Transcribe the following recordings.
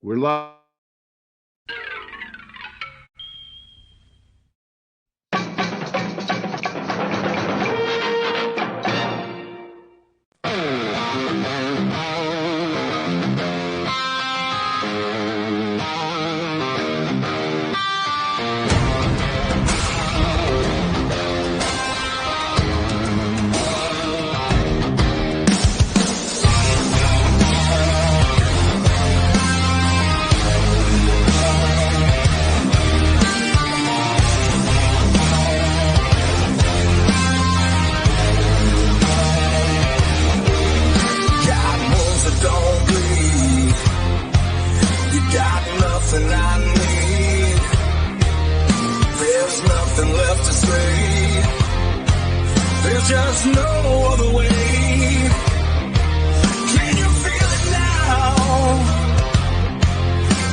We're live. Just no other way. Can you feel it now?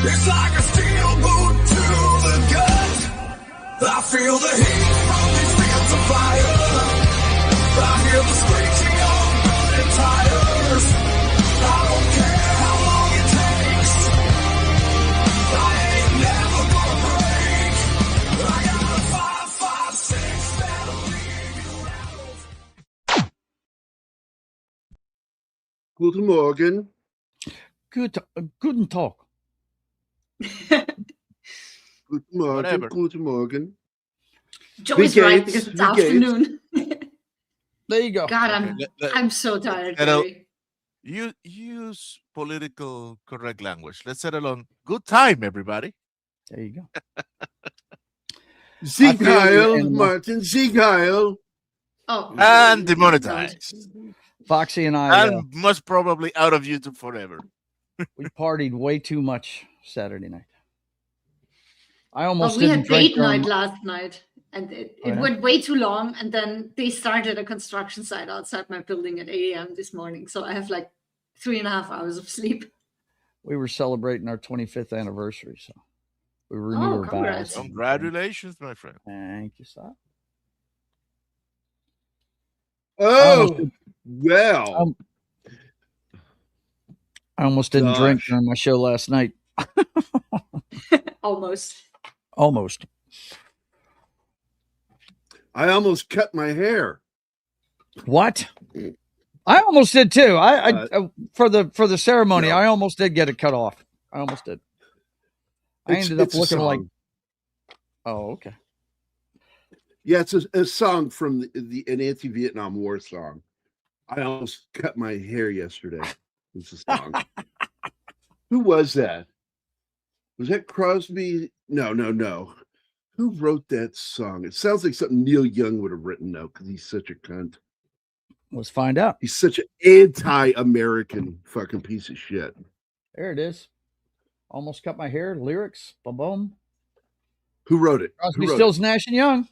It's like a steel boot to the gut. I feel the heat from these fields of fire. I hear the screeching of burning tires. I don't care how long it takes. I ain't never gonna break. I got a 5.56 that'll leave you rattled. Guten Morgen. Guten Tag. Guten Morgen. Whatever. Guten Morgen. Joey's right because it's afternoon. There you go. God, Okay, I'm so tired. settle- Joey. You use political correct language. Let's settle on good time, everybody. There you go. Sieg I feel you, Heil, animal. Martin. Sieg Heil. Oh, And demonetized. Foxy and I, And most probably out of YouTube forever. we partied way too much Saturday night. I well, almost we didn't had drink date night during- last night, and it Oh, yeah? went way too long. And then they started a construction site outside my building at 8 a.m. this morning, so I have like 3.5 hours of sleep. We were celebrating our 25th anniversary, so we renewed Oh, our congrats. vows. Congratulations, my friend. Thank you, sir. Oh, well. I almost didn't drink Gosh. during my show last night. Almost. Almost. I almost cut my hair. What? I almost did too. I for the ceremony, No. I almost did get it cut off. I almost did. I ended up It's a looking like. song. Oh, okay. Yeah, it's a song from an anti-Vietnam War song. I almost cut my hair yesterday. It's a song. Who was that? Was that Crosby? No. Who wrote that song? It sounds like something Neil Young would have written, though, because he's such a cunt. Let's find out. He's such an anti-American fucking piece of shit. There it is. Almost cut my hair. Lyrics. Boom, boom. Who wrote it? Crosby, Who wrote Stills, Nash and Young.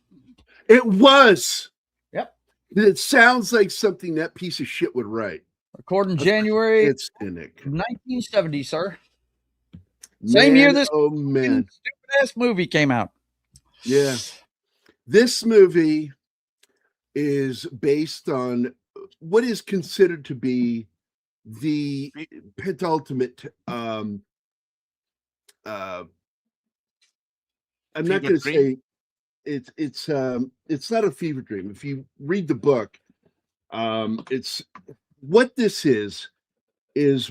it was. Yep. It sounds like something that piece of shit would write. Recorded in January It's cynic. 1970, sir. Same year this Oh man. stupid ass movie came out. Yeah. This movie is based on what is considered to be the penultimate I'm not Fever going to dream? say it's not a fever dream. If you read the book, it's what this is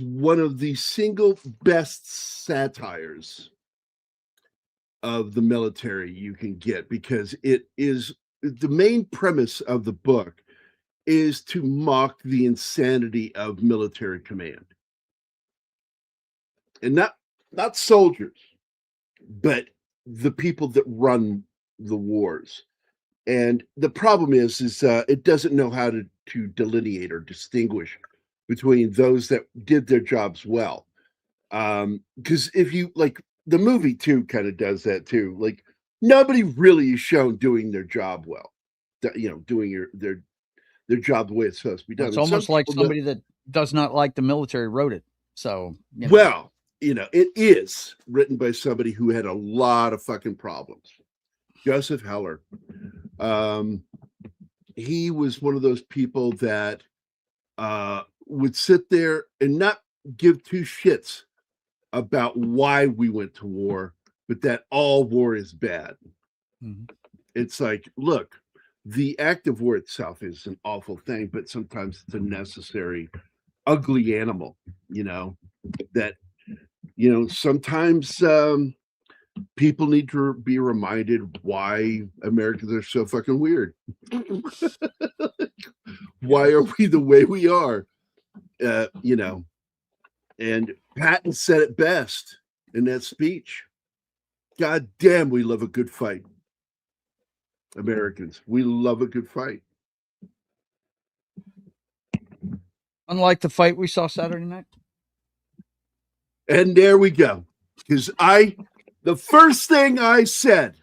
one of the single best satires of the military you can get, because it is the main premise of the book is to mock the insanity of military command, and not soldiers, but the people that run the wars. And the problem is it doesn't know how to delineate or distinguish between those that did their jobs well. Because if you like, the movie too kind of does that too. Like, nobody really is shown doing their job well, doing their job the way it's supposed to be done. It's And some almost like people somebody that does not like the military wrote it. So, you know. Well, it is written by somebody who had a lot of fucking problems. Joseph Heller. He was one of those people that would sit there and not give two shits about why we went to war, but that all war is bad. Mhm. It's like, look, the act of war itself is an awful thing, but sometimes it's a necessary, ugly animal, that, sometimes people need to be reminded why Americans are so fucking weird. Why are we the way we are? And Patton said it best in that speech. God damn, we love a good fight. Americans, we love a good fight. Unlike the fight we saw Saturday night. And there we go. Because the first thing I said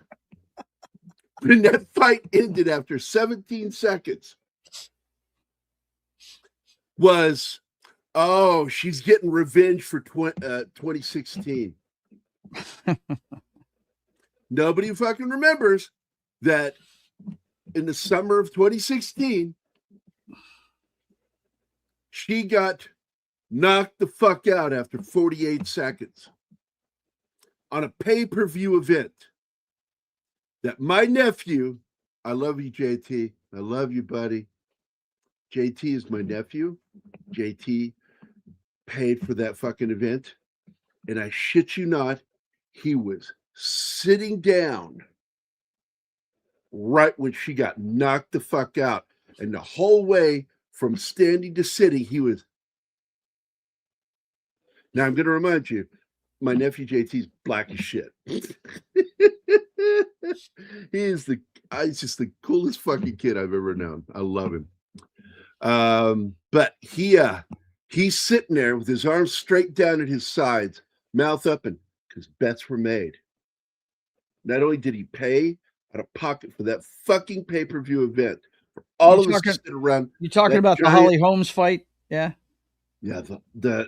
when that fight ended after 17 seconds was, oh, she's getting revenge for 2016. Nobody fucking remembers that in the summer of 2016, she got knocked the fuck out after 48 seconds on a pay-per-view event that my nephew, I love you, JT. I love you, buddy. JT is my nephew. JT paid for that fucking event. And I shit you not, he was sitting down right when she got knocked the fuck out. And the whole way from standing to sitting, he was. Now I'm going to remind you, my nephew JT's black as shit. He's just the coolest fucking kid I've ever known. I love him. But he's sitting there with his arms straight down at his sides, mouth open, because bets were made. Not only did he pay out of pocket for that fucking pay-per-view event, for all of us to sit around. You talking about the Holly Holmes fight? Yeah. Yeah, the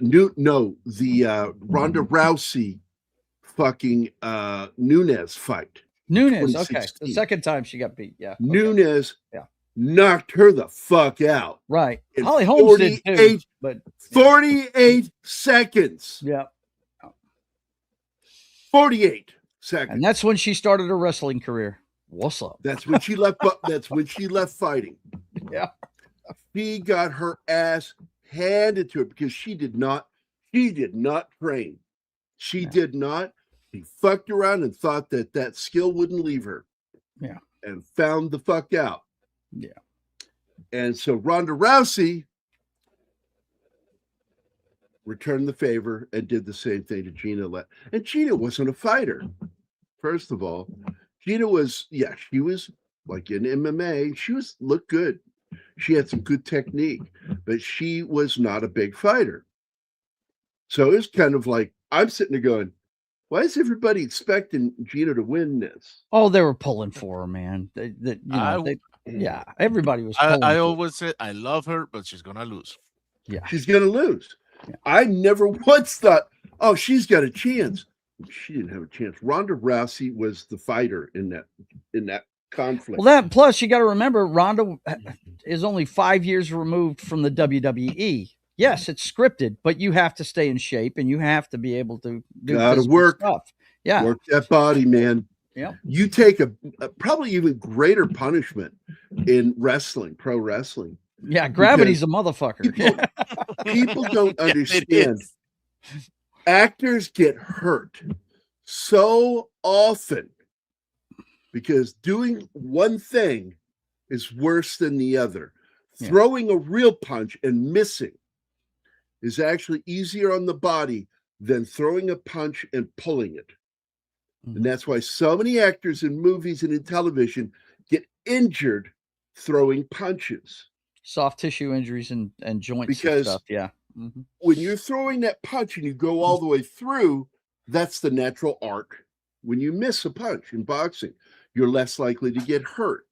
Ronda Rousey fucking Nunes fight. Nunes, okay. The second time she got beat. Yeah. Okay. Nunes knocked her the fuck out. Right. Holly Holmes did too, but 48 seconds. Yeah. 48 seconds. And that's when she started her wrestling career. What's up? That's when she left. That's when she left fighting. Yeah. She got her ass handed to her because she did not train. She did not. She fucked around and thought that skill wouldn't leave her. Yeah. And found the fuck out. Yeah. And so Ronda Rousey returned the favor and did the same thing to Gina. And Gina wasn't a fighter. First of all, Gina was, she was like in MMA. She looked good. She had some good technique, but she was not a big fighter. So it's kind of like, I'm sitting there going, why is everybody expecting Gina to win this? Oh, they were pulling for her, man. Everybody was pulling I always say, I love her, but she's going to lose. Yeah. She's going to lose. Yeah. I never once thought, oh, she's got a chance. She didn't have a chance. Ronda Rousey was the fighter in that conflict. Well, that plus you got to remember, Ronda is only 5 years removed from the WWE. Yes, it's scripted, but you have to stay in shape and you have to be able to do work stuff. Yeah, work that body, man. Yeah, you take a probably even greater punishment in wrestling, pro wrestling. Yeah, gravity's a motherfucker. People don't understand. Actors get hurt so often because doing one thing is worse than the other. Yeah. Throwing a real punch and missing is actually easier on the body than throwing a punch and pulling it. Mm-hmm. And that's why so many actors in movies and in television get injured throwing punches. Soft tissue injuries and joints because and stuff. Yeah. Mm-hmm. When you're throwing that punch and you go all the way through, that's the natural arc. When you miss a punch in boxing, you're less likely to get hurt.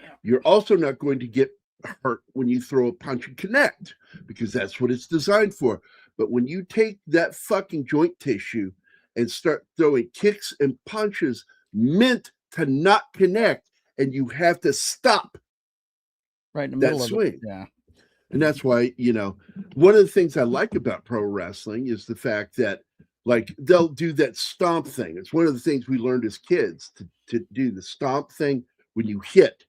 Yeah. You're also not going to get hurt when you throw a punch and connect because that's what it's designed for. But when you take that fucking joint tissue and start throwing kicks and punches meant to not connect, and you have to stop right in the middle that swing. Of it. Yeah. And that's why, one of the things I like about pro wrestling is the fact that Like they'll do that stomp thing. It's one of the things we learned as kids to do the stomp thing when you hit,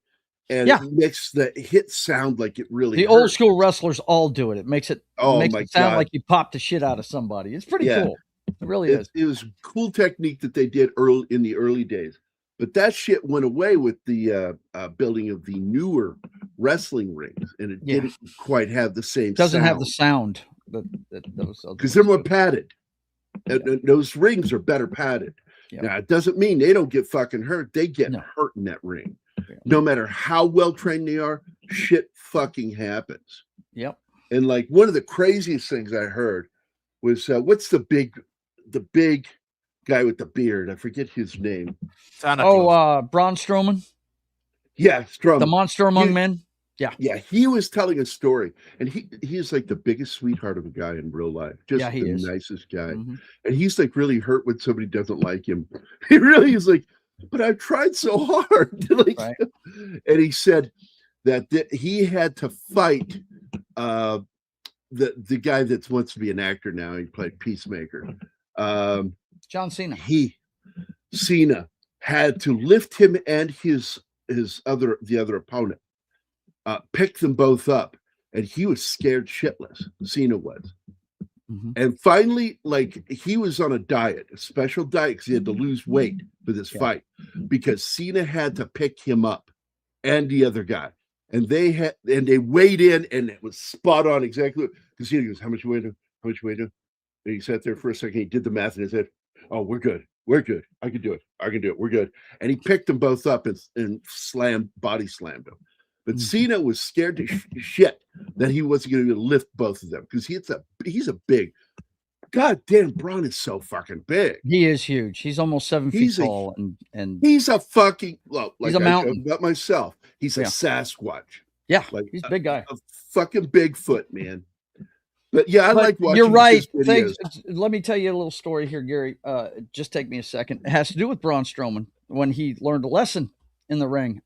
and Yeah. it makes the hit sound like it really The old hurts. school wrestlers all do it. It makes it Oh makes my it sound God. like you popped the shit out of somebody. It's pretty Yeah. cool. It really is. It was a cool technique that they did in the early days, but that shit went away with the building of the newer wrestling rings, and it Yeah. didn't quite have the same. Doesn't have the sound that those other because they're ones more do. padded. And those rings are better padded. Yep. Now, it doesn't mean they don't get fucking hurt. They get No. hurt in that ring. Yeah. No matter how well trained they are, shit fucking happens. Yep. And like one of the craziest things I heard was what's the big guy with the beard? I forget his name. Santa Claus. Braun Strowman, Yeah, Strum. the monster among He- men. Yeah, he was telling a story, and he's like the biggest sweetheart of a guy in real life. Just Yeah, he the is. nicest guy. Mhm. And he's like really hurt when somebody doesn't like him. He really is like, but I've tried so hard. Like, Right. and he said that he had to fight the guy that wants to be an actor now. He played Peacemaker. John Cena. Cena had to lift him and the other opponent, pick them both up, and he was scared shitless. Cena was. Mhm. And finally, like he was on a diet, a special diet, because he had to lose weight for this Yeah. fight, because Cena had to pick him up and the other guy. And they weighed in, and it was spot on exactly. Because Cena goes, "How much you weigh? How much you weigh?" And he sat there for a second. He did the math in his head. "Oh, we're good. We're good. I can do it. I can do it. We're good." And he picked them both up and body slammed them. But Mhm. Cena was scared to shit that he wasn't going to lift both of them, because he's a big. God damn, Braun is so fucking big. He is huge. He's almost 7 feet He's a- tall, and He's a fucking like He's a I mountain. joke about myself. He's a Yeah. Sasquatch, yeah, like he's a big guy. a fucking Bigfoot, man. But yeah, I But like watching. you're right. his videos. Let me tell you a little story here, Gary. Just take me a second. It has to do with Braun Strowman when he learned a lesson in the ring.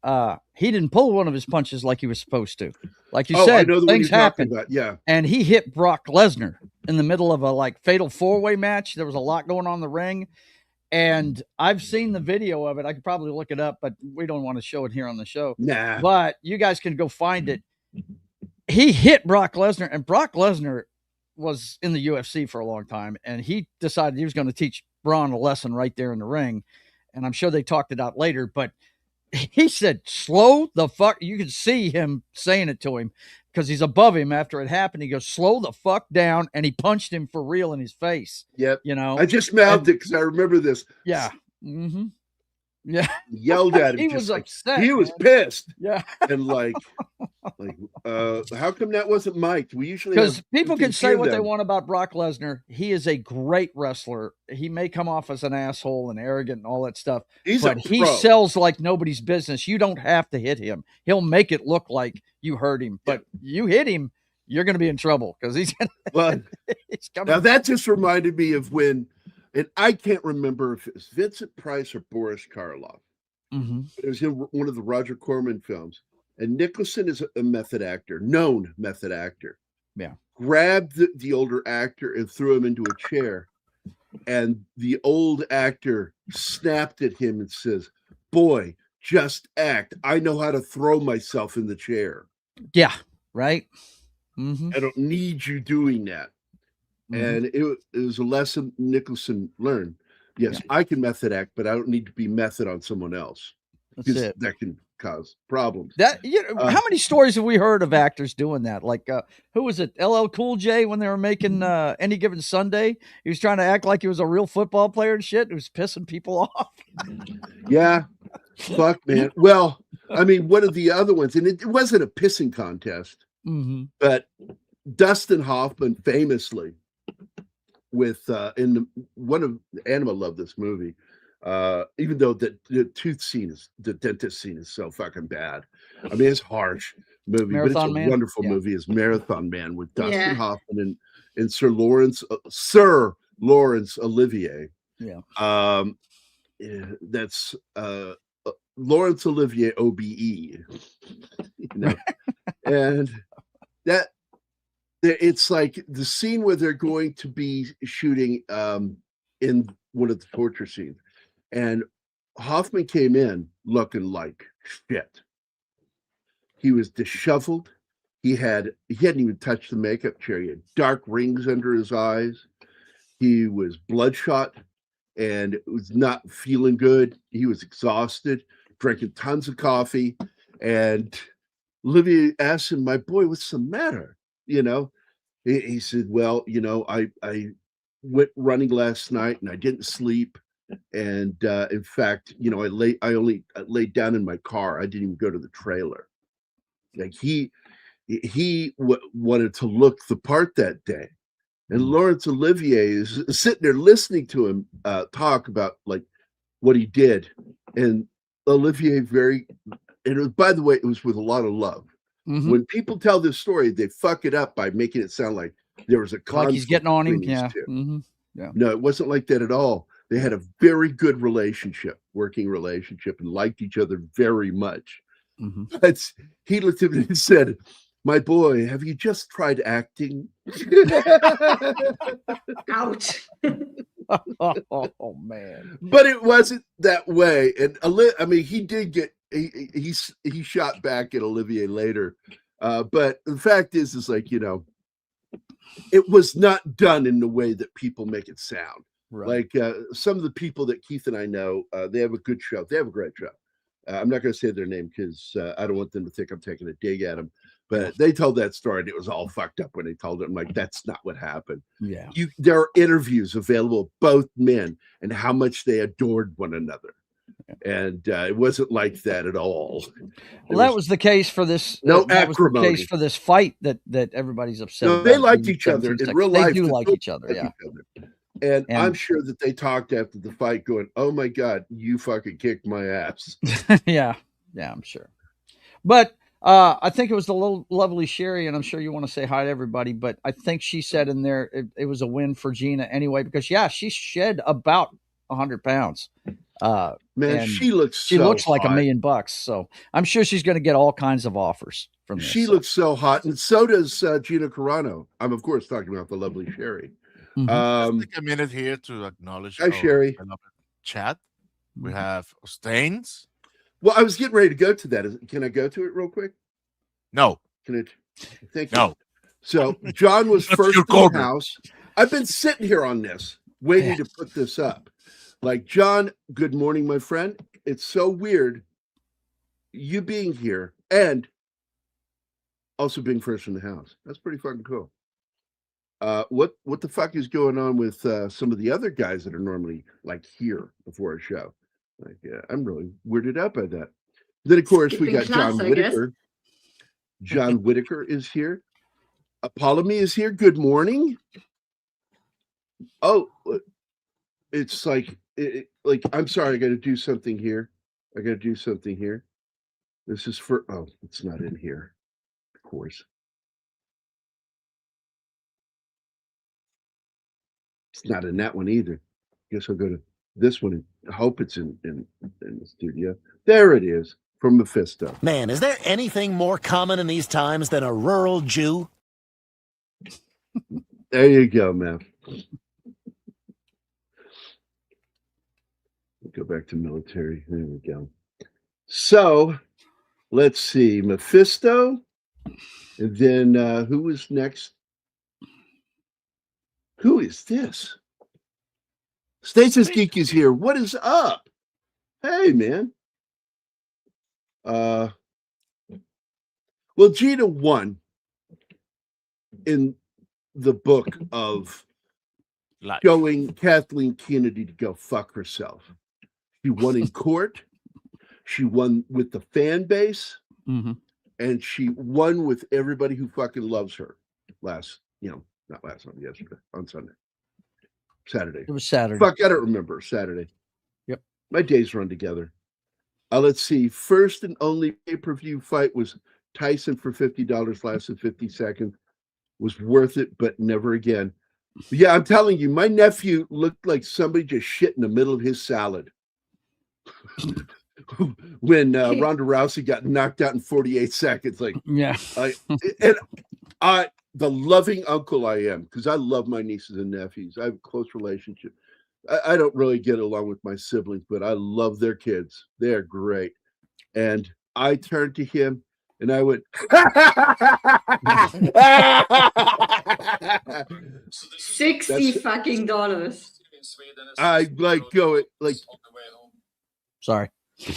He didn't pull one of his punches like he was supposed to. Like you I said, know the one things you're talking happen. about. Yeah, And he hit Brock Lesnar in the middle of a fatal 4-way match. There was a lot going on in the ring. And I've seen the video of it. I could probably look it up, but we don't want to show it here on the show. nah. But you guys can go find it. He hit Brock Lesnar, and Brock Lesnar was in the UFC for a long time, and he decided he was going to teach Braun a lesson right there in the ring. And I'm sure they talked it out later, but he said, "Slow the fuck." You could see him saying it to him because he's above him after it happened. He goes, "Slow the fuck down." And he punched him for real in his face. Yep. You know? I just mouthed it because I remember this. Yeah. Mm-hmm. Yeah. Yelled at him. He just was like, upset. he was man. pissed. Yeah. And like, how come that wasn't mic'd? We usually Because people can say hear what they them. want about Brock Lesnar. He is a great wrestler. He may come off as an asshole and arrogant and all that stuff, He's but a he pro. sells like nobody's business. You don't have to hit him. He'll make it look like you hurt him, but you hit him, you're going to be in trouble because he's Well, coming. now that just reminded me of when, and I can't remember if it was Vincent Price or Boris Karloff. Mhm. It was in one of the Roger Corman films, and Nicholson is a method actor, known method actor. Yeah. Grabbed the older actor and threw him into a chair, and the old actor snapped at him and says, "Boy, just act. I know how to throw myself in the chair. Yeah. Right. Mm-hmm. I don't need you doing that." And it was a lesson Nicholson learned. Yes, I can method act, but I don't need to be method on someone else, That's because it. that can cause problems. That how many stories have we heard of actors doing that? Like who was it? LL Cool J when they were making Any Given Sunday. He was trying to act like he was a real football player and shit. It was pissing people off. Yeah, fuck, man. Well, I mean, one of the other ones, and it wasn't a pissing contest, Mm-hmm. but Dustin Hoffman famously, with one of Anima loved this movie, even though the dentist scene is so fucking bad. I mean, it's harsh movie, but it's Marathon a Man? wonderful Yeah. movie. Is Marathon Man with Dustin Yeah. Hoffman and Sir Laurence Olivier. Yeah. That's Laurence Olivier OBE. You know? And it's like the scene where they're going to be shooting in one of the torture scenes, and Hoffman came in looking like shit. He was disheveled. He hadn't even touched the makeup chair. He had dark rings under his eyes. He was bloodshot and was not feeling good. He was exhausted, drinking tons of coffee. And Olivier asked him, "My boy, what's the matter?" He said, "Well, I went running last night and I didn't sleep. And in fact, I only laid down in my car. I didn't even go to the trailer." Like he wanted to look the part that day. And Laurence Olivier is sitting there listening to him talk about like what he did. And Olivier by the way, it was with a lot of love. Mhm. When people tell this story, they fuck it up by making it sound like there was a conflict. Like he's getting on him. between these Yeah. two. Mhm. Yeah. No, it wasn't like that at all. They had a very good working relationship, and liked each other very much. Mhm. But he looked at me and said, "My boy, have you just tried acting?" Ouch. Oh man. But it wasn't that way. And he did get he shot back at Olivier later. But the fact is like, it was not done in the way that people make it sound. Right. Like some of the people that Keith and I know, they have a good show. They have a great show. I'm not going to say their name because I don't want them to think I'm taking a dig at them. But they told that story and it was all fucked up when they told it. I'm like, that's not what happened. Yeah. There are interviews available of both men and how much they adored one another. And it wasn't like that at all. Well, that was the case for this. No that was the acrimony. case for this fight that everybody's upset. No, about they liked in each other in 17 real life. They do They like both each other. like Yeah. each other. And I'm sure that they talked after the fight going, "Oh my God, you fucking kicked my ass." Yeah. I'm sure. But I think it was the little lovely Sherry, and I'm sure you want to say hi to everybody, but I think she said in there it was a win for Gina anyway, because she shed about 100 pounds. Man, and she looks like hot. $1 million. So I'm sure she's going to get all kinds of offers from this. She looks so hot, and so does Gina Carano. I'm of course talking about the lovely Sherry. Mhm. Let's take a minute here to acknowledge Hi, Sherry. chat. We have Stains. Well, I was getting ready to go to that. Can I go to it real quick? No. Can it? Thank you. No. So John was That's first your in the corner. house. I've been sitting here on this, waiting to put this up. Like, John, good morning, my friend. It's so weird you being here and also being first in the house. That's pretty fucking cool. What the fuck is going on with some of the other guys that are normally like here before a show? Like, I'm really weirded out by that. Then, of course, we got class, John I guess. Whitaker. John Whitaker is here. Apollomy is here. Good morning. Oh, it's like, I'm sorry. I got to do something here. This is for, it's not in here. Of course. It's not in that one either. Guess I'll go to this one. I hope it's in the studio. There it is, from Mephisto. Man, is there anything more common in these times than a rural Jew? There you go, man. Go back to military. There we go. So, let's see. Mephisto. And then who was next? Who is this? Stasis Geek is here. What is up? Hey, man. Well, Gina won in the book of showing Kathleen Kennedy to go fuck herself. She won in court. She won with the fan base. Mm-hmm. And she won with everybody who fucking loves her not last night, yesterday, on Sunday. Saturday. It was Saturday. Fuck, I don't remember. Saturday. Yep. My days run together. Let's see. First and only pay-per-view fight was Tyson for $50, lasted 50 seconds. Was worth it, but never again. Yeah, I'm telling you, my nephew looked like somebody just shit in the middle of his salad. When Ronda Rousey got knocked out in 48 seconds. Like, yeah. The loving uncle I am, because I love my nieces and nephews. I have a close relationship. I don't really get along with my siblings, but I love their kids. They're great. And I turned to him and I went, 60 fucking dollars. I like go it like Sorry. I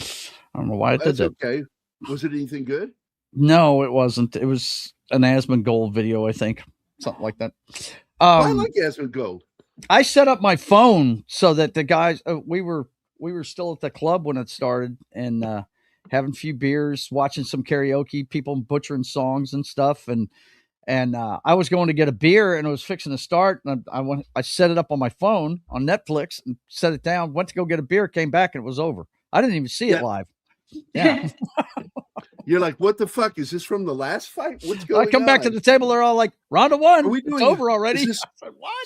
don't know why I did that's that. okay. Was it anything good? No, it wasn't. It was an Asmongold video, I think. Something like that. I like Asmongold. I set up my phone so that the guys we were still at the club when it started and having a few beers, watching some karaoke, people butchering songs and stuff, and I was going to get a beer and it was fixing to start, and I set it up on my phone on Netflix and set it down. Went to go get a beer, came back and it was over. I didn't even see it live. Yeah. You're like, what the fuck? Is this from the last fight? What's going on? I come back to the table, they're all like, Ronda won. It's over already. Is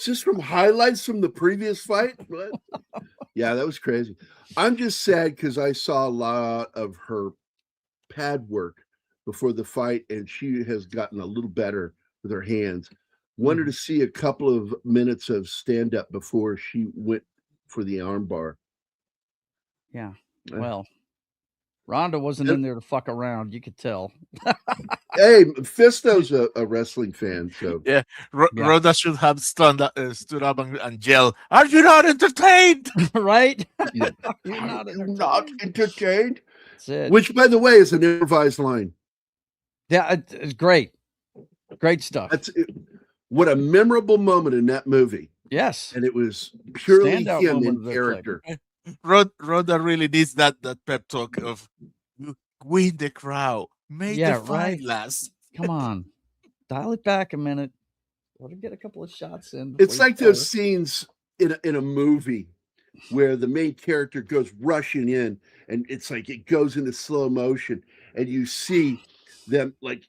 this from highlights from the previous fight? What? Yeah, that was crazy. I'm just sad because I saw a lot of her pad work before the fight, and she has gotten a little better with her hands. Wanted to see a couple of minutes of stand-up before she went for the armbar. Yeah. Well, Ronda wasn't in there to fuck around. You could tell. Hey, Fisto's a wrestling fan, so yeah. Ronda should have stood up and yelled, "Are you not entertained?" Right? Yeah. You're not entertained. That's it. Which, by the way, is an improvised line. Yeah, it's great. Great stuff. That's it. What a memorable moment in that movie. Yes. And it was purely Standout him moment in of the character. Ronda really needs that pep talk of win the crowd, make the fight last. Come on, dial it back a minute. Let her get a couple of shots in. It's like those scenes in a movie where the main character goes rushing in, and it's like it goes into slow motion, and you see them like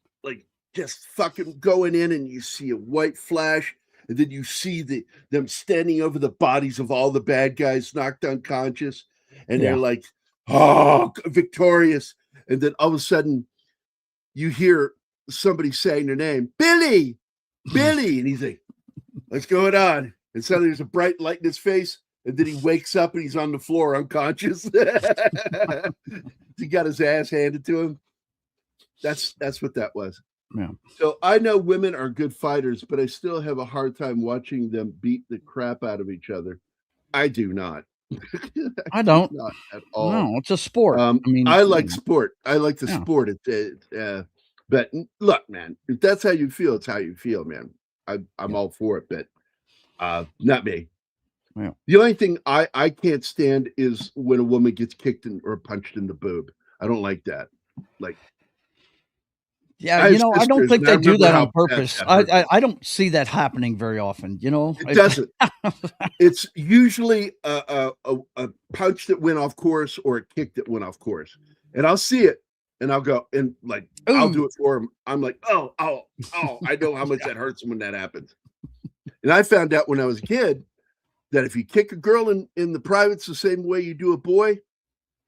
just fucking going in, and you see a white flash. And then you see them standing over the bodies of all the bad guys knocked unconscious. And they're like, oh, victorious. And then all of a sudden, you hear somebody saying their name, Billy. And he's like, what's going on? And suddenly there's a bright light in his face. And then he wakes up and he's on the floor unconscious. He got his ass handed to him. That's what that was. Yeah. So I know women are good fighters, but I still have a hard time watching them beat the crap out of each other. I do not. I don't. Not at all. No, it's a sport. I mean, I like sport. I like the sport. But look, man, if that's how you feel, it's how you feel, man. I'm all for it, but not me. Yeah. The only thing I can't stand is when a woman gets kicked or punched in the boob. I don't like that. Like. Yeah, I don't think they do that on purpose. I don't see that happening very often. It doesn't. It's usually a punch that went off course or a kick that went off course, and I'll see it, and I'll go and like I'll do it for him. I'm like, oh, I know how much that hurts when that happens. And I found out when I was a kid that if you kick a girl in the privates the same way you do a boy,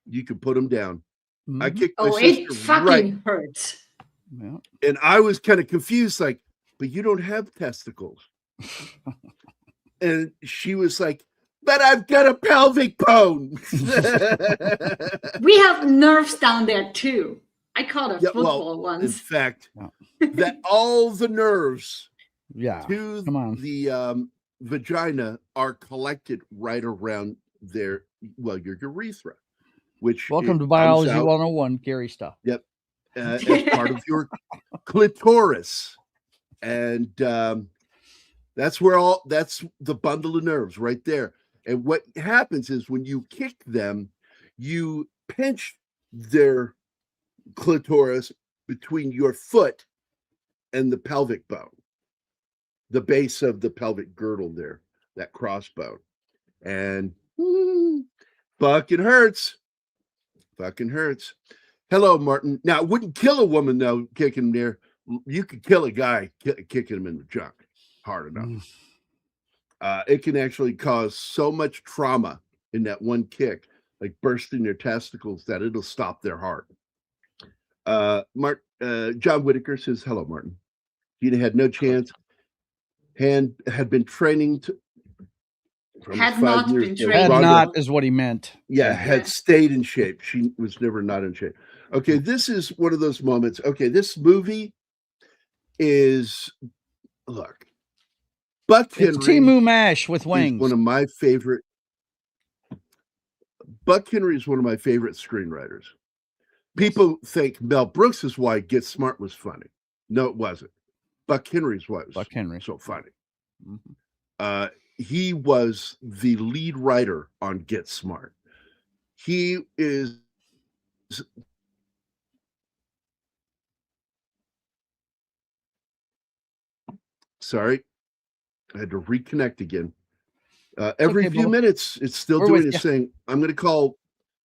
you can put them down. I kicked my sister it fucking hurts. Yeah. And I was kind of confused, like, but you don't have testicles. And she was like, but I've got a pelvic bone. We have nerves down there too. I caught a football once. In fact, that all the nerves to the vagina are collected right around your urethra. Which welcome to Biology 101, Gary stuff. Yep. As part of your clitoris, and that's the bundle of nerves right there. And what happens is when you kick them, you pinch their clitoris between your foot and the pelvic bone, the base of the pelvic girdle there, that crossbone, and fucking hurts. Hello, Martin. Now, it wouldn't kill a woman, though, kicking him there. You could kill a guy kicking him in the junk hard enough. It can actually cause so much trauma in that one kick, like bursting their testicles, that it'll stop their heart. John Whitaker says, hello, Martin. Gina had no chance. Had been training from Had 5 not years been ago. trained. Had Ronda- not is what he meant. yeah, had Yeah. stayed in shape. She was never not in shape. Okay, this is one of those moments. Okay, this movie is, look, Buck It's Henry Timu Mash with is wings. one of my favorite. Buck Henry is one of my favorite screenwriters. People think Mel Brooks is why Get Smart was funny. No, it wasn't. Buck Henry's why it was Buck Henry. so funny. Mhm. He was the lead writer on Get Smart. He is sorry, I had to reconnect again. Every okay, few Bubba. minutes, it's still We're doing with its ya. thing. I'm going to call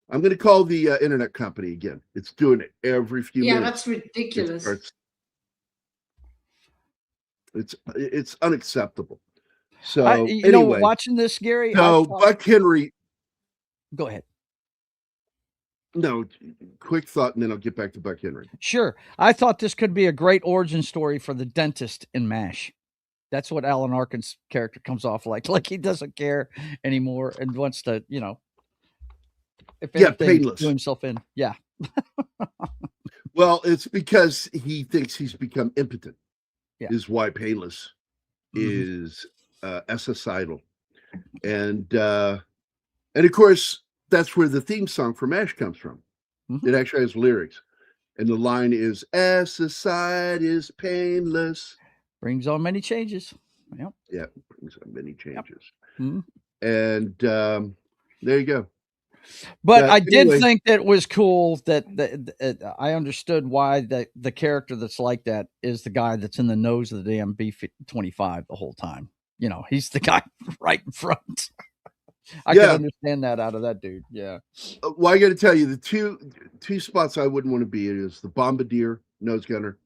the internet company again. It's doing it every few Yeah, minutes. that's ridiculous. It's unacceptable. So You know, anyway, watching this, Gary. I so thought- Buck Henry. Go ahead. No, quick thought, and then I'll get back to Buck Henry. Sure. I thought this could be a great origin story for the dentist in MASH. That's what Alan Arkin's character comes off like he doesn't care anymore and wants to, you know, if anything, painless. do himself in. Yeah. Well, it's because he thinks he's become impotent. Yeah. Is why painless is societal, and of course that's where the theme song for MASH comes from. Mhm. It actually has lyrics, and the line is "As society is painless." Brings on many changes. Yep. Yeah, brings on many changes, Mhm. and there you go. But I did anyway. think that it was cool that I understood why the character that's like that is the guy that's in the nose of the damn B-25 the whole time. You know, he's the guy right in front. I can understand that out of that dude. Yeah. Well, I got to tell you, the two spots I wouldn't want to be in is the bombardier, nose gunner,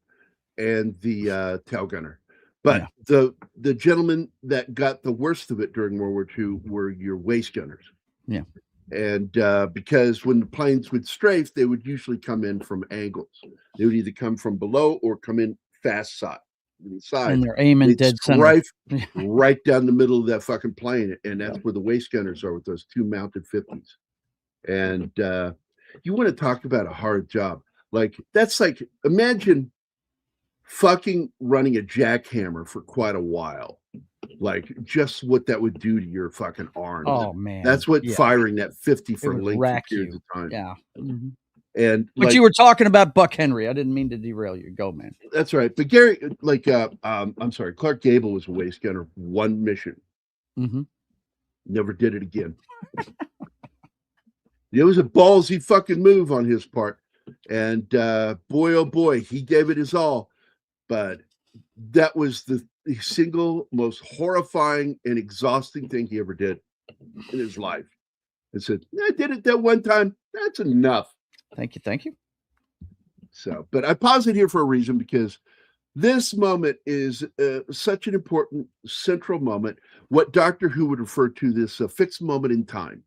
and the tail gunner. But the gentlemen that got the worst of it during World War II were your waist gunners. Yeah. And because when the planes would strafe, they would usually come in from angles. They would either come from below or come in fast side. And they're aiming dead center. Right down the middle of that fucking plane. And that's where the waist gunners are with those two mounted 50s. And you want to talk about a hard job. Like, that's like, imagine fucking running a jackhammer for quite a while. Like, just what that would do to your fucking arms. Oh, man. That's what firing that 50 for lengthy periods of time. Yeah. Mm-hmm. And but you were talking about Buck Henry. I didn't mean to derail you. Go, man. That's right. But Gary, I'm sorry, Clark Gable was a waist gunner, one mission. Mm-hmm. Never did it again. It was a ballsy fucking move on his part. And boy, oh boy, he gave it his all. But that was the single most horrifying and exhausting thing he ever did in his life. And said, I did it that one time. That's enough. Thank you. Thank you. So, but I pause it here for a reason, because this moment is such an important central moment. What Doctor Who would refer to this a fixed moment in time.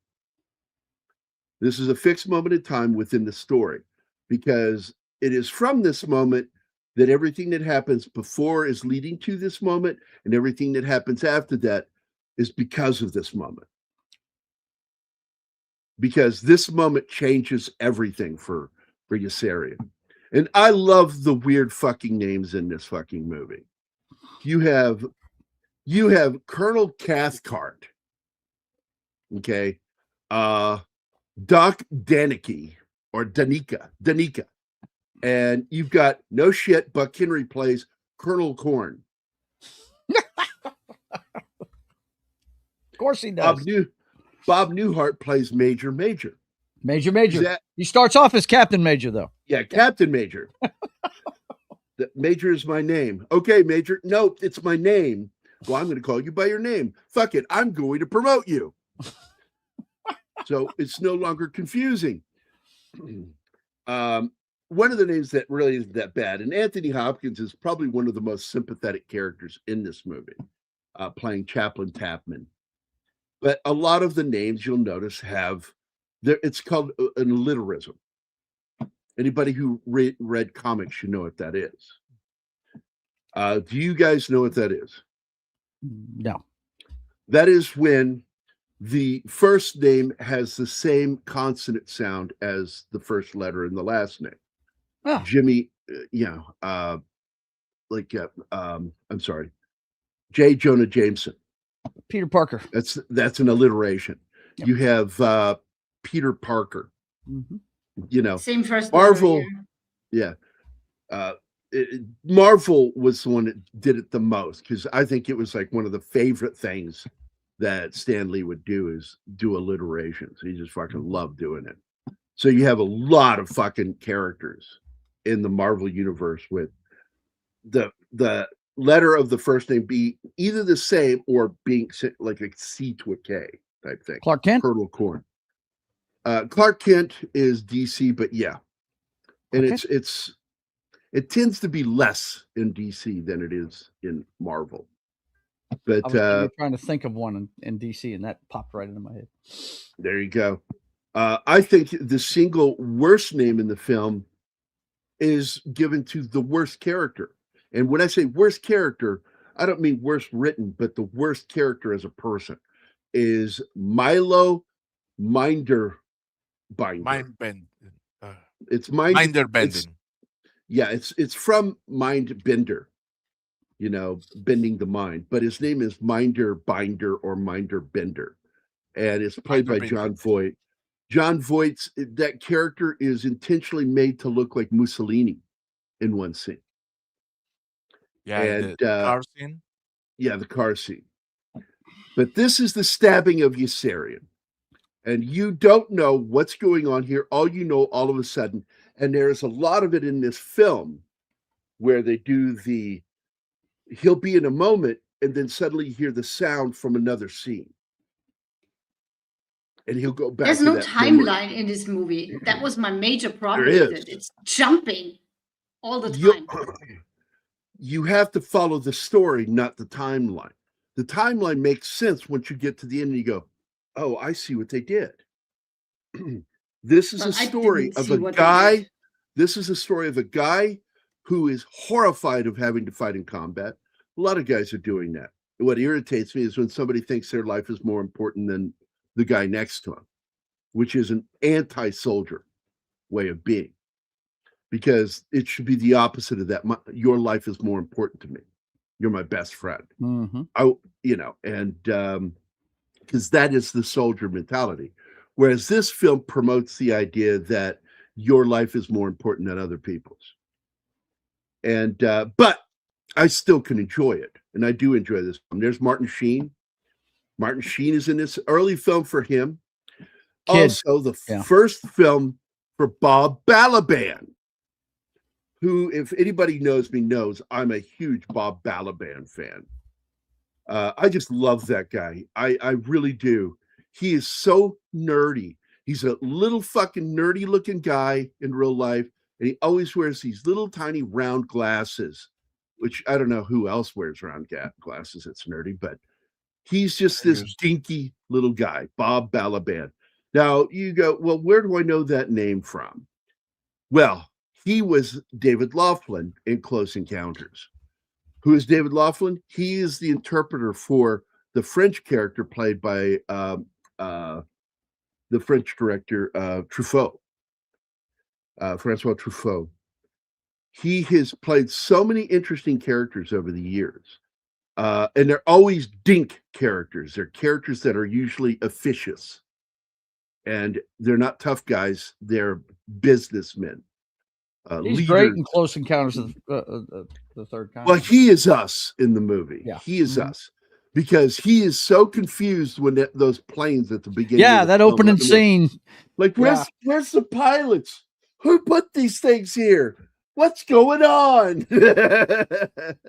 This is a fixed moment in time within the story, because it is from this moment that everything that happens before is leading to this moment, and everything that happens after that is because of this moment. Because this moment changes everything for Yossarian. And I love the weird fucking names in this fucking movie. You have Colonel Cathcart. Okay. Doc Danica or Danica. And you've got, no shit, Buck Henry plays Colonel Corn. Of course he does. Bob Newhart plays Major. Major. He starts off as Captain Major, though. Yeah, Captain Major. Major is my name. Okay, Major. No, it's my name. Well, I'm going to call you by your name. Fuck it. I'm going to promote you. So it's no longer confusing. One of the names that really isn't that bad, and Anthony Hopkins is probably one of the most sympathetic characters in this movie, playing Chaplain Tapman. But a lot of the names you'll notice it's called an alliterism. Anybody who read comics should know what that is. Do you guys know what that is? No. That is when the first name has the same consonant sound as the first letter in the last name. Oh. Jimmy, I'm sorry, J. Jonah Jameson. Peter Parker. That's an alliteration. Yep. You have Peter Parker. Mm-hmm. Same first Marvel. letter, Yeah. Marvel was the one that did it the most, because I think it was like one of the favorite things that Stan Lee would do is do alliterations. He just fucking loved doing it. So you have a lot of fucking characters in the Marvel universe with the letter of the first name be either the same or being like a C to a K type thing. Clark Kent. Colonel Corn. Clark Kent is DC, but yeah, and Okay. it tends to be less in DC than it is in Marvel. But I was trying to think of one in DC, and that popped right into my head. There you go. I think the single worst name in the film is given to the worst character. And when I say worst character, I don't mean worst written, but the worst character as a person is Milo Minderbinder. Mind bend. It's Minder bending. It's from Mind Bender, bending the mind. But his name is Minder Binder or Minder Bender, and it's played by John Voight. John Voight's that character is intentionally made to look like Mussolini in one scene. Yeah, and the car scene. Yeah, the car scene. But this is the stabbing of Yossarian. And you don't know what's going on here. All you know all of a sudden, and there's a lot of it in this film where they do he'll be in a moment and then suddenly you hear the sound from another scene. And he'll go back. There's to no that timeline memory. in this movie. That was my major problem There with is. it. It's jumping all the time. You have to follow the story, not the timeline. The timeline makes sense once you get to the end and you go, oh, I see what they did. This is a story of a guy. This is a story of a guy who is horrified of having to fight in combat. A lot of guys are doing that. What irritates me is when somebody thinks their life is more important than the guy next to him, which is an anti-soldier way of being, because it should be the opposite of that. Your life is more important to me. You're my best friend. Mm-hmm. Because that is the soldier mentality. Whereas this film promotes the idea that your life is more important than other people's. And but I still can enjoy it, and I do enjoy this film. There's Martin Sheen. Martin Sheen is in this early film for him. Also, the first film for Bob Balaban, who, if anybody knows me, knows I'm a huge Bob Balaban fan. I just love that guy. I really do. He is so nerdy. He's a little fucking nerdy looking guy in real life, and he always wears these little tiny round glasses, which I don't know who else wears round glasses. It's nerdy, but he's just this dinky little guy, Bob Balaban. Now you go, well, where do I know that name from? Well, he was David Laughlin in Close Encounters. Who is David Laughlin? He is the interpreter for the French character played by the French director Truffaut, Francois Truffaut. He has played so many interesting characters over the years. And they're always dink characters. They're characters that are usually officious. And they're not tough guys. They're businessmen. He's leaders. Great in Close Encounters of the Third Kind. Well, he is us in the movie. Yeah. He is us. Because he is so confused when those planes at the beginning. Yeah, that opening scene. Like, where's the pilots? Who put these things here? What's going on?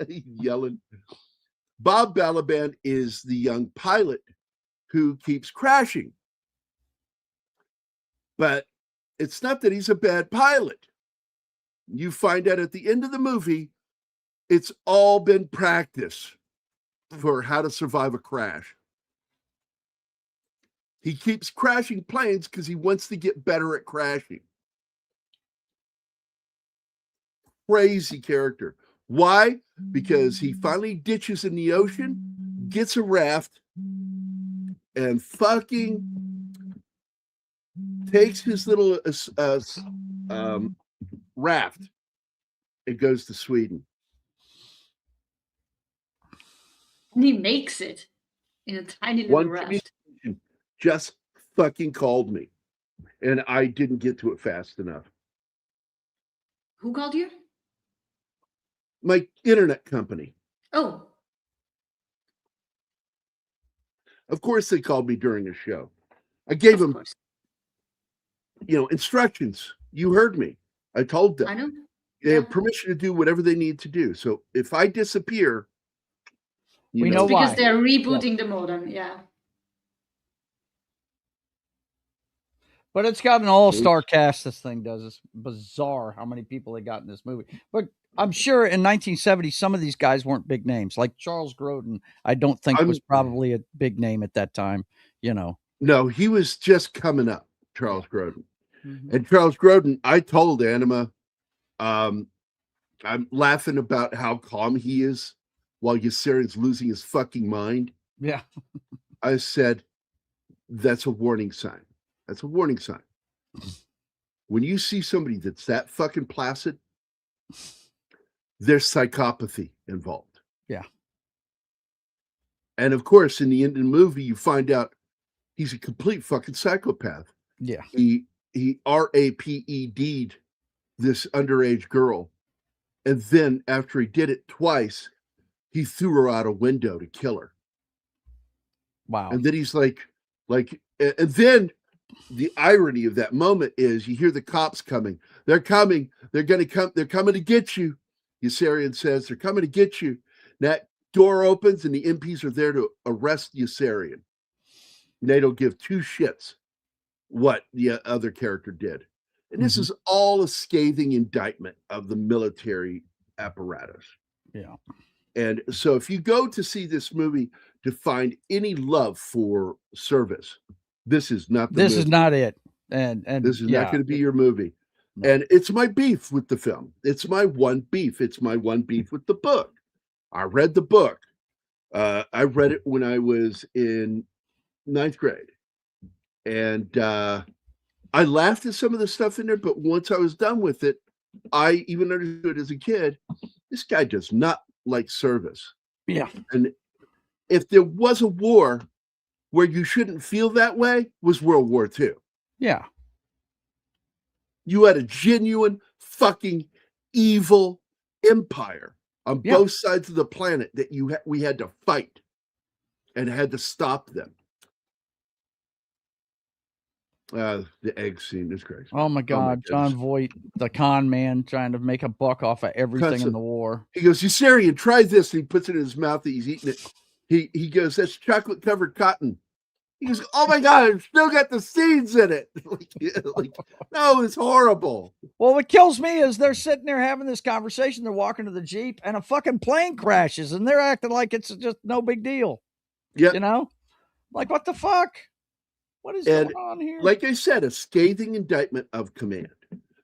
Yelling. Bob Balaban is the young pilot who keeps crashing. But it's not that he's a bad pilot. You find out at the end of the movie, it's all been practice for how to survive a crash. He keeps crashing planes because he wants to get better at crashing. Crazy character. Why? Because he finally ditches in the ocean, gets a raft, and fucking takes his little raft and goes to Sweden. And he makes it in a tiny little One raft. comedian just fucking called me, and I didn't get to it fast enough. Who called you? My internet company. Oh, Of course, they called me during a show. I gave of them, course. instructions. You heard me. I told them. I know. They have Yeah. permission to do whatever they need to do. So if I disappear, We know Because why. they're rebooting the modem. Yeah. But it's got an all-star cast. This thing does. It's bizarre how many people they got in this movie. But I'm sure in 1970, some of these guys weren't big names. Like Charles Grodin, I don't think was probably a big name at that time. No, he was just coming up, Charles Grodin. Mm-hmm. And Charles Grodin, I told Anima, I'm laughing about how calm he is while Yossarian's losing his fucking mind. Yeah. I said, that's a warning sign. That's a warning sign. When you see somebody that's that fucking placid, there's psychopathy involved. Yeah. And of course, in the end of the movie, you find out he's a complete fucking psychopath. Yeah. He RAPED'd this underage girl. And then after he did it twice, he threw her out a window to kill her. Wow. And then he's like, and then the irony of that moment is you hear the cops coming. They're coming. They're going to come. They're coming to get you. Yossarian says they're coming to get you. That door opens and the MPs are there to arrest Yossarian. They don't give two shits what the other character did. And this is all a scathing indictment of the military apparatus. Yeah. And so if you go to see this movie to find any love for service, this is not the This movie. is not it. And This is not going to be your movie. No. And it's my beef with the film. It's my one beef. It's my one beef with the book. I read the book. I read it when I was in 9th grade. And I laughed at some of the stuff in there, but once I was done with it, I even understood as a kid, this guy does not like service. Yeah. And if there was a war where you shouldn't feel that way, was World War II. Yeah. You had a genuine fucking evil empire on both sides of the planet that we had to fight and had to stop them. The egg scene is crazy. Oh my God, John Voight, the con man, trying to make a buck off of everything in the war. He goes, Yossarian, try this. And he puts it in his mouth. He's eating it. He goes, that's chocolate covered cotton. He goes, oh my God, it's still got the seeds in it. No, it's horrible. Well, what kills me is they're sitting there having this conversation. They're walking to the Jeep and a fucking plane crashes and they're acting like it's just no big deal. Yeah. Like, what the fuck? What is going on here? Like I said, a scathing indictment of command.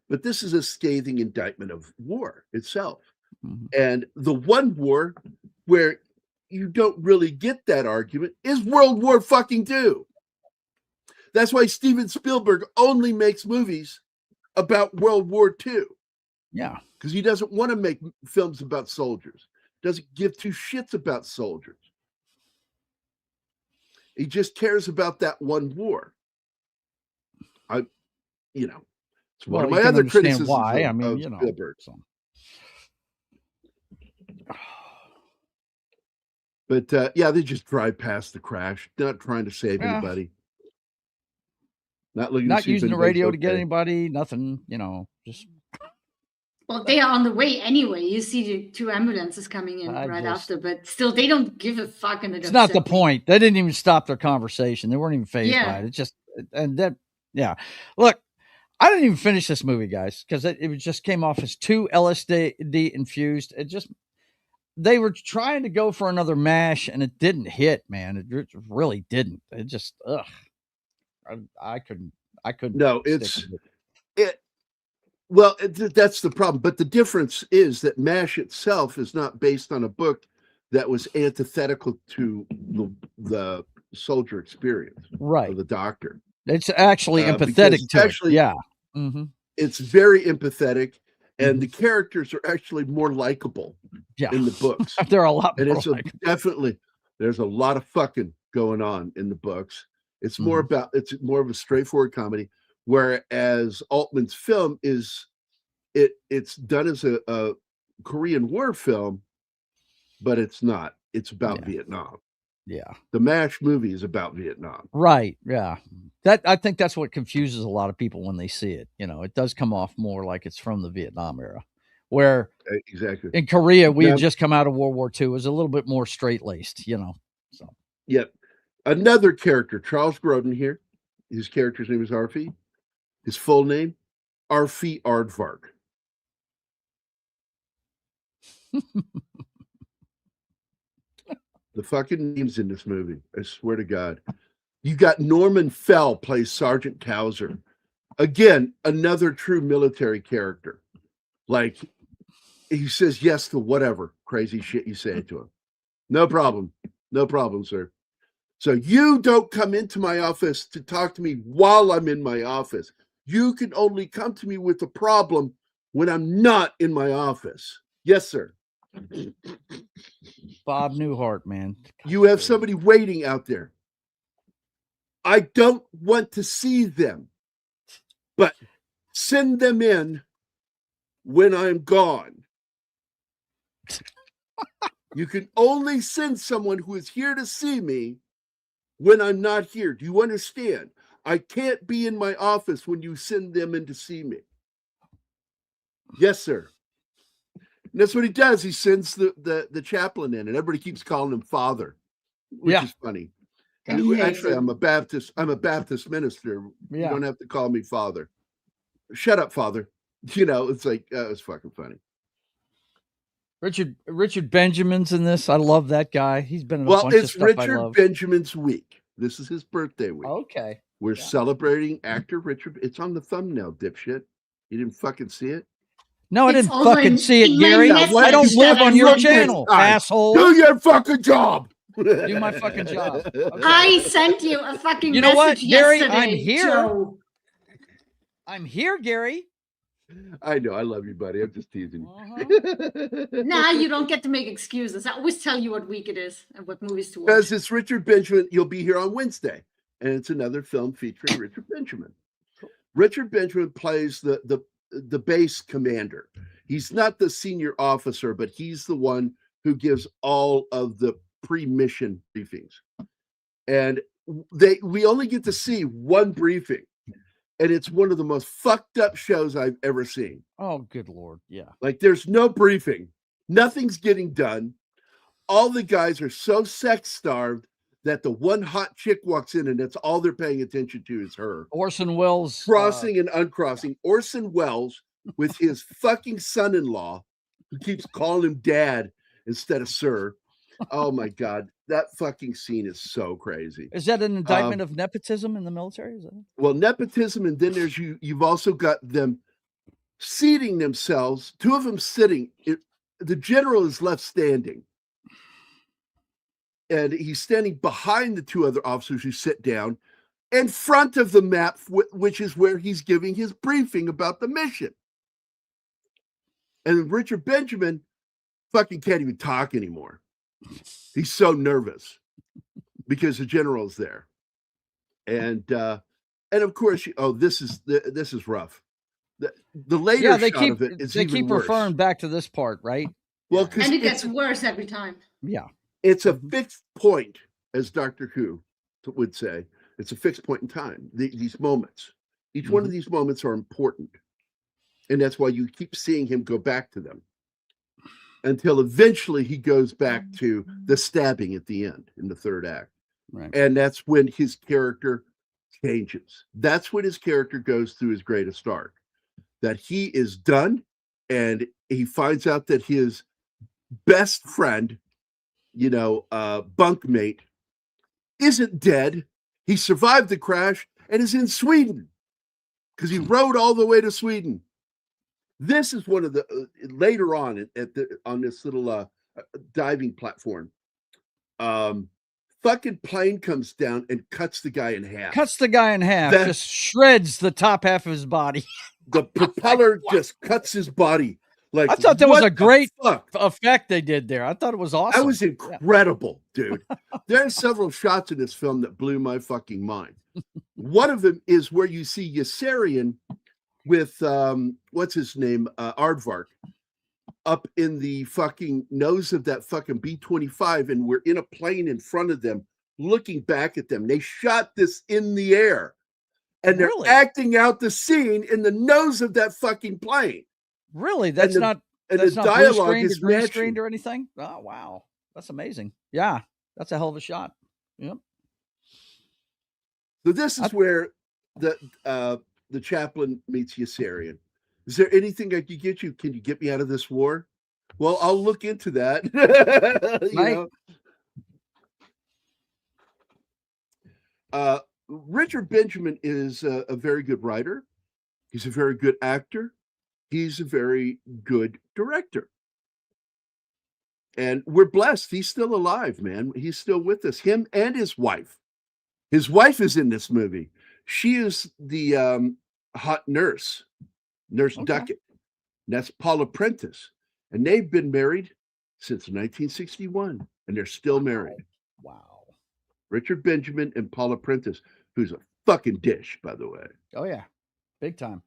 But this is a scathing indictment of war itself. Mm-hmm. And the one war where you don't really get that argument is World War fucking II. That's why Steven Spielberg only makes movies about World War II. Yeah. Because he doesn't want to make films about soldiers. Doesn't give two shits about soldiers. He just cares about that one war. It's one of my other criticisms why. of Spielberg. So. But they just drive past the crash, not trying to save anybody. Not looking, not using the radio to get anybody, nothing, just. Well, they are on the way anyway. You see the two ambulances coming in after, but still, they don't give a fuck. And it's not the point. They didn't even stop their conversation. They weren't even fazed by it. It just, Look, I didn't even finish this movie, guys, because it just came off as too LSD infused. They were trying to go for another MASH, and it didn't hit, man. It really didn't. It just, I couldn't. No, Well, that's the problem. But the difference is that MASH itself is not based on a book that was antithetical to the soldier experience Right. of the doctor. It's actually Because empathetic it's to actually- it. Yeah. Mm-hmm. It's very empathetic, and the characters are actually more likable Yeah. in the books. They're a lot And more it's like there's a lot of fucking going on in the books. It's more of a straightforward comedy, whereas Altman's film is it's done as a Korean War film, but it's not. It's about Vietnam. Yeah. The MASH movie is about Vietnam. Right. Yeah. I think that's what confuses a lot of people when they see it. You know, it does come off more like it's from the Vietnam era, where Exactly. in Korea, we Now- had just come out of World War II. It was a little bit more straight laced, you know. So Yep. Another character, Charles Grodin here. His character's name is Arfie. His full name, Arfie Aardvark. The fucking names in this movie, I swear to God. You got Norman Fell plays Sergeant Towser. Again, another true military character. Like, he says yes to whatever crazy shit you say to him. No problem. No problem, sir. So you don't come into my office to talk to me while I'm in my office. You can only come to me with a problem when I'm not in my office. Yes, sir. Bob Newhart, man. You have somebody waiting out there. I don't want to see them, but send them in when I'm gone. You can only send someone who is here to see me when I'm not here. Do you understand? I can't be in my office when you send them in to see me. Yes, sir. And that's what he does. He sends the chaplain in, and everybody keeps calling him Father, which is funny. And he hates Actually, him. I'm a Baptist minister. You Yeah. don't have to call me Father. Shut up, Father. You know, it's like it's fucking funny. Richard Benjamin's in this. I love that guy. He's been in a Well, bunch of it's stuff I Richard love. Benjamin's week. This is his birthday week. Okay. We're celebrating actor Richard. It's on the thumbnail, dipshit. You didn't fucking see it? No, I It's didn't also fucking in- see it, in my Gary. message I don't live that on I your sent you. channel, asshole. Do your fucking job. Do my fucking job. Okay. I sent you a fucking You know what, message Gary? yesterday, I'm here. Joe. I'm here, Gary. I know. I love you, buddy. I'm just teasing Uh-huh. you. Nah, you don't get to make excuses. I always tell you what week it is and what movies to watch. Because it's Richard Benjamin. You'll be here on Wednesday, and it's another film featuring Richard Benjamin. Richard Benjamin plays the base commander. He's not the senior officer, but he's the one who gives all of the pre-mission briefings. And we only get to see one briefing, and it's one of the most fucked up shows I've ever seen. Oh, good Lord. Yeah. Like, there's no briefing. Nothing's getting done. All the guys are so sex starved that the one hot chick walks in, and that's all they're paying attention to is her. Orson Welles. Crossing and uncrossing. Orson Welles with his fucking son-in-law, who keeps calling him dad instead of sir. Oh my God. That fucking scene is so crazy. Is that an indictment of nepotism in the military? Is that it? Well, nepotism, and then there's you've also got them seating themselves, two of them sitting. The general is left standing. And he's standing behind the two other officers who sit down in front of the map, which is where he's giving his briefing about the mission. And Richard Benjamin fucking can't even talk anymore. He's so nervous because the general's there. And of course, this is rough. The later shot of it is they even keep worse. referring back to this part, right? Well, because And it gets worse every time. Yeah. it's a fixed point, as Dr. Who would say. It's a fixed point in time. These moments, each one of these moments are important, and that's why you keep seeing him go back to them until eventually he goes back to the stabbing at the end in the third act. Right. And that's when his character changes. That's when his character goes through his greatest arc, that he is done, and he finds out that his best friend, bunkmate, isn't dead. He survived the crash and is in Sweden because he rode all the way to Sweden. This is one of the later on on this little diving platform. fucking plane comes down and cuts the guy in half. Cuts the guy in half, That- just shreds the top half of his body. The propeller just cuts his body. Like, I thought that was what a great the fuck? effect they did there. I thought it was awesome. That was incredible, dude. There are several shots in this film that blew my fucking mind. One of them is where you see Yossarian with what's his name, Aardvark, up in the fucking nose of that fucking B-25, and we're in a plane in front of them, looking back at them. They shot this in the air, and they're Really? acting out the scene in the nose of that fucking plane. Really? That's the- not And that's the not blue dialogue screened is or green matching. screened or anything? Oh wow. That's amazing. Yeah. That's a hell of a shot. Yep. So this is where the chaplain meets Yossarian. Is there anything I can get you? Can you get me out of this war? Well, I'll look into that. You Right. know? Richard Benjamin is a very good writer. He's a very good actor. He's a very good director. And we're blessed. He's still alive, man. He's still with us. Him and his wife. His wife is in this movie. She is the hot nurse, Nurse Okay. Duckett. And that's Paula Prentice. And they've been married since 1961. And they're still married. Wow. Richard Benjamin and Paula Prentice, who's a fucking dish, by the way. Oh yeah. Big time.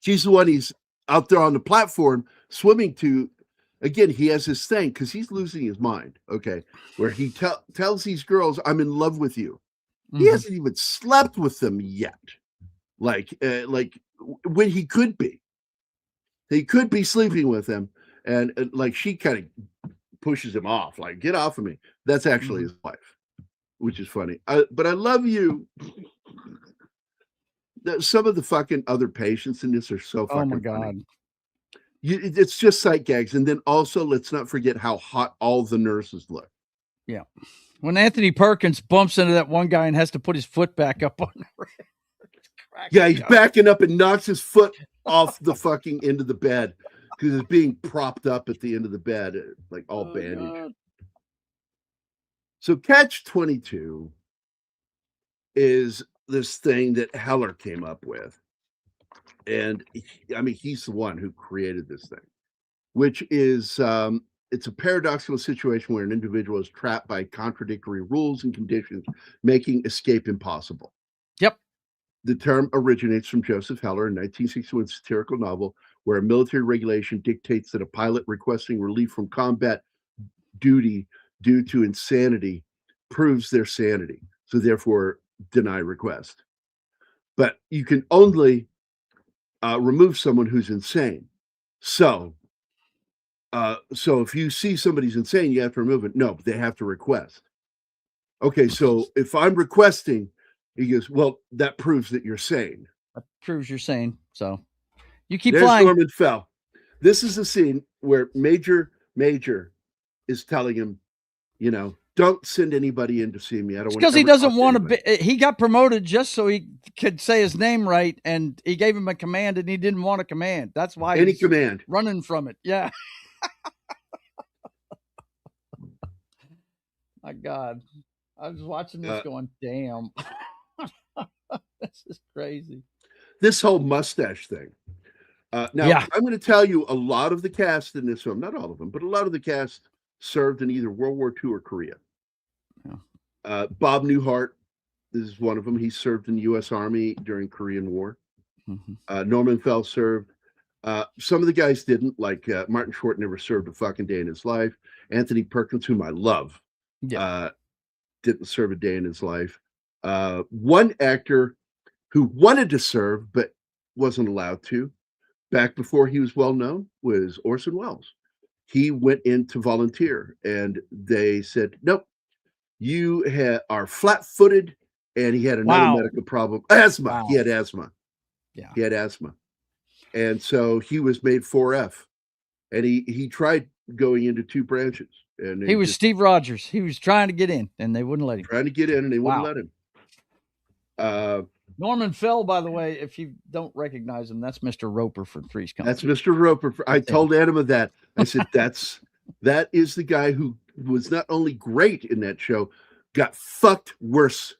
She's the one he's out there on the platform swimming to. Again, he has this thing because he's losing his mind. Okay. Where he tells these girls, I'm in love with you. He Mhm. hasn't even slept with them yet. Like when he could be. He could be sleeping with them. And like she kind of pushes him off, like, get off of me. That's actually his wife, which is funny. But I love you. Some of the fucking other patients in this are so fucking Oh my funny. God. It's just sight gags. And then also, let's not forget how hot all the nurses look. Yeah. When Anthony Perkins bumps into that one guy and has to put his foot back up on the rack. Yeah, he's backing up and knocks his foot off the fucking end of the bed because it's being propped up at the end of the bed, like all bandaged. God. So Catch-22 is this thing that Heller came up with. And I mean, he's the one who created this thing, which is it's a paradoxical situation where an individual is trapped by contradictory rules and conditions, making escape impossible. Yep. The term originates from Joseph Heller in 1961 satirical novel, where a military regulation dictates that a pilot requesting relief from combat duty due to insanity proves their sanity, so therefore deny request. But you can only remove someone who's insane. So if you see somebody's insane, you have to remove it. No, they have to request. Okay, so if I'm requesting, he goes, well, that proves that you're sane. That proves you're sane. So you keep There's flying. Norman Fell. This is a scene where Major is telling him, you know, don't send anybody in to see me. I don't want Because he doesn't want to be. He got promoted just so he could say his name right, and he gave him a command, and he didn't want a command. That's why any he's command. running from it. Yeah. My God, I was watching this going, damn, this is crazy. This whole mustache thing. Now, Yeah. I'm going to tell you a lot of the cast in this film, not all of them, but a lot of the cast served in either World War II or Korea. Yeah. Bob Newhart is one of them. He served in the U.S. Army during Korean War. Mhm. Norman Fell served. Some of the guys didn't, like Martin Short never served a fucking day in his life. Anthony Perkins, whom I love, didn't serve a day in his life. One actor who wanted to serve but wasn't allowed to, back before he was well known, was Orson Welles. He went in to volunteer, and they said, nope, you are flat-footed, and he had another Wow. medical problem. Asthma. Wow. He had asthma. Yeah. He had asthma. And so he was made 4F. And he tried going into two branches. And He was Steve Rogers. He was trying to get in, and they wouldn't let him. trying to get in, and they wouldn't Wow. let him. Norman Fell, by the way, if you don't recognize him, that's Mr. Roper from Three's Company. That's Mr. Roper. I told Anima that. I said, that is the guy who was not only great in that show, got fucked worse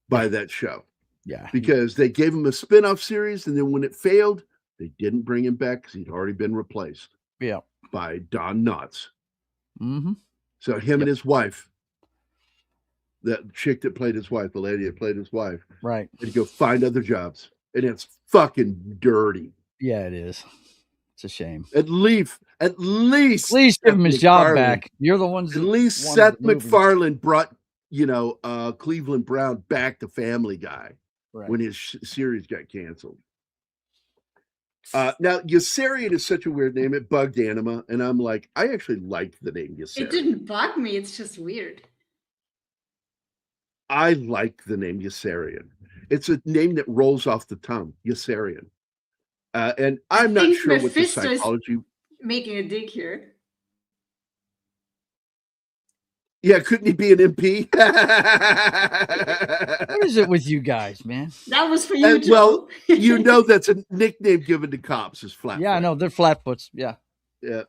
by that show Yeah. because they gave him a spin-off series, and then when it failed, they didn't bring him back because he'd already been replaced Yeah. by Don Knotts. Mm-hmm. So him and his wife, that chick that played his wife, the lady that played his wife, Right. had to go find other jobs. And it's fucking dirty. Yeah, it is. It's a shame. At least Give him his job MacFarlane- back. You're the ones. At that least wanted Seth the movie. MacFarlane brought, Cleveland Brown back to Family Guy Right. when his series got canceled. Now, Yossarian is such a weird name. It bugged Anima, and I'm like, I actually liked the name Yossarian. It didn't bug me. It's just weird. I like the name Yossarian. It's a name that rolls off the tongue, Yossarian. And I'm not think sure what the Mephisto is- psychology. Making a dig here. Yeah, couldn't he be an MP? What is it with you guys, man? That was for you, And, well, Joe. you know that's a nickname given to cops is flat. Yeah, I know they're flatfoots. Yeah. Yeah,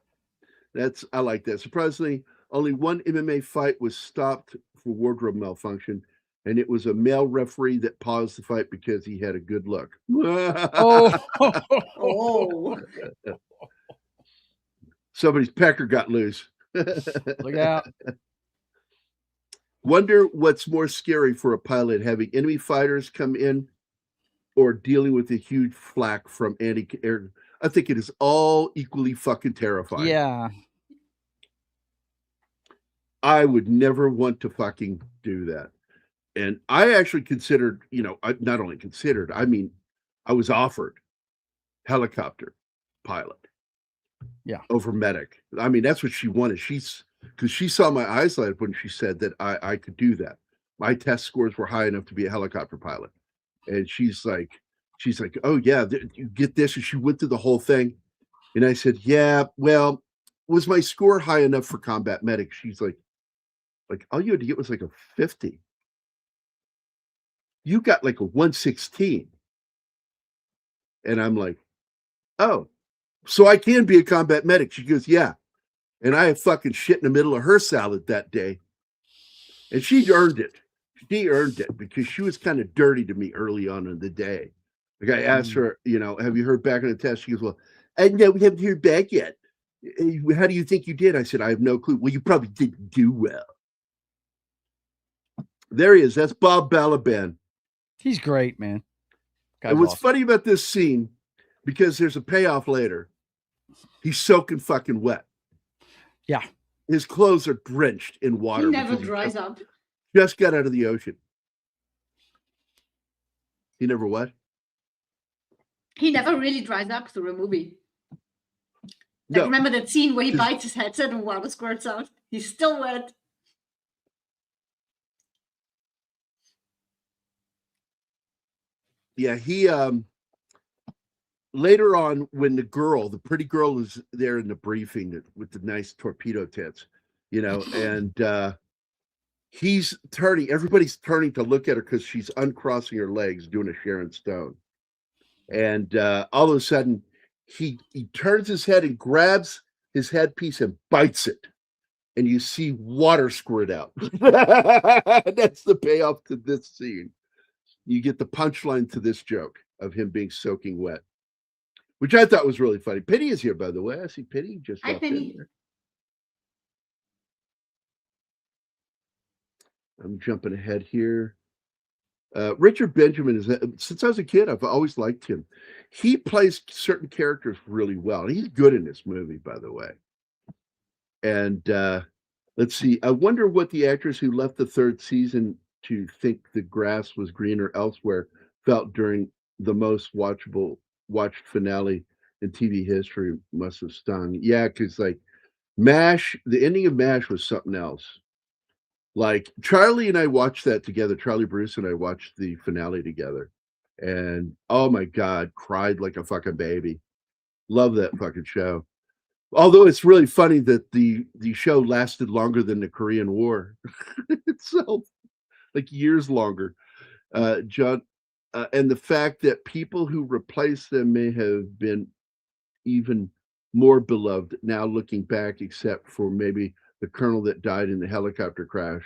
I like that. Surprisingly, only one MMA fight was stopped for wardrobe malfunction, and it was a male referee that paused the fight because he had a good look. Oh. Oh. Somebody's pecker got loose. Look out. Wonder what's more scary for a pilot, having enemy fighters come in or dealing with a huge flak from anti-air. I think it is all equally fucking terrifying. Yeah. I would never want to fucking do that. And I actually considered, I not only considered, I mean, I was offered helicopter pilot. Yeah. Over medic. I mean, that's what she wanted. Because she saw my eyes light up when she said that I could do that. My test scores were high enough to be a helicopter pilot. And she's like, oh yeah, you get this. And she went through the whole thing. And I said, yeah, well, was my score high enough for combat medic? She's like all you had to get was like a 50. You got like a 116. And I'm like, oh, so I can be a combat medic. She goes, yeah. And I had fucking shit in the middle of her salad that day. And she earned it. She earned it because she was kind of dirty to me early on in the day. Like I asked her, have you heard back on the test? She goes, well, no, we haven't heard back yet. How do you think you did? I said, I have no clue. Well, you probably didn't do well. There he is. That's Bob Balaban. He's great, man. And what's funny about this scene, because there's a payoff later, he's soaking fucking wet. Yeah. His clothes are drenched in water. He never dries up. Just got out of the ocean. He never what? He never really dries up through a movie. No. Remember that scene where he bites his headset and water squirts out? He's still wet. Yeah, he later on when the pretty girl is there in the briefing with the nice torpedo tits, and everybody's turning to look at her because she's uncrossing her legs doing a Sharon Stone. And all of a sudden he turns his head and grabs his headpiece and bites it. And you see water squirt out. That's the payoff to this scene. You get the punchline to this joke of him being soaking wet, which I thought was really funny. Penny is here, by the way. I see Penny just Hi, walked in Penny. there. I'm jumping ahead here. Richard Benjamin since I was a kid, I've always liked him. He plays certain characters really well. He's good in this movie, by the way. And let's see. I wonder what the actors who left the third season to think the grass was greener elsewhere felt during the most watched finale in TV history. Must have stung. Yeah, because like MASH, the ending of MASH was something else. Like Charlie and I watched that together. Charlie Bruce and I watched the finale together. And oh my God, cried like a fucking baby. Love that fucking show. Although it's really funny that the show lasted longer than the Korean War itself, like years longer. John, and the fact that people who replaced them may have been even more beloved now looking back, except for maybe the colonel that died in the helicopter crash.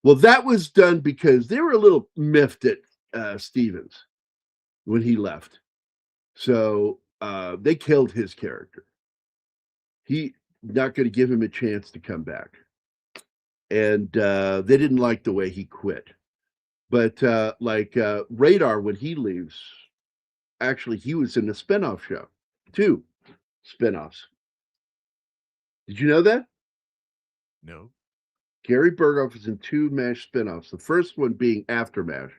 Well, that was done because they were a little miffed at Stevens when he left. So they killed his character. He not going to give him a chance to come back. And they didn't like the way he quit. But Radar, when he leaves, actually, he was in a spinoff show. 2 spinoffs. Did you know that? No. Gary Berghoff was in 2 MASH spinoffs. The first one being After MASH,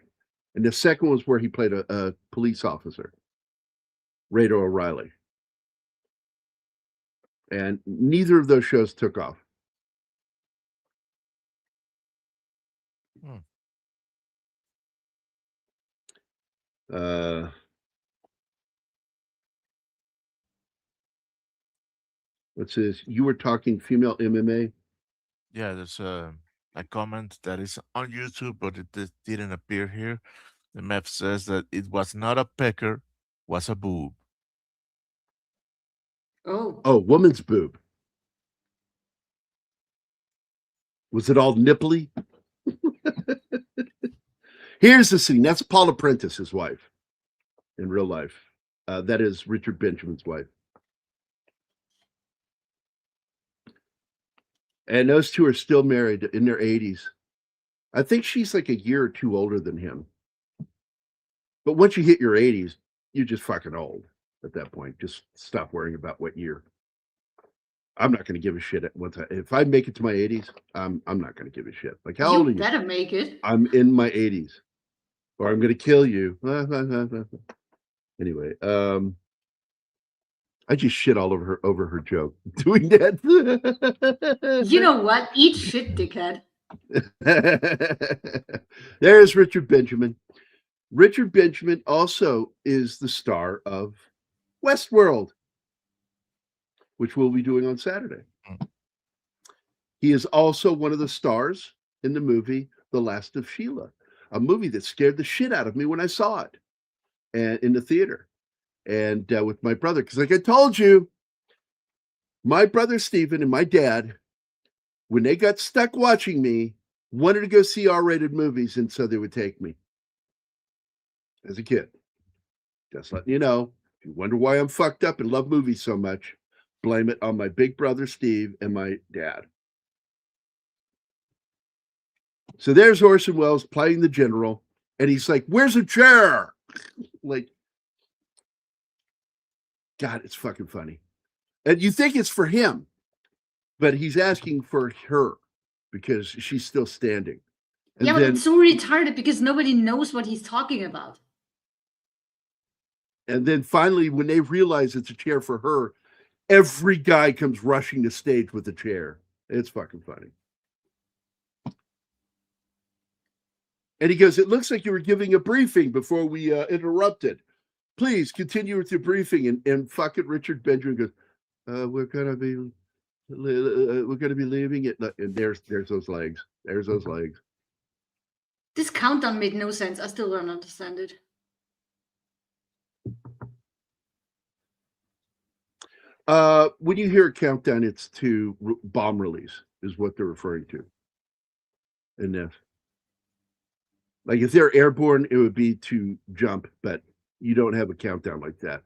and the second was where he played a police officer, Radar O'Reilly. And neither of those shows took off. What's this? You were talking female MMA? Yeah, there's a comment that is on YouTube, but it didn't appear here. The map says that it was not a pecker, was a boob. Oh, Woman's boob. Was it all nipply? Here's the scene. That's Paula Prentice, his wife, in real life. That is Richard Benjamin's wife. And those two are still married in their 80s. I think she's like a year or 2 older than him. But once you hit your 80s, you're just fucking old at that point. Just stop worrying about what year. I'm not going to give a shit if I make it to my 80s. I'm not going to give a shit. Like, how old are you? You better make it. I'm in my 80s, or I'm going to kill you. Anyway, I just shit all over her joke doing that. You know what? Eat shit, dickhead. There's Richard Benjamin. Richard Benjamin also is the star of Westworld, which we'll be doing on Saturday. He is also one of the stars in the movie The Last of Sheila, a movie that scared the shit out of me when I saw it and in the theater. And with my brother, because like I told you, my brother Stephen and my dad, when they got stuck watching me, wanted to go see R-rated movies, and so they would take me as a kid. Just letting you know, if you wonder why I'm fucked up and love movies so much, blame it on my big brother Steve and my dad. So there's Orson Welles playing the general, and he's like, "Where's a chair?" Like, God, it's fucking funny. And you think it's for him, but he's asking for her because she's still standing. And yeah, but it's so retarded because nobody knows what he's talking about. And then finally, when they realize it's a chair for her, every guy comes rushing the stage with a chair. It's fucking funny. And he goes, "It looks like you were giving a briefing before we interrupted. Please continue with your briefing." And fucking Richard Benjamin goes, we're gonna be leaving it. And there's those legs. There's those legs. This countdown made no sense. I still don't understand it. When you hear a countdown, it's to bomb release, is what they're referring to. And if they're airborne, it would be to jump, but you don't have a countdown like that.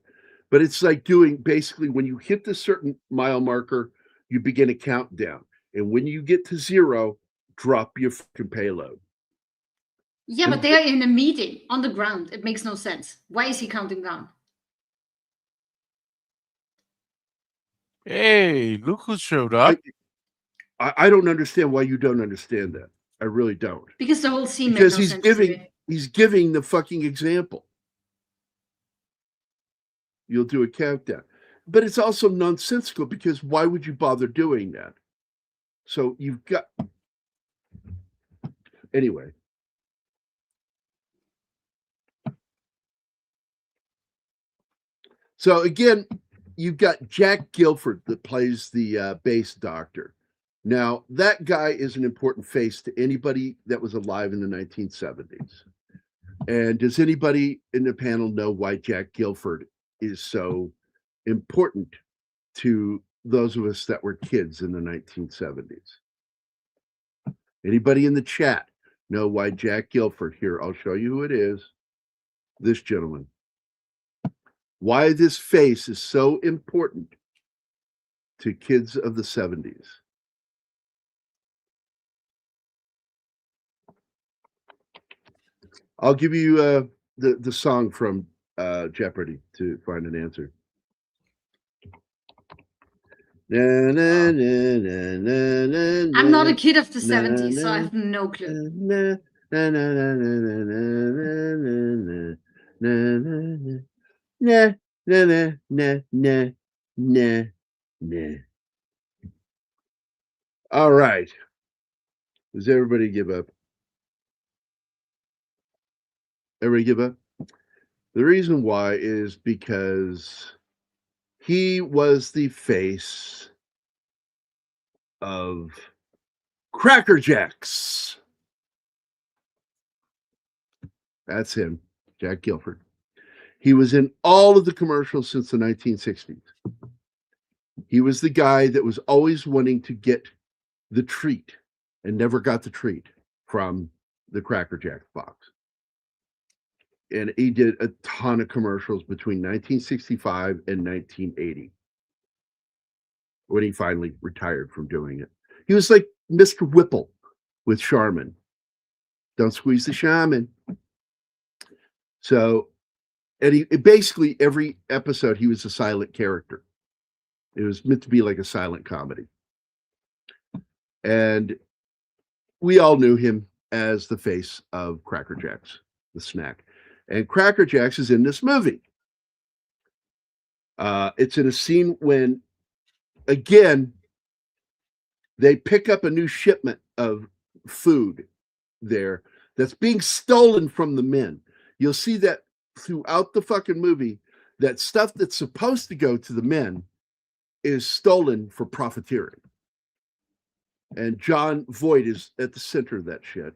But it's like doing, basically, when you hit the certain mile marker, you begin a countdown. And when you get to 0, drop your fucking payload. Yeah, but they're in a meeting on the ground. It makes no sense. Why is he counting down? Hey, look who showed up. I don't understand why you don't understand that. I really don't. Because the whole scene because makes no sense. He's giving the fucking example. You'll do a countdown. But it's also nonsensical because why would you bother doing that? So you've got... Anyway. So again, you've got Jack Gilford that plays the bass doctor. Now, that guy is an important face to anybody that was alive in the 1970s. And does anybody in the panel know why Jack Gilford is so important to those of us that were kids in the 1970s? Anybody in the chat know why Jack Guilford, here, I'll show you who it is. This gentleman. Why this face is so important to kids of the 70s. I'll give you the song from Jeopardy to find an answer. I'm not a kid of the 70s, so I have no clue. All right. Does everybody give up? Everybody give up? The reason why is because he was the face of Cracker Jacks. That's him, Jack Guilford. He was in all of the commercials since the 1960s. He was the guy that was always wanting to get the treat and never got the treat from the Cracker Jack box. And he did a ton of commercials between 1965 and 1980 when he finally retired from doing it. He was like Mr. Whipple with Charmin. Don't squeeze the shaman. So, and he basically every episode he was a silent character. It was meant to be like a silent comedy. And we all knew him as the face of Cracker Jacks, the snack. And Cracker Jacks is in this movie. It's in a scene when, again, they pick up a new shipment of food there that's being stolen from the men. You'll see that throughout the fucking movie, that stuff that's supposed to go to the men is stolen for profiteering. And John Voight is at the center of that shit.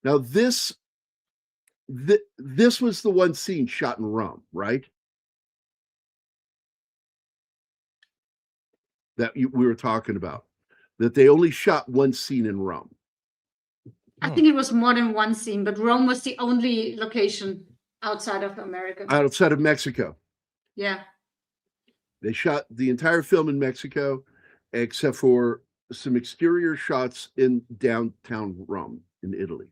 Now, this was the one scene shot in Rome, right? That we were talking about. That they only shot one scene in Rome. I think it was more than one scene, but Rome was the only location outside of America. Outside of Mexico. Yeah. They shot the entire film in Mexico, except for some exterior shots in downtown Rome in Italy.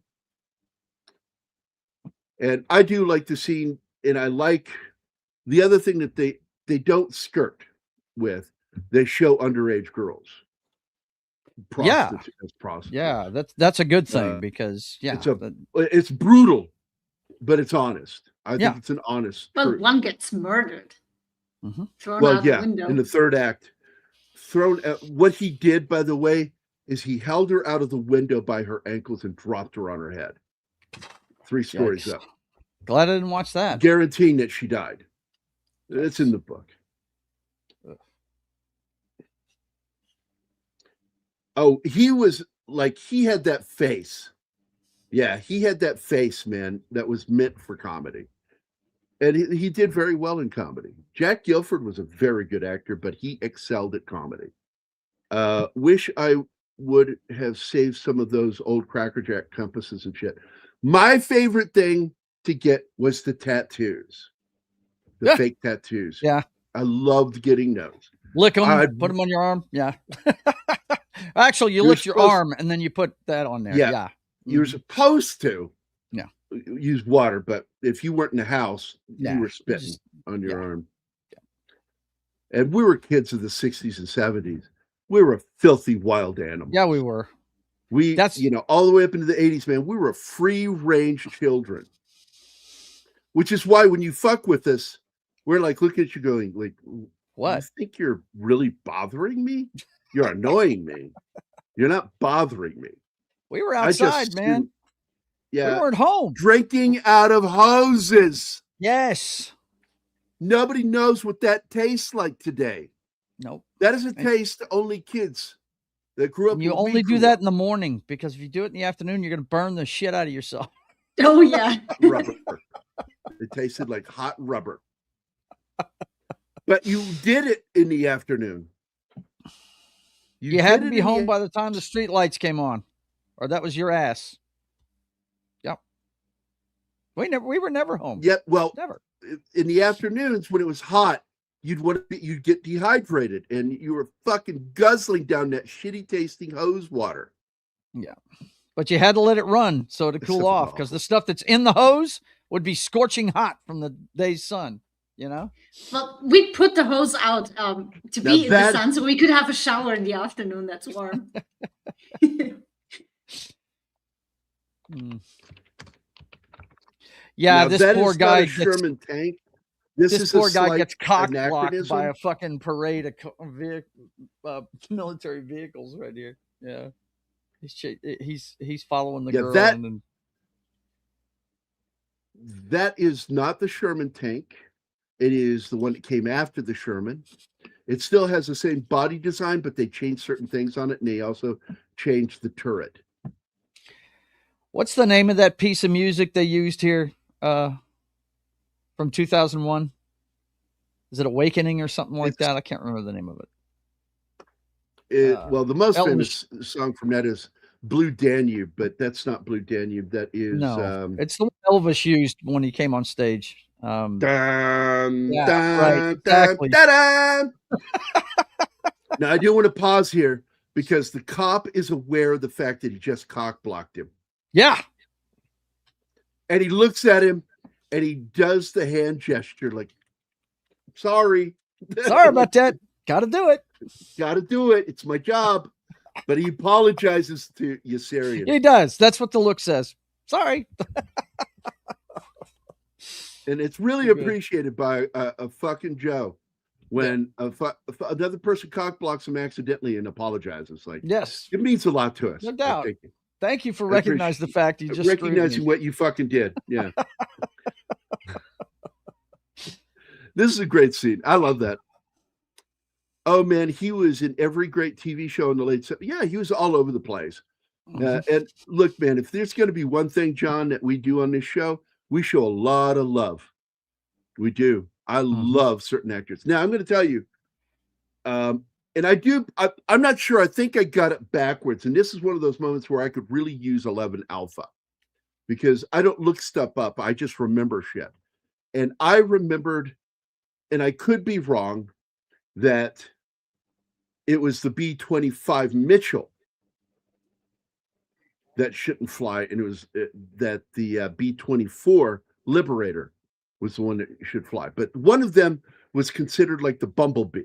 And I do like the scene, and I like the other thing that they don't skirt with. They show underage girls. Prostitutes. Yeah, that's a good thing because it's brutal, but it's honest. I think it's an honest. Well, one gets murdered. Mm-hmm. Thrown out the window. In the third act. What he did, by the way, is he held her out of the window by her ankles and dropped her on her head. 3 stories up. Glad I didn't watch that. Guaranteeing that she died. It's in the book. Oh, he was like, he had that face. Yeah, he had that face, man, that was meant for comedy. And he did very well in comedy. Jack Guilford was a very good actor, but he excelled at comedy. Wish I would have saved some of those old Cracker Jack compasses and shit. My favorite thing to get was the tattoos. The fake tattoos. Yeah. I loved getting those. Lick them, put them on your arm. Yeah. Actually, you lick your arm and then you put that on there. Yeah. You're supposed to Yeah. use water, but if you weren't in the house, you were spitting on your arm. Yeah. And we were kids of the 60s and 70s. We were a filthy wild animal. Yeah, we were. That's all the way up into the 80s, man. We were free-range children. Which is why when you fuck with us, we're like looking at you going, like, what? You think you're really bothering me? You're annoying me. You're not bothering me. We were outside, man. Yeah. We weren't home. Drinking out of hoses. Yes. Nobody knows what that tastes like today. Nope. That is a taste only kids that grew up. You only do that in the morning, because if you do it in the afternoon, you're going to burn the shit out of yourself. Oh, yeah. Rubber. It tasted like hot rubber. But you did it in the afternoon. You had to be home by the time the street lights came on. or that was your ass. Yep. We were never home. Yeah, well, Never. in the afternoons when it was hot, you'd get dehydrated, and you were fucking guzzling down that shitty tasting hose water. Yeah. But you had to let it run so to cool off, because the stuff that's in the hose would be scorching hot from the day's sun, you know? Well, we put the hose out to be in the sun so we could have a shower in the afternoon that's warm. Yeah, now, this that poor is guy not a Sherman tank. This poor guy slight gets cock blocked anachronism. by a fucking parade of military vehicles right here. Yeah, he's following the girl. That is not the Sherman tank. It is the one that came after the Sherman. It still has the same body design, but they changed certain things on it, and they also changed the turret. What's the name of that piece of music they used here from 2001? Is it Awakening or something like that? I can't remember the name of it. Well, the most famous song from that is Blue Danube, but that's not Blue Now it's the one Elvis used when he came on stage. Dun, yeah, dun, right, exactly. Dun, dun, dun. Now, I do want to pause here because the cop is aware of the fact that he just cock blocked him. Yeah. And he looks at him and he does the hand gesture like, sorry. Sorry about that. Got to do it. Got to do it. It's my job. But he apologizes to Yossarian. He does. That's what the look says. Sorry. And it's really appreciated by a fucking Joe when another person cock blocks him accidentally and apologizes. Like, yes, it means a lot to us. No doubt. Thank you for recognizing the fact you just recognizing what you fucking did. Yeah. This is a great scene. I love that. Oh man, he was in every great TV show in the late 70s. Yeah, he was all over the place. And look, man, if there's going to be one thing, John, that we do on this show, we show a lot of love. We do. I love certain actors. Now, I'm going to tell you, and I'm not sure. I think I got it backwards. And this is one of those moments where I could really use 11 Alpha because I don't look stuff up. I just remember shit. And I remembered, and I could be wrong, that it was the B-25 Mitchell that shouldn't fly, and it was that the B-24 Liberator was the one that should fly. But one of them was considered like the Bumblebee.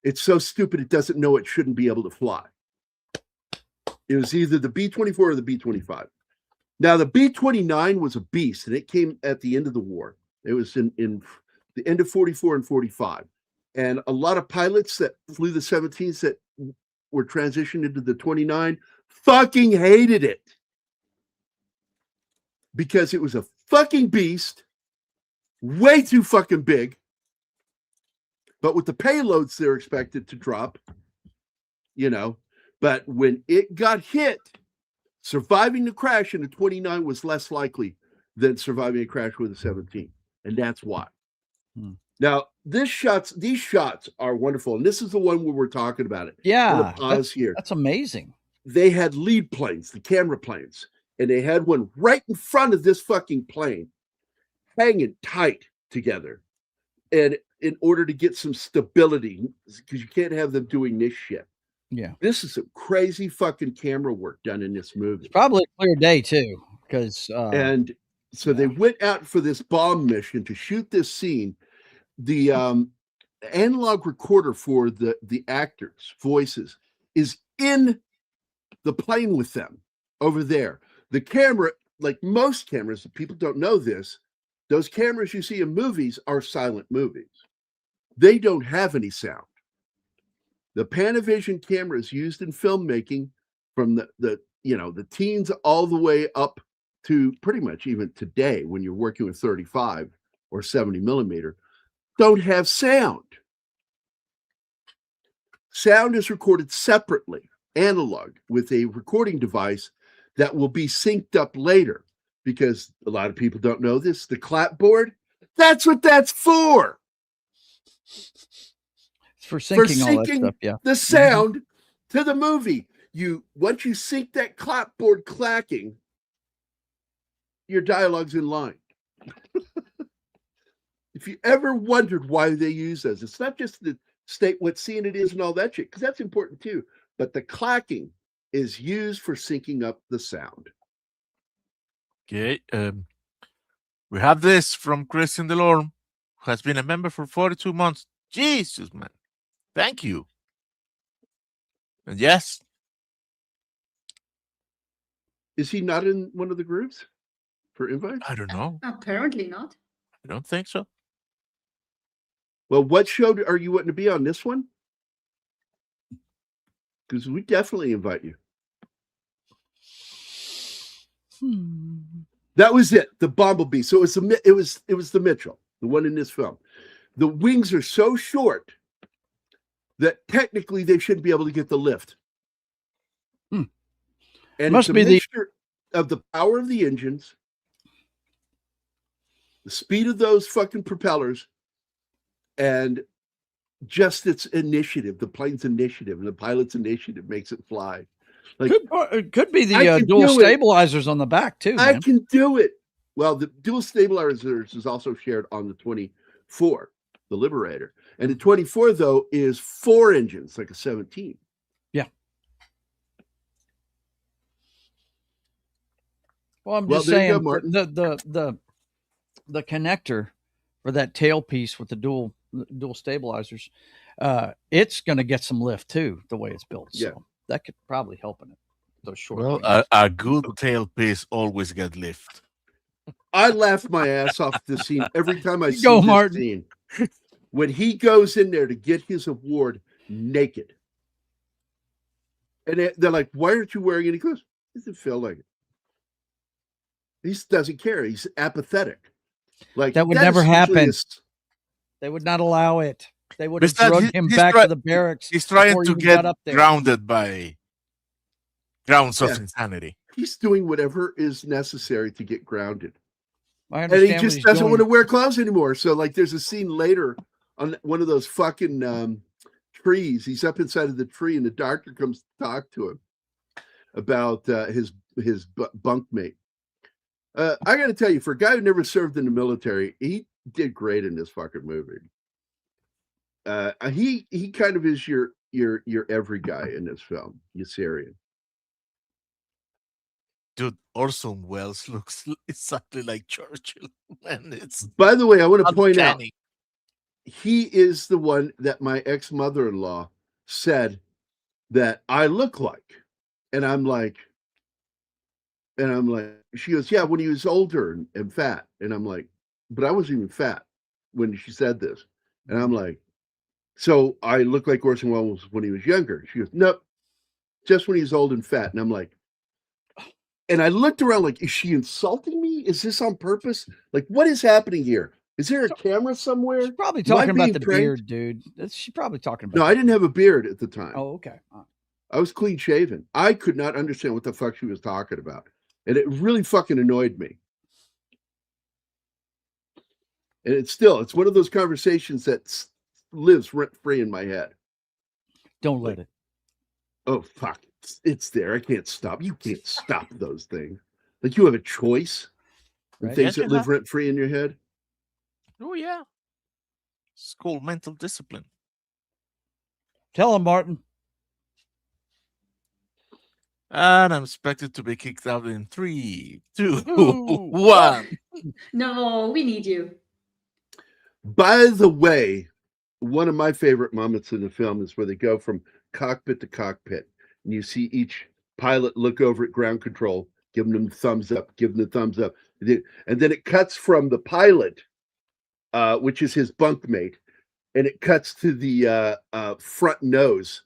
It's so stupid it doesn't know it shouldn't be able to fly. It was either the B-24 or the B-25. Now, the B-29 was a beast, and it came at the end of the war. It was in the end of 44 and 45. And a lot of pilots that flew the 17s that were transitioned into the 29 fucking hated it because it was a fucking beast, way too fucking big. But with the payloads they're expected to drop, you know, but when it got hit, surviving the crash in the 29 was less likely than surviving a crash with a 17. And that's why. Now, these shots are wonderful. And this is the one where we're talking about it. Yeah. Pause here. That's amazing. They had lead planes, the camera planes, and they had one right in front of this fucking plane hanging tight together. And in order to get some stability, because you can't have them doing this shit. Yeah. This is some crazy fucking camera work done in this movie. It's probably a clear day too, because and so they went out for this bomb mission to shoot this scene. The analog recorder for the actors' voices is in the plane with them over there. The camera, like most cameras, people don't know this, those cameras you see in movies are silent movies. They don't have any sound. The Panavision cameras used in filmmaking from the teens all the way up to pretty much even today when you're working with 35 or 70 millimeter don't have sound. Sound is recorded separately, analog, with a recording device that will be synced up later, because a lot of people don't know this. The clapboard, that's what that's for. It's for syncing all that stuff, yeah. The sound to the movie. once you sync that clapboard clacking, your dialogue's in line. If you ever wondered why they use those, it's not just the state what scene it is and all that shit, because that's important too. But the clacking is used for syncing up the sound. Okay. We have this from Christian Delorme, who has been a member for 42 months. Jesus, man. Thank you. And yes, Is he not in one of the groups for invites? I don't know. Apparently not. I don't think so. Well, what show are you wanting to be on this one? Because we definitely invite you. That was it, the Bumblebee. So it was the Mitchell, the one in this film. The wings are so short that technically they shouldn't be able to get the lift. And Must it's a be mixture of the power of the engines, the speed of those fucking propellers, and just its initiative, the plane's initiative, and the pilot's initiative makes it fly. Like, it could be I the can dual do it. stabilizers on the back too. I Man. can do it. Well, the dual stabilizers is also shared on the 24, the Liberator. And the 24, though, is 4 engines, like a 17. Yeah. Well, I'm just saying, there you go, Martin. the connector for that tailpiece with the dual stabilizers, it's going to get some lift too, the way it's built. Yeah. So that could probably help in it. Those short. Well, wings. a good tailpiece always get lift. I laugh my ass off at this scene every time I see Go, this Martin. scene. When he goes in there to get his award naked. And they're like, why aren't you wearing it? He goes, it doesn't feel like it. He doesn't care. He's apathetic. Like That would is never usually happen. They would not allow it. They would have Besides, drugged him he's back try- to the barracks. He's trying before he to even get got up there. grounded by grounds of Yeah. insanity. He's doing whatever is necessary to get grounded. I And understand he what just he's doesn't doing. want to wear clothes anymore. So, like, there's a scene later on one of those fucking trees. He's up inside of the tree, and the doctor comes to talk to him about his bunkmate. I got to tell you, for a guy who never served in the military, he did great in this fucking movie. He kind of is your every guy in this film, Yossarian. Dude, Orson Welles looks exactly like Churchill. And it's By the way, I want to point out, uncanny. he is the one that my ex-mother-in-law said that I look like. And I'm like, she goes, yeah, when he was older and fat. And I'm like, but I wasn't even fat when she said this. And I'm like, so I look like Orson Welles when he was younger. She goes, nope, just when he was old and fat. And I'm like, and I looked around like, is she insulting me? Is this on purpose? Like, what is happening here? Is there a camera somewhere? She's probably Am I talking about being the pranked? beard, dude. She's probably talking about. No, I didn't have a beard at the time. Oh, okay. I was clean shaven. I could not understand what the fuck she was talking about. And it really fucking annoyed me. And it's one of those conversations that lives rent free in my head. Don't let it. Oh, fuck. It's there. I can't stop. You can't stop those things. Like you have a choice. Right. Things Yeah, that you live rent free in your head. Oh, yeah. School mental discipline. Tell him, Martin. And I'm expected to be kicked out in 3, 2, Ooh. 1. No, we need you. By the way, one of my favorite moments in the film is where they go from cockpit to cockpit, and you see each pilot look over at ground control, giving them thumbs up, and then it cuts from the pilot, which is his bunkmate, and it cuts to the front nose,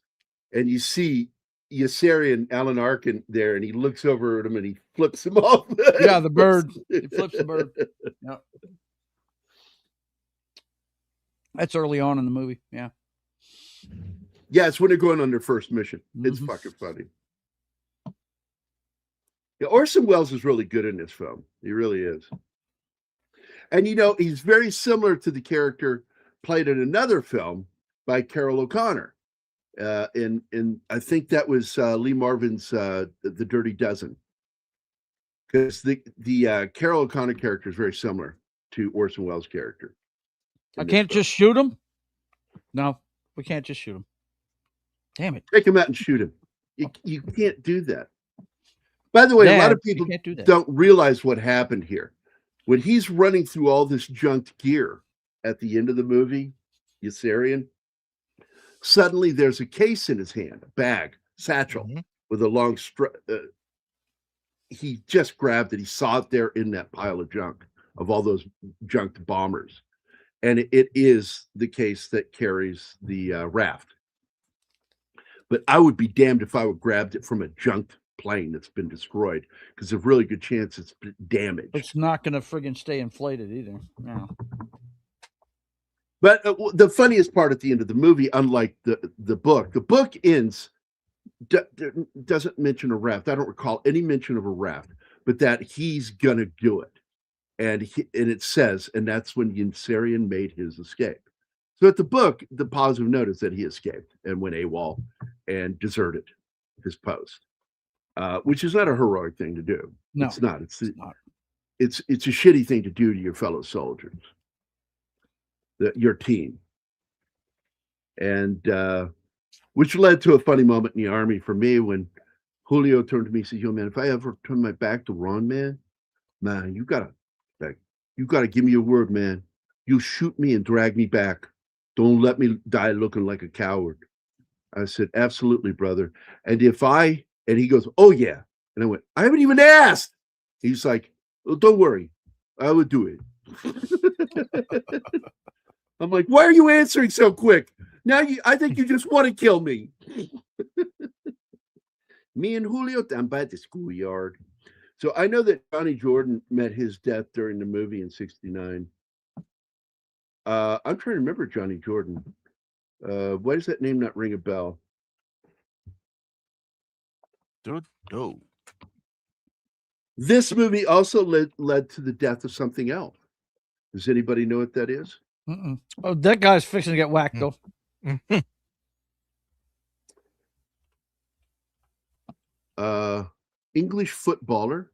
and you see Yossarian Alan Arkin there, and he looks over at him and he flips him off. Yeah, the bird. He flips the bird. Yeah. That's early on in the movie. Yeah. Yeah, it's when they're going on their first mission. It's Mhm. fucking funny. Yeah, Orson Welles is really good in this film. He really is. And he's very similar to the character played in another film by Carol O'Connor. And I think that was Lee Marvin's The Dirty Dozen, because the Carol O'Connor character is very similar to Orson Welles' character. I can't just shoot him. No, we can't just shoot him. Damn it! Take him out and shoot him. You can't do that. By the way, a lot of people don't realize what happened here. When he's running through all this junked gear at the end of the movie, Yossarian, suddenly there's a case in his hand, a bag, satchel, with a long he just grabbed it. He saw it there in that pile of junk, of all those junked bombers. And it is the case that carries the raft. But I would be damned if I would grabbed it from a junked plane that's been destroyed, because there's a really good chance it's damaged. It's not going to friggin' stay inflated either. No. But the funniest part at the end of the movie, unlike the book ends, doesn't mention a raft. I don't recall any mention of a raft, but that he's going to do it. And it says, and that's when Yossarian made his escape. So at the book, the positive note is that he escaped and went AWOL and deserted his post, which is not a heroic thing to do. No, it's not. It's not. It's a shitty thing to do to your fellow soldiers, your team, and which led to a funny moment in the Army for me when Julio turned to me and said, "Yo, man, if I ever turn my back to Ron, man, you gotta give me your word, man. You shoot me and drag me back. Don't let me die looking like a coward." I said, "Absolutely, brother." And he goes, "Oh yeah." And I went, "I haven't even asked." He's like, "Well, don't worry, I would do it." I'm like, "Why are you answering so quick? Now I think you just want to kill me." Me and Julio down by the schoolyard. So I know that Johnny Jordan met his death during the movie in '69. I'm trying to remember Johnny Jordan. Why does that name not ring a bell? Dude, no. This movie also led to the death of something else. Does anybody know what that is? Oh, that guy's fixing to get whacked, though. English footballer.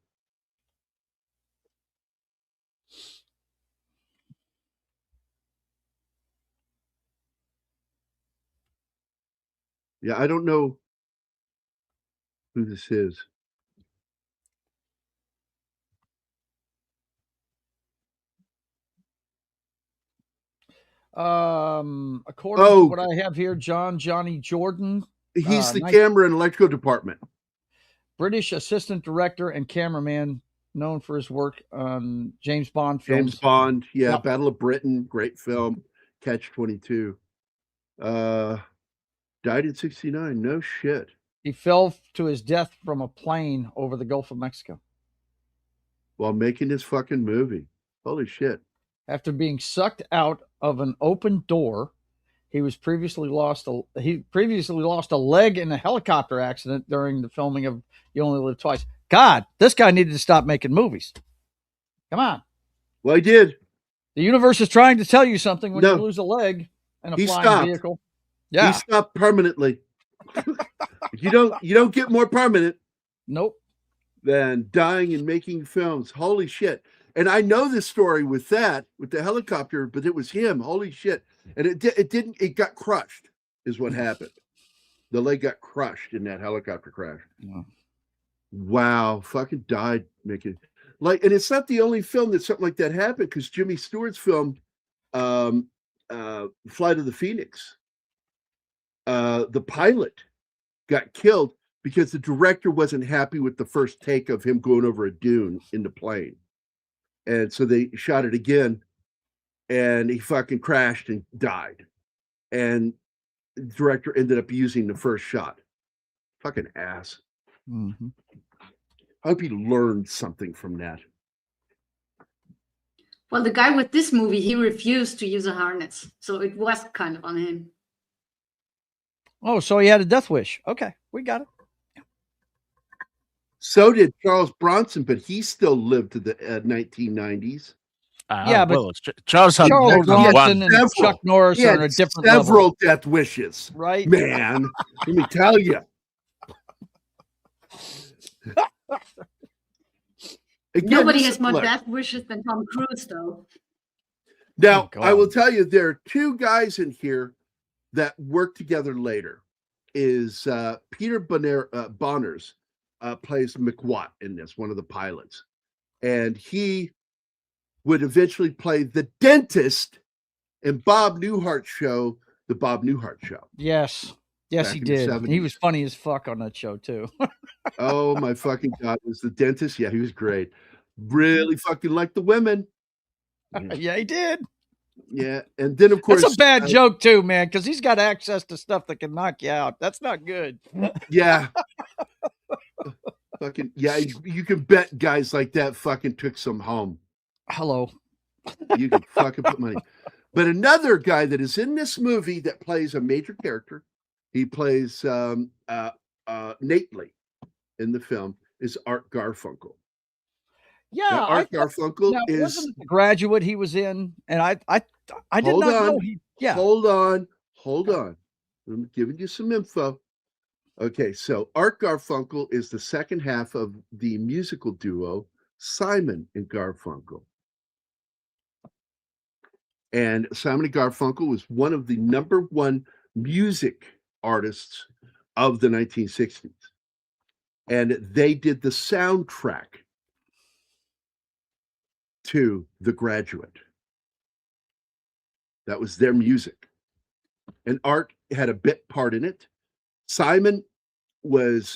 Yeah, I don't know who this is. According to what I have here, Johnny Jordan. He's the camera and electrical department. British assistant director and cameraman, known for his work on James Bond films. James Bond, yeah, yep. Battle of Britain, great film. Catch-22. Died in '69. No shit. He fell to his death from a plane over the Gulf of Mexico while making his fucking movie. Holy shit. After being sucked out of an open door, he previously lost a leg in a helicopter accident during the filming of You Only Live Twice. God, this guy needed to stop making movies. Come on. Well, he did. The universe is trying to tell you something when you lose a leg in a flying vehicle. Yeah. He stopped permanently. You don't get more permanent. Nope. Than dying and making films. Holy shit. And I know this story with the helicopter, but it was him. Holy shit. And it got crushed is what happened. The leg got crushed in that helicopter crash. Yeah. Wow. Fucking died making and it's not the only film that something like that happened, because Jimmy Stewart's film, Flight of the Phoenix, the pilot got killed because the director wasn't happy with the first take of him going over a dune in the plane. And so they shot it again, and he fucking crashed and died. And the director ended up using the first shot. Fucking ass. Mm-hmm. I hope he learned something from that. Well, the guy with this movie, he refused to use a harness. So it was kind of on him. Oh, so he had a death wish. Okay, we got it. So did Charles Bronson, but he still lived to the 1990s. Yeah, but Charles had Charles more than Bronson one. and Several. Chuck Norris He are had on a different several level, death wishes, right? man. Let me tell you. Again, Nobody this has is- more look, death wishes than Tom Cruise, though. Now, Oh, I will God. tell you, there are two guys in here that work together later. Is Peter Bonners plays McWatt in this, one of the pilots. And he would eventually play the dentist in Bob Newhart's show, The Bob Newhart Show. Yes. Yes, Back he in the did. He 70s. was funny as fuck on that show, too. Oh, my fucking God. Was the dentist? Yeah, he was great. Really fucking liked the women. Yeah, he did. Yeah. And then, of course, That's a bad joke, too, man, because he's got access to stuff that can knock you out. That's not good. yeah. Fucking, yeah, you can bet guys like that fucking took some home. Hello. You can fucking put money. But another guy that is in this movie that plays a major character, he plays Nately in the film, is Art Garfunkel. Yeah, Now, Art Garfunkel is. wasn't it The Graduate he was in, and I did Hold not know on. he. Yeah, Hold on. I'm giving you some info. Okay, so Art Garfunkel is the second half of the musical duo Simon and Garfunkel. And Simon and Garfunkel was one of the #1 music artists of the 1960s. And they did the soundtrack to The Graduate. That was their music. And Art had a bit part in it.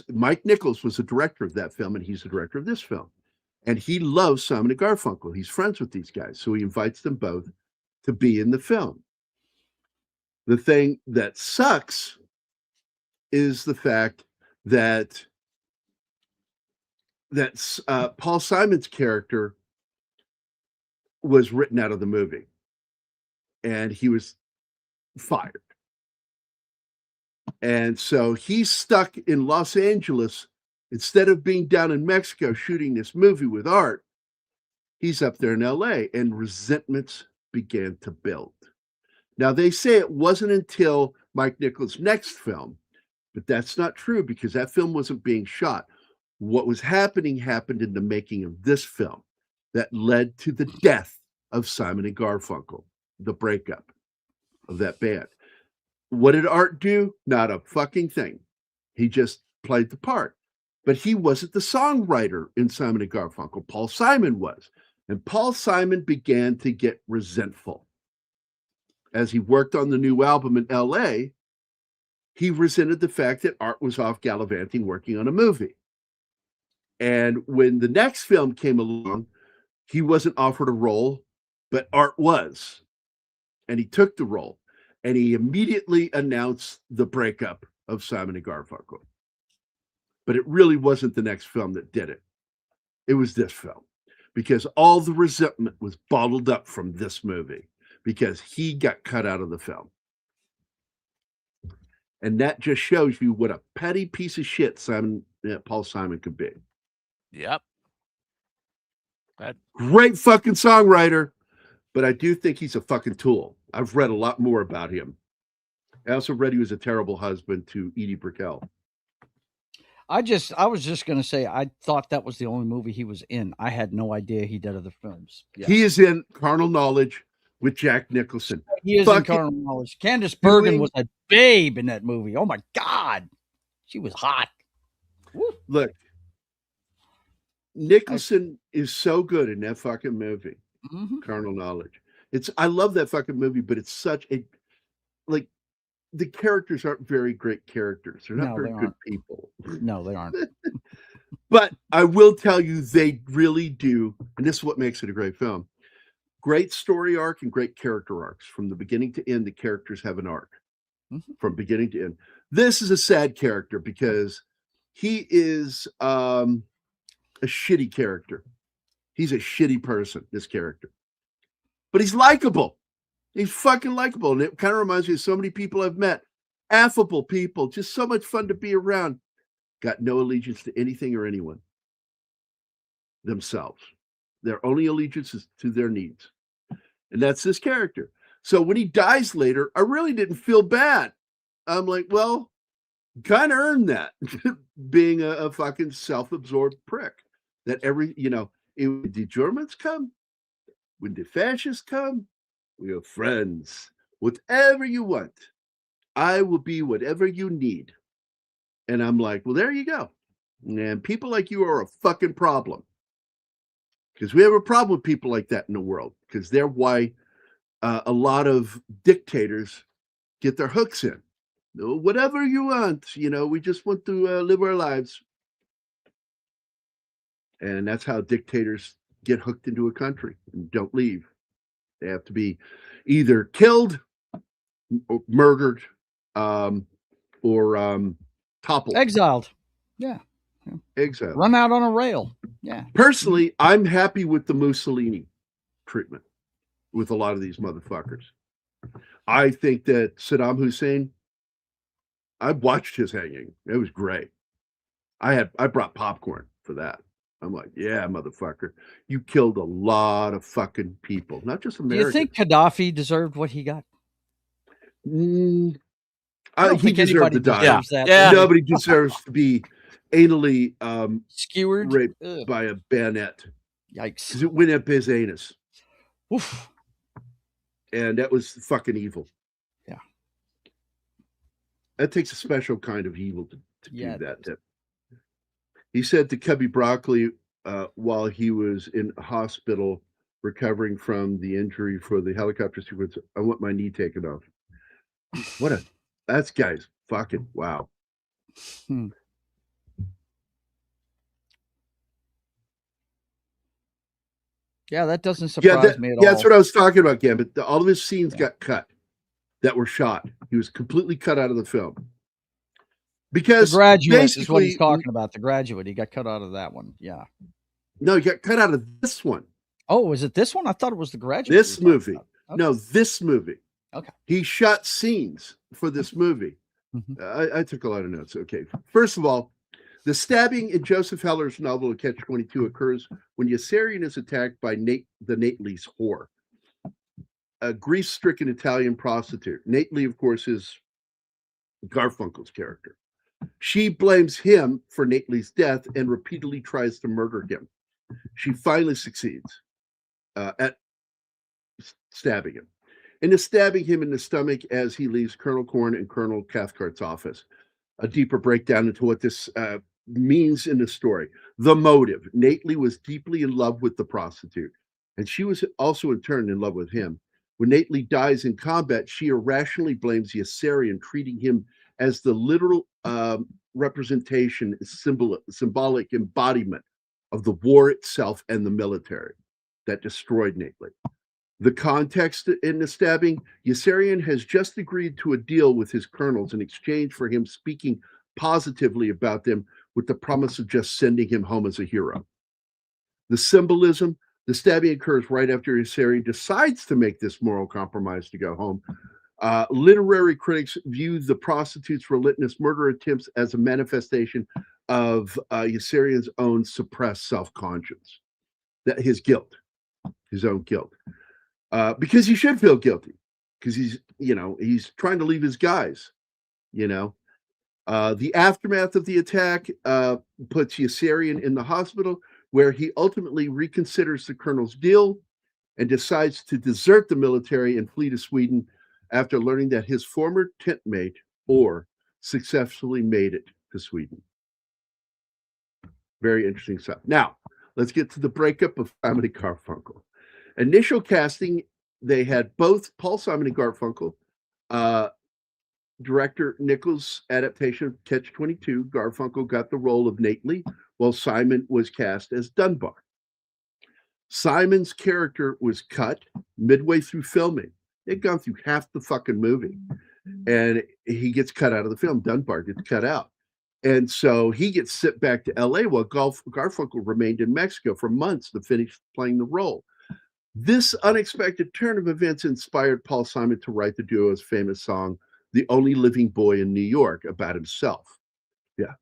Mike Nichols was the director of that film, and he's the director of this film. And he loves Simon and Garfunkel. He's friends with these guys. So he invites them both to be in the film. The thing that sucks is the fact that Paul Simon's character was written out of the movie, and he was fired. And so he's stuck in Los Angeles. Instead of being down in Mexico shooting this movie with Art, he's up there in LA, and resentments began to build. Now, they say it wasn't until Mike Nichols' next film, but that's not true because that film wasn't being shot. What was happened in the making of this film that led to the death of Simon and Garfunkel, the breakup of that band. What did Art do? Not a fucking thing. He just played the part. But he wasn't the songwriter in Simon and Garfunkel. Paul Simon was. And Paul Simon began to get resentful. As he worked on the new album in LA, he resented the fact that Art was off gallivanting working on a movie. And when the next film came along, he wasn't offered a role, but Art was. And he took the role. And he immediately announced the breakup of Simon and Garfunkel. But it really wasn't the next film that did it. It was this film. Because all the resentment was bottled up from this movie. Because he got cut out of the film. And that just shows you what a petty piece of shit Paul Simon could be. Yep. Great fucking songwriter. But I do think he's a fucking tool. I've read a lot more about him. I also read he was a terrible husband to Edie Brickell. I was just going to say, I thought that was the only movie he was in. I had no idea he did other films. Yeah. He is in Carnal Knowledge with Jack Nicholson. He is in Carnal Knowledge. Candice Bergen was a babe in that movie. Oh my God. She was hot. Woo. Look, Nicholson is so good in that fucking movie. Mm-hmm. Carnal Knowledge. I love that fucking movie, but it's such a, like, the characters aren't very great characters. They're not very good people. No, they aren't. But I will tell you, they really do. And this is what makes it a great film. Great story arc and great character arcs. From the beginning to end, the characters have an arc. Mm-hmm. From beginning to end. This is a sad character because he is a shitty character. He's a shitty person, this character. But he's likable. He's fucking likable. And it kind of reminds me of so many people I've met. Affable people. Just so much fun to be around. Got no allegiance to anything or anyone. Themselves. Their only allegiance is to their needs. And that's this character. So when he dies later, I really didn't feel bad. I'm like, well, kind of earned that being a fucking self-absorbed prick. That when the Germans come, when the fascists come, we are friends. Whatever you want, I will be whatever you need. And I'm like, well, there you go. And people like you are a fucking problem. Because we have a problem with people like that in the world. Because they're why a lot of dictators get their hooks in. Whatever you want, we just want to live our lives. And that's how dictators get hooked into a country and don't leave. They have to be either killed, or murdered, or toppled. Exiled. Yeah. Exiled. Run out on a rail. Yeah. Personally, I'm happy with the Mussolini treatment with a lot of these motherfuckers. I think that Saddam Hussein, I watched his hanging. It was great. I brought popcorn for that. I'm like, yeah, motherfucker, you killed a lot of fucking people, not just Americans. Do you think Gaddafi deserved what he got? He think deserved anybody to die. deserves that. Yeah. Nobody deserves to be anally Skewered. raped Ugh. by a bayonet Yikes. because it went up his anus, Oof. and that was fucking evil. Yeah. That takes a special kind of evil to Yeah, do that. He said to Cubby Broccoli while he was in hospital recovering from the injury for the helicopter sequence, I want my knee taken off. That's guy's fucking wow. Yeah, that doesn't surprise me at all. That's what I was talking about, Gambit. All of his scenes got cut that were shot. He was completely cut out of the film. Because The Graduate is what basically, he's talking about. The Graduate. He got cut out of that one. Yeah. no, he got cut out of this one. Oh, is it this one? I thought it was The Graduate. This we were movie. talking about. No, this movie. Okay. He shot scenes for this movie. I took a lot of notes. Okay. First of all, the stabbing in Joseph Heller's novel Catch-22 occurs when Yossarian is attacked by the Nately's whore, a grief-stricken Italian prostitute. Nately, of course, is Garfunkel's character. She blames him for Nately's death and repeatedly tries to murder him. She finally succeeds at stabbing him. And is stabbing him in the stomach as he leaves Colonel Korn and Colonel Cathcart's office. A deeper breakdown into what this means in the story. The motive. Nately was deeply in love with the prostitute, and she was also in turn in love with him. When Nately dies in combat, she irrationally blames Yossarian, treating him as the literal representation, symbolic embodiment of the war itself and the military that destroyed Nately. The context in the stabbing, Yossarian has just agreed to a deal with his colonels in exchange for him speaking positively about them with the promise of just sending him home as a hero. The symbolism, the stabbing occurs right after Yossarian decides to make this moral compromise to go home. Literary critics view the prostitute's relentless murder attempts as a manifestation of Yossarian's own suppressed self-conscience, that his guilt, his own guilt. Because he should feel guilty, because he's trying to leave his guys, The aftermath of the attack puts Yossarian in the hospital, where he ultimately reconsiders the colonel's deal and decides to desert the military and flee to Sweden after learning that his former tent mate, Orr, successfully made it to Sweden. Very interesting stuff. Now, let's get to the breakup of Simon and Garfunkel. Initial casting, they had both Paul Simon and Garfunkel. Director Nichols' adaptation of Catch-22, Garfunkel got the role of Nately, while Simon was cast as Dunbar. Simon's character was cut midway through filming. They'd gone through half the fucking movie, and he gets cut out of the film. Dunbar gets cut out. And so he gets sent back to LA while Garfunkel remained in Mexico for months to finish playing the role. This unexpected turn of events inspired Paul Simon to write the duo's famous song, The Only Living Boy in New York, about himself. Yeah.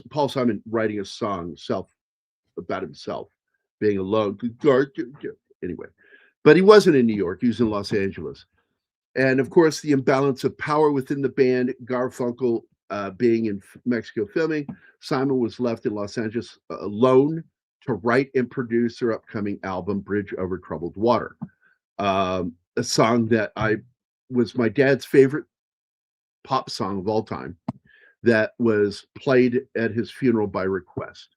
Paul Simon writing a song about himself, being alone. Anyway, But he wasn't in New York. He was in Los Angeles. And of course, the imbalance of power within the band, Garfunkel being in Mexico filming, Simon was left in Los Angeles alone to write and produce their upcoming album, Bridge Over Troubled Water. A song that was my dad's favorite pop song of all time, that was played at his funeral by request,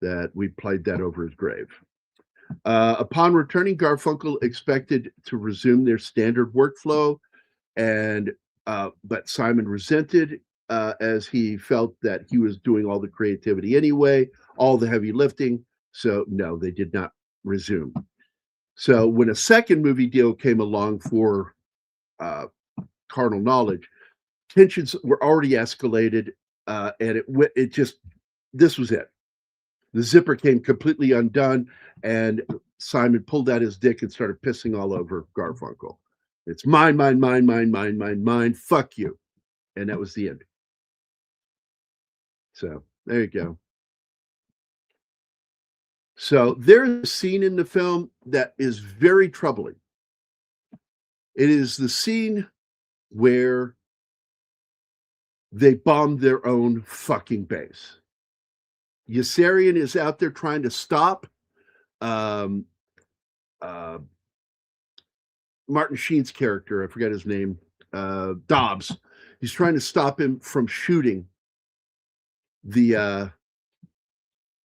that we played that over his grave. Upon returning, Garfunkel expected to resume their standard workflow, and but Simon resented, as he felt that he was doing all the creativity anyway, all the heavy lifting. So no, they did not resume. So when a second movie deal came along for Carnal Knowledge, tensions were already escalated, and this was it. The zipper came completely undone, and Simon pulled out his dick and started pissing all over Garfunkel. It's mine, mine, mine, mine, mine, mine, mine. Fuck you. And that was the end. So there you go. So there's a scene in the film that is very troubling. It is the scene where they bombed their own fucking base. Yossarian is out there trying to stop Martin Sheen's character, I forget his name, Dobbs. He's trying to stop him from shooting the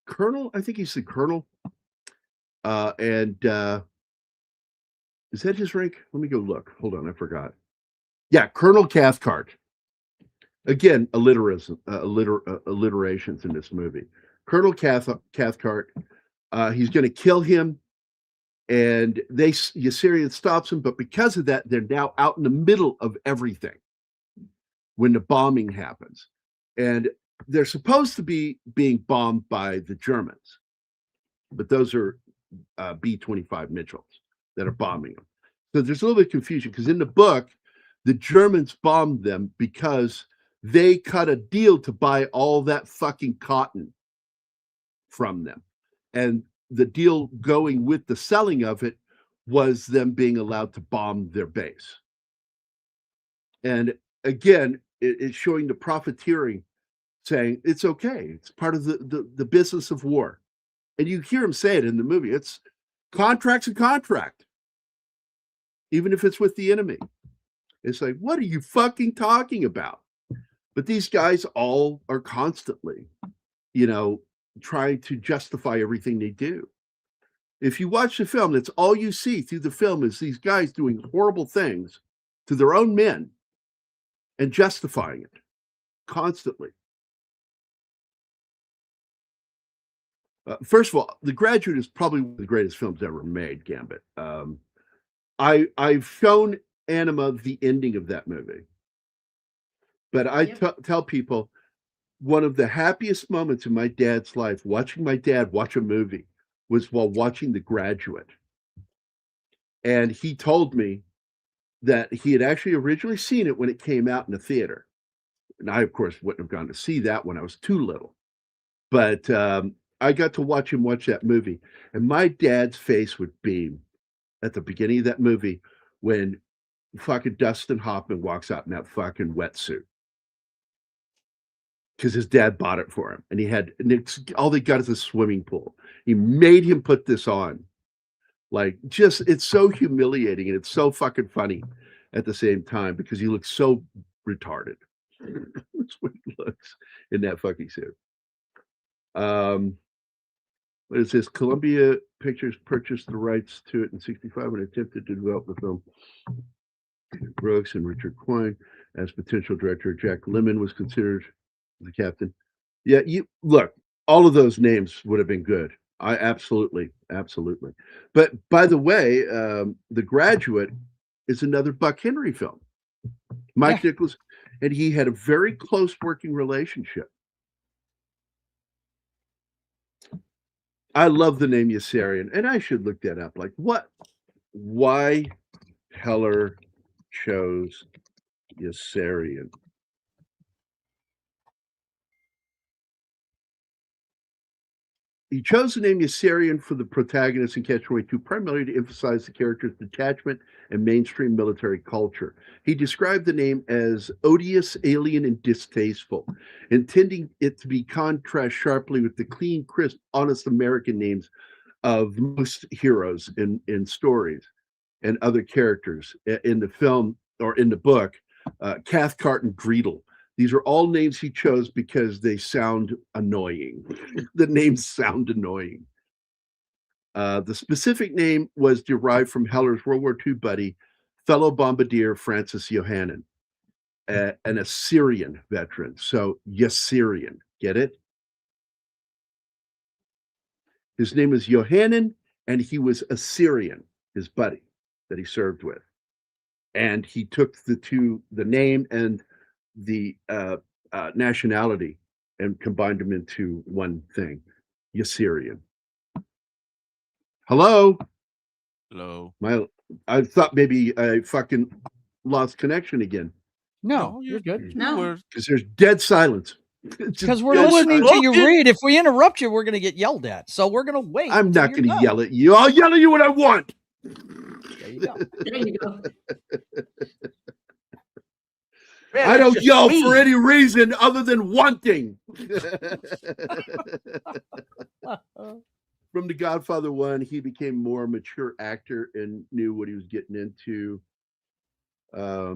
colonel. I think he's the colonel. And is that his rank? Let me go look. Hold on, I forgot. Yeah, Colonel Cathcart. Again, alliterations in this movie. Colonel Cathcart. He's going to kill him, and Yossarian stops him. But because of that, they're now out in the middle of everything when the bombing happens, and they're supposed to be being bombed by the Germans, but those are B-25 Mitchells that are bombing them. So there's a little bit of confusion, because in the book, the Germans bombed them because they cut a deal to buy all that fucking cotton from them. And the deal going with the selling of it was them being allowed to bomb their base. And again, it's showing the profiteering, saying it's okay. It's part of the business of war. And you hear him say it in the movie. It's contract's a contract, even if it's with the enemy. It's like, what are you fucking talking about? But these guys all are constantly, trying to justify everything they do. If you watch the film, that's all you see through the film, is these guys doing horrible things to their own men and justifying it constantly. First of all, The Graduate is probably one of the greatest films ever made, Gambit. I've shown Anima the ending of that movie. But I tell people, one of the happiest moments in my dad's life, watching my dad watch a movie, was while watching The Graduate. And he told me that he had actually originally seen it when it came out in the theater. And I, of course, wouldn't have gone to see that when I was too little. But I got to watch him watch that movie. And my dad's face would beam at the beginning of that movie when fucking Dustin Hoffman walks out in that fucking wetsuit. Because his dad bought it for him. And all they got is a swimming pool. He made him put this on. Like, just, it's so humiliating, and it's so fucking funny at the same time, because he looks so retarded. That's what he looks in that fucking suit. What is this? Columbia Pictures purchased the rights to it in '65 and attempted to develop the film. Brooks and Richard Quine as potential director. Jack Lemmon was considered the captain. Yeah, you look, all of those names would have been good. I absolutely. But by the way, The Graduate is another Buck Henry film. Mike Nichols, and he had a very close working relationship. I love the name Yossarian, and I should look that up. Like, why Heller chose Yossarian? He chose the name Yossarian for the protagonist in Catch 22 primarily to emphasize the character's detachment and mainstream military culture. He described the name as odious, alien, and distasteful, intending it to be contrast sharply with the clean, crisp, honest American names of most heroes in stories and other characters in the film or in the book. Cathcart and Greedle. These are all names he chose because they sound annoying. The names sound annoying. The specific name was derived from Heller's World War II buddy, fellow bombardier Francis Yohannan, an Assyrian veteran. So Yossarian, get it? His name is Yohannan, and he was Assyrian, his buddy that he served with. And he took the name and the nationality and combined them into one thing, Yossarian. Hello? Hello. I thought maybe I fucking lost connection again. No, you're good. No. Because there's dead silence. Because we're listening to you read. If we interrupt you, we're going to get yelled at. So we're going to wait. I'm not going to yell at you. I'll yell at you when I want. There you go. There you go. Man, I don't that's yell just for me. any reason other than wanting. From The Godfather 1, he became more mature actor and knew what he was getting into. Now,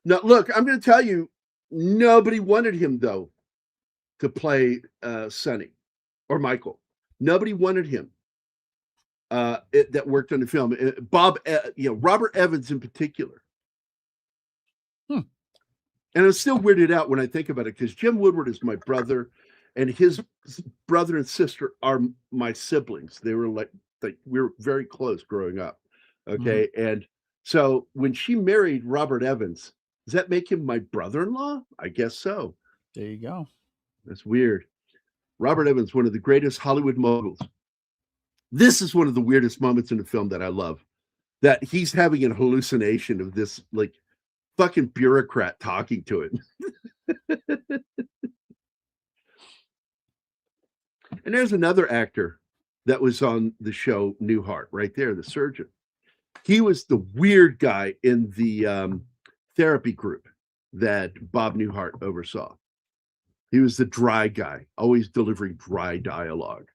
look, I'm going to tell you, nobody wanted him, though, to play Sonny or Michael. Nobody wanted him that worked on the film. Robert Evans in particular. And I'm still weirded out when I think about it because Jim Woodward is my brother, and his brother and sister are my siblings. They were like we were very close growing up. Okay. And so when she married Robert Evans, does that make him my brother-in-law? I guess so. There you go. That's weird. Robert Evans, one of the greatest Hollywood moguls. This is one of the weirdest moments in the film that I love. That he's having an hallucination of this like fucking bureaucrat talking to him. And there's another actor that was on the show Newhart right there, the surgeon. He was the weird guy in the therapy group that Bob Newhart oversaw. He was the dry guy, always delivering dry dialogue.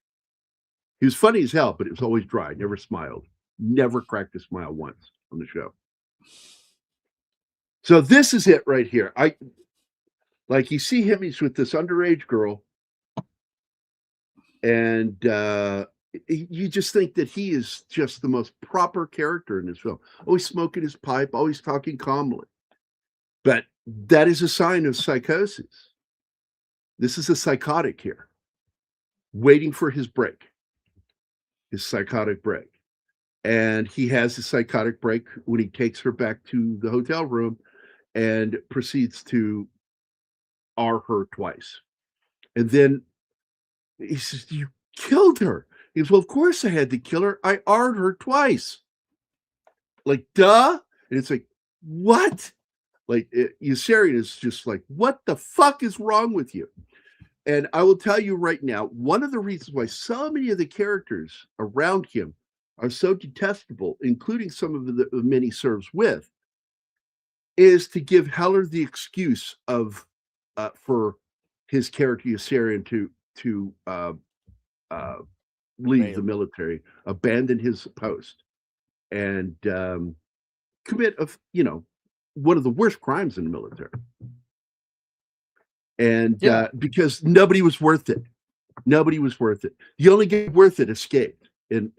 He was funny as hell, but it was always dry, never smiled, never cracked a smile once on the show. So this is it right here. You see him, he's with this underage girl, and you just think that he is just the most proper character in this film. Always smoking his pipe, always talking calmly. But that is a sign of psychosis. This is a psychotic here, waiting for his break, his psychotic break. And he has a psychotic break when he takes her back to the hotel room and proceeds to R her twice. And then he says, "You killed her." He goes, "Well, of course I had to kill her. I R'd her twice." Like, duh. And it's like, what? Like, Yossarian is just like, what the fuck is wrong with you? And I will tell you right now, one of the reasons why so many of the characters around him are so detestable, including some of the men he serves with, is to give Heller the excuse of for his character Yossarian to leave the military, abandon his post, and commit one of the worst crimes in the military. And because nobody was worth it. Nobody was worth it. The only guy worth it escaped. And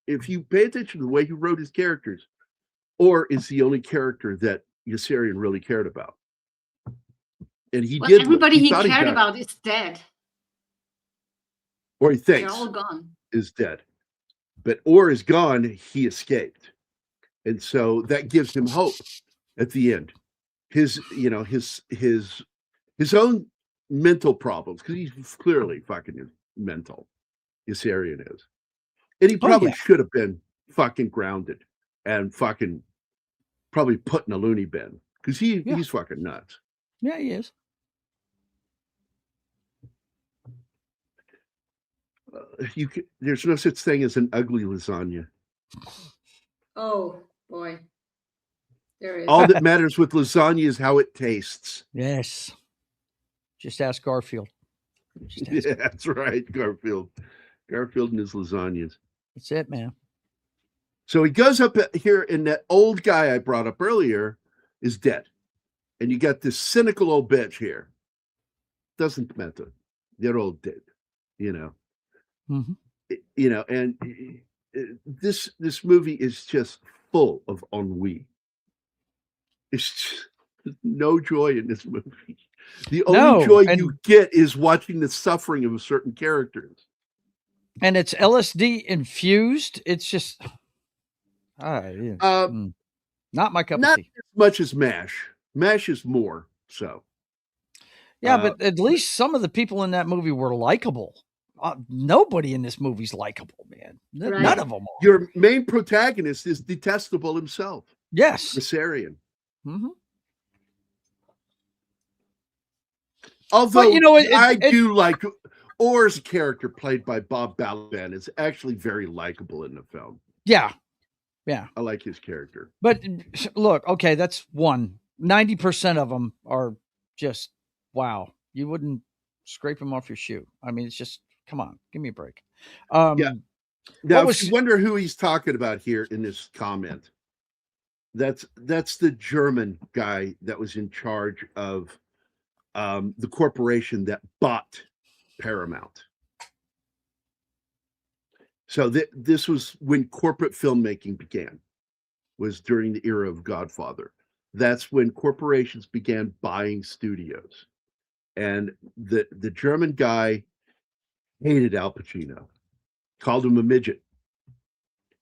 if you pay attention to the way he wrote his characters, or is the only character that Yossarian really cared about. And he did. Everybody he cared about is dead. Or he thinks they're all gone. Is dead. But or is gone, he escaped. And so that gives him hope at the end. His own mental problems, because he's clearly fucking mental. Yossarian is. And he probably should have been fucking grounded and fucking probably put in a loony bin because he's fucking nuts. Yeah, he is. There's no such thing as an ugly lasagna. Oh boy, there is. All that matters with lasagna is how it tastes. Yes. Just ask Garfield. Just ask Yeah, that's right, Garfield. Garfield and his lasagnas. That's it, man. So he goes up here, and that old guy I brought up earlier is dead. And you got this cynical old bitch here. Doesn't matter. They're all dead, you know. Mm-hmm. You know, and this movie is just full of ennui. It's just, no joy in this movie. The only joy you get is watching the suffering of certain characters. And it's LSD infused. It's just not my cup of tea. As much as MASH. MASH is more so. Yeah, but at least some of the people in that movie were likable. Nobody in this movie's likable, man. Right. None of them are. Your main protagonist is detestable himself. Yes. Viserion. Mm-hmm. Although, but, you know, I do like Orr's character, played by Bob Balaban, is actually very likable in the film. Yeah. Yeah. I like his character. But look, okay, that's 90% of them are just, wow. You wouldn't scrape them off your shoe. I mean, it's just, come on, give me a break. Yeah. Now, if you wonder who he's talking about here in this comment, that's the German guy that was in charge of the corporation that bought Paramount. So this was when corporate filmmaking began, was during the era of Godfather. That's when corporations began buying studios. And the German guy hated Al Pacino, called him a midget.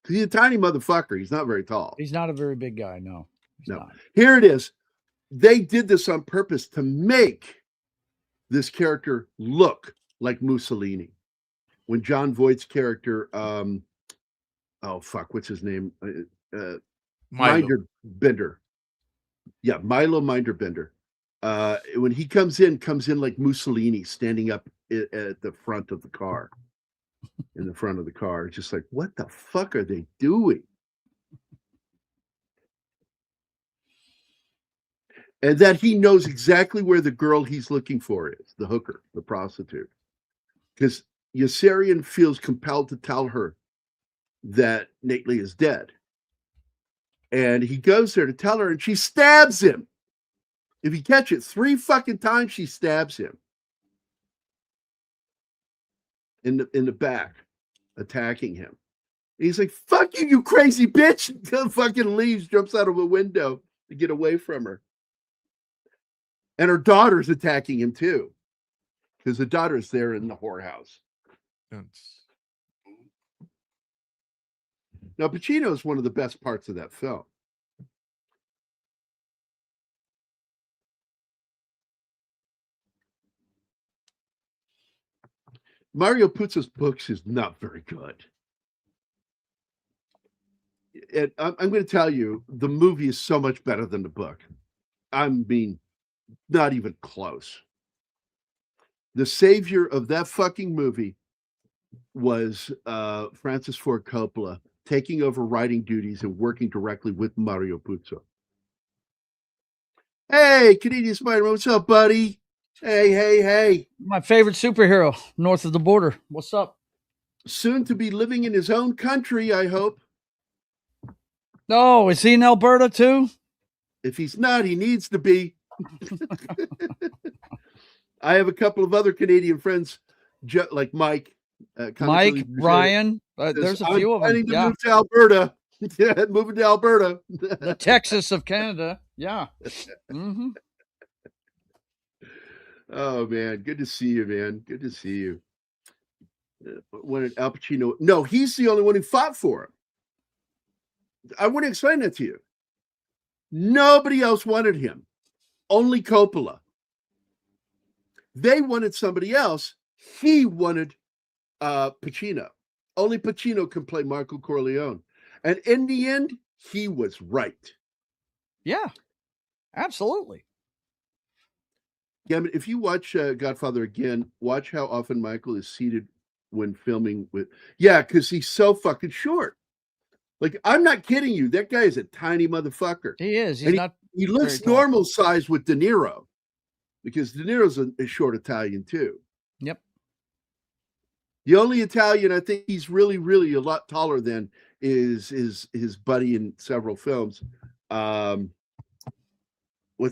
He's a tiny motherfucker. He's not very tall. He's not a very big guy, no. No. Not. Here it is. They did this on purpose to make this character look like Mussolini. When John Voight's character, what's his name? Minder Bender. Yeah, Milo Minder Bender. When he comes in like Mussolini, standing up at the front of the car. In the front of the car. It's just like, what the fuck are they doing? And that he knows exactly where the girl he's looking for is, the hooker, the prostitute. Because Yossarian feels compelled to tell her that Nately is dead. And he goes there to tell her, and she stabs him. If you catch it, 3 fucking times she stabs him. In the back, attacking him. And he's like, fuck you, you crazy bitch. And fucking leaves, jumps out of a window to get away from her. And her daughter's attacking him too. Because the daughter's there in the whorehouse. Now, Pacino is one of the best parts of that film. Mario Puzo's books is not very good. And I'm going to tell you, the movie is so much better than the book. I mean, not even close. The savior of that fucking movie was Francis Ford Coppola taking over writing duties and working directly with Mario Puzo. Hey, Canadian Spider-Man, what's up, buddy? Hey. My favorite superhero north of the border. What's up? Soon to be living in his own country, I hope. Oh, is he in Alberta too? If he's not, he needs to be. I have a couple of other Canadian friends, like Mike. Ryan. There's a few of them. I'm planning to move to Alberta. Yeah, moving to Alberta. The Texas of Canada. Yeah. Mm-hmm. Oh, man. Good to see you, man. Good to see you. When Al Pacino... No, he's the only one who fought for him. I want to explain that to you. Nobody else wanted him. Only Coppola. They wanted somebody else. He wanted Pacino. Only Pacino can play Marco Corleone. And in the end, he was right. Yeah, absolutely. Yeah, but if you watch Godfather again, watch how often Michael is seated when filming with. Yeah, because he's so fucking short. Like, I'm not kidding you. That guy is a tiny motherfucker. He is. He's And not. He looks very tall. normal size with De Niro, because De Niro's a short Italian too. Yep. The only Italian I think he's really, really a lot taller than is his buddy in several films. What's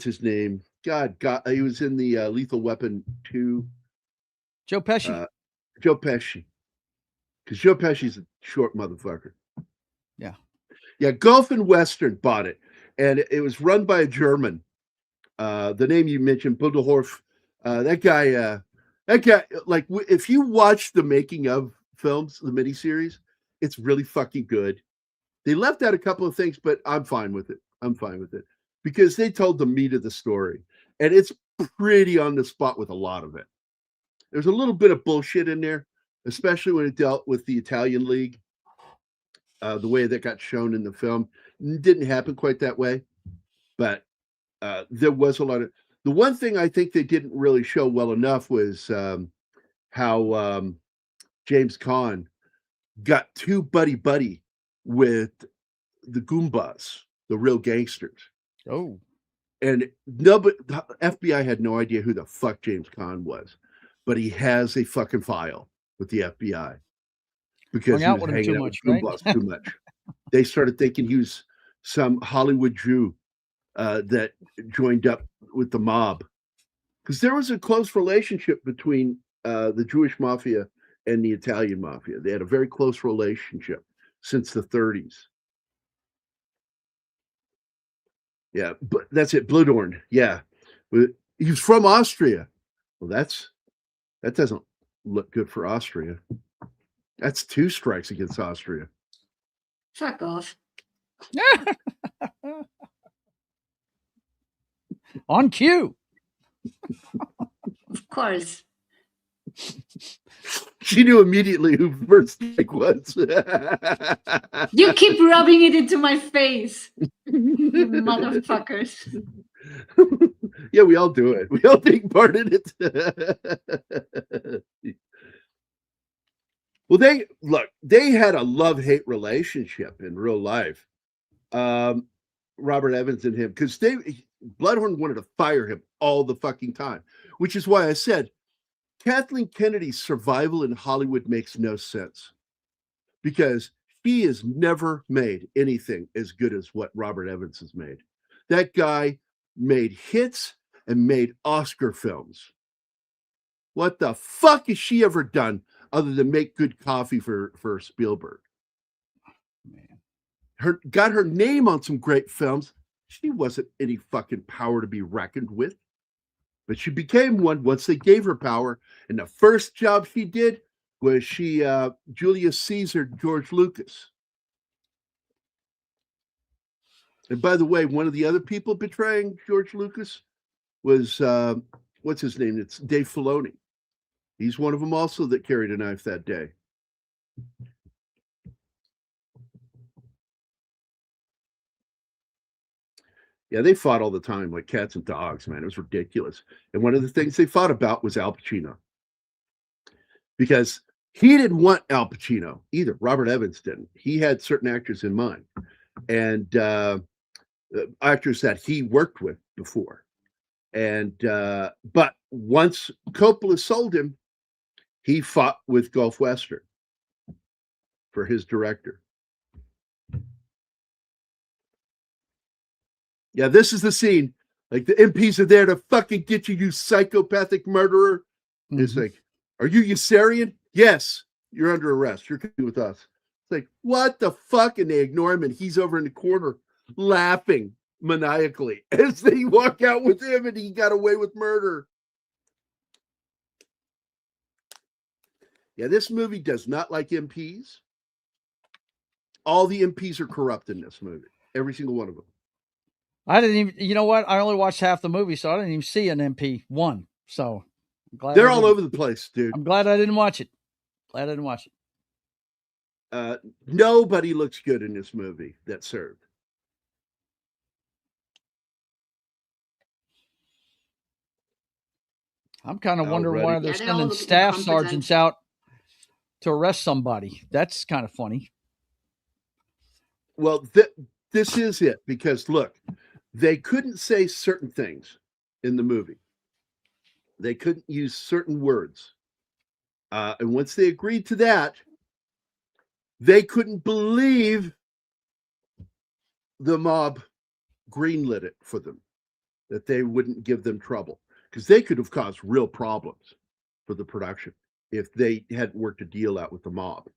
his name? God, he was in the Lethal Weapon 2. Joe Pesci. Joe Pesci. Because Joe Pesci's a short motherfucker. Yeah. Yeah, Gulf and Western bought it. And it was run by a German. The name you mentioned, Budelhoff. That guy, like, if you watch the making of films, the miniseries, it's really fucking good. They left out a couple of things, but I'm fine with it. Because they told the meat of the story. And it's pretty on the spot with a lot of it. There's a little bit of bullshit in there, especially when it dealt with the Italian League. The way that got shown in the film didn't happen quite that way, but there was a lot of. The one thing I think they didn't really show well enough was how James Caan got too buddy with the Goombas, the real gangsters. Oh. And the FBI had no idea who the fuck James Caan was, but he has a fucking file with the FBI because he was hanging out with Goombas too much. They started thinking he was some Hollywood Jew that joined up with the mob, because there was a close relationship between the Jewish mafia and the Italian mafia. They had a very close relationship since the 30s. Yeah, but that's it. Bloodhorn. Yeah, he's from Austria. Well, that doesn't look good for Austria. That's 2 strikes against Austria. Fuck off. On cue. Of course. She knew immediately who first strike was. You keep rubbing it into my face, you motherfuckers. Yeah, we all do it. We all take part in it. Well, they had a love-hate relationship in real life. Robert Evans and him, because Bloodhorn wanted to fire him all the fucking time, which is why I said Kathleen Kennedy's survival in Hollywood makes no sense, because he has never made anything as good as what Robert Evans has made. That guy made hits and made Oscar films. What the fuck has she ever done other than make good coffee for Spielberg? Man. Got her name on some great films. She wasn't any fucking power to be reckoned with. But she became one once they gave her power. And the first job she did was Julius Caesar George Lucas. And by the way, one of the other people betraying George Lucas was, what's his name? It's Dave Filoni. He's one of them also that carried a knife that day. Yeah, they fought all the time like cats and dogs, man. It was ridiculous. And one of the things they fought about was Al Pacino. Because he didn't want Al Pacino either. Robert Evans didn't. He had certain actors in mind. And actors that he worked with before. And but once Coppola sold him, he fought with Gulf Western for his director. Yeah, this is the scene. Like, the MPs are there to fucking get you, you psychopathic murderer. Mm-hmm. It's like, are you Yossarian? Yes, you're under arrest. You're coming with us. It's like, what the fuck? And they ignore him, and he's over in the corner laughing maniacally as they walk out with him, and he got away with murder. Yeah, this movie does not like MPs. All the MPs are corrupt in this movie. Every single one of them. I didn't even, you know what? I only watched half the movie, so I didn't even see an MP1. So I'm glad they're all over the place, dude. I'm glad I didn't watch it. Nobody looks good in this movie that served. I'm kind of wondering why they're sending staff sergeants out to arrest somebody. That's kind of funny. Well, this is it, because look, they couldn't say certain things in the movie. They couldn't use certain words. And once they agreed to that, they couldn't believe the mob greenlit it for them, that they wouldn't give them trouble, because they could have caused real problems for the production if they hadn't worked a deal out with the mob.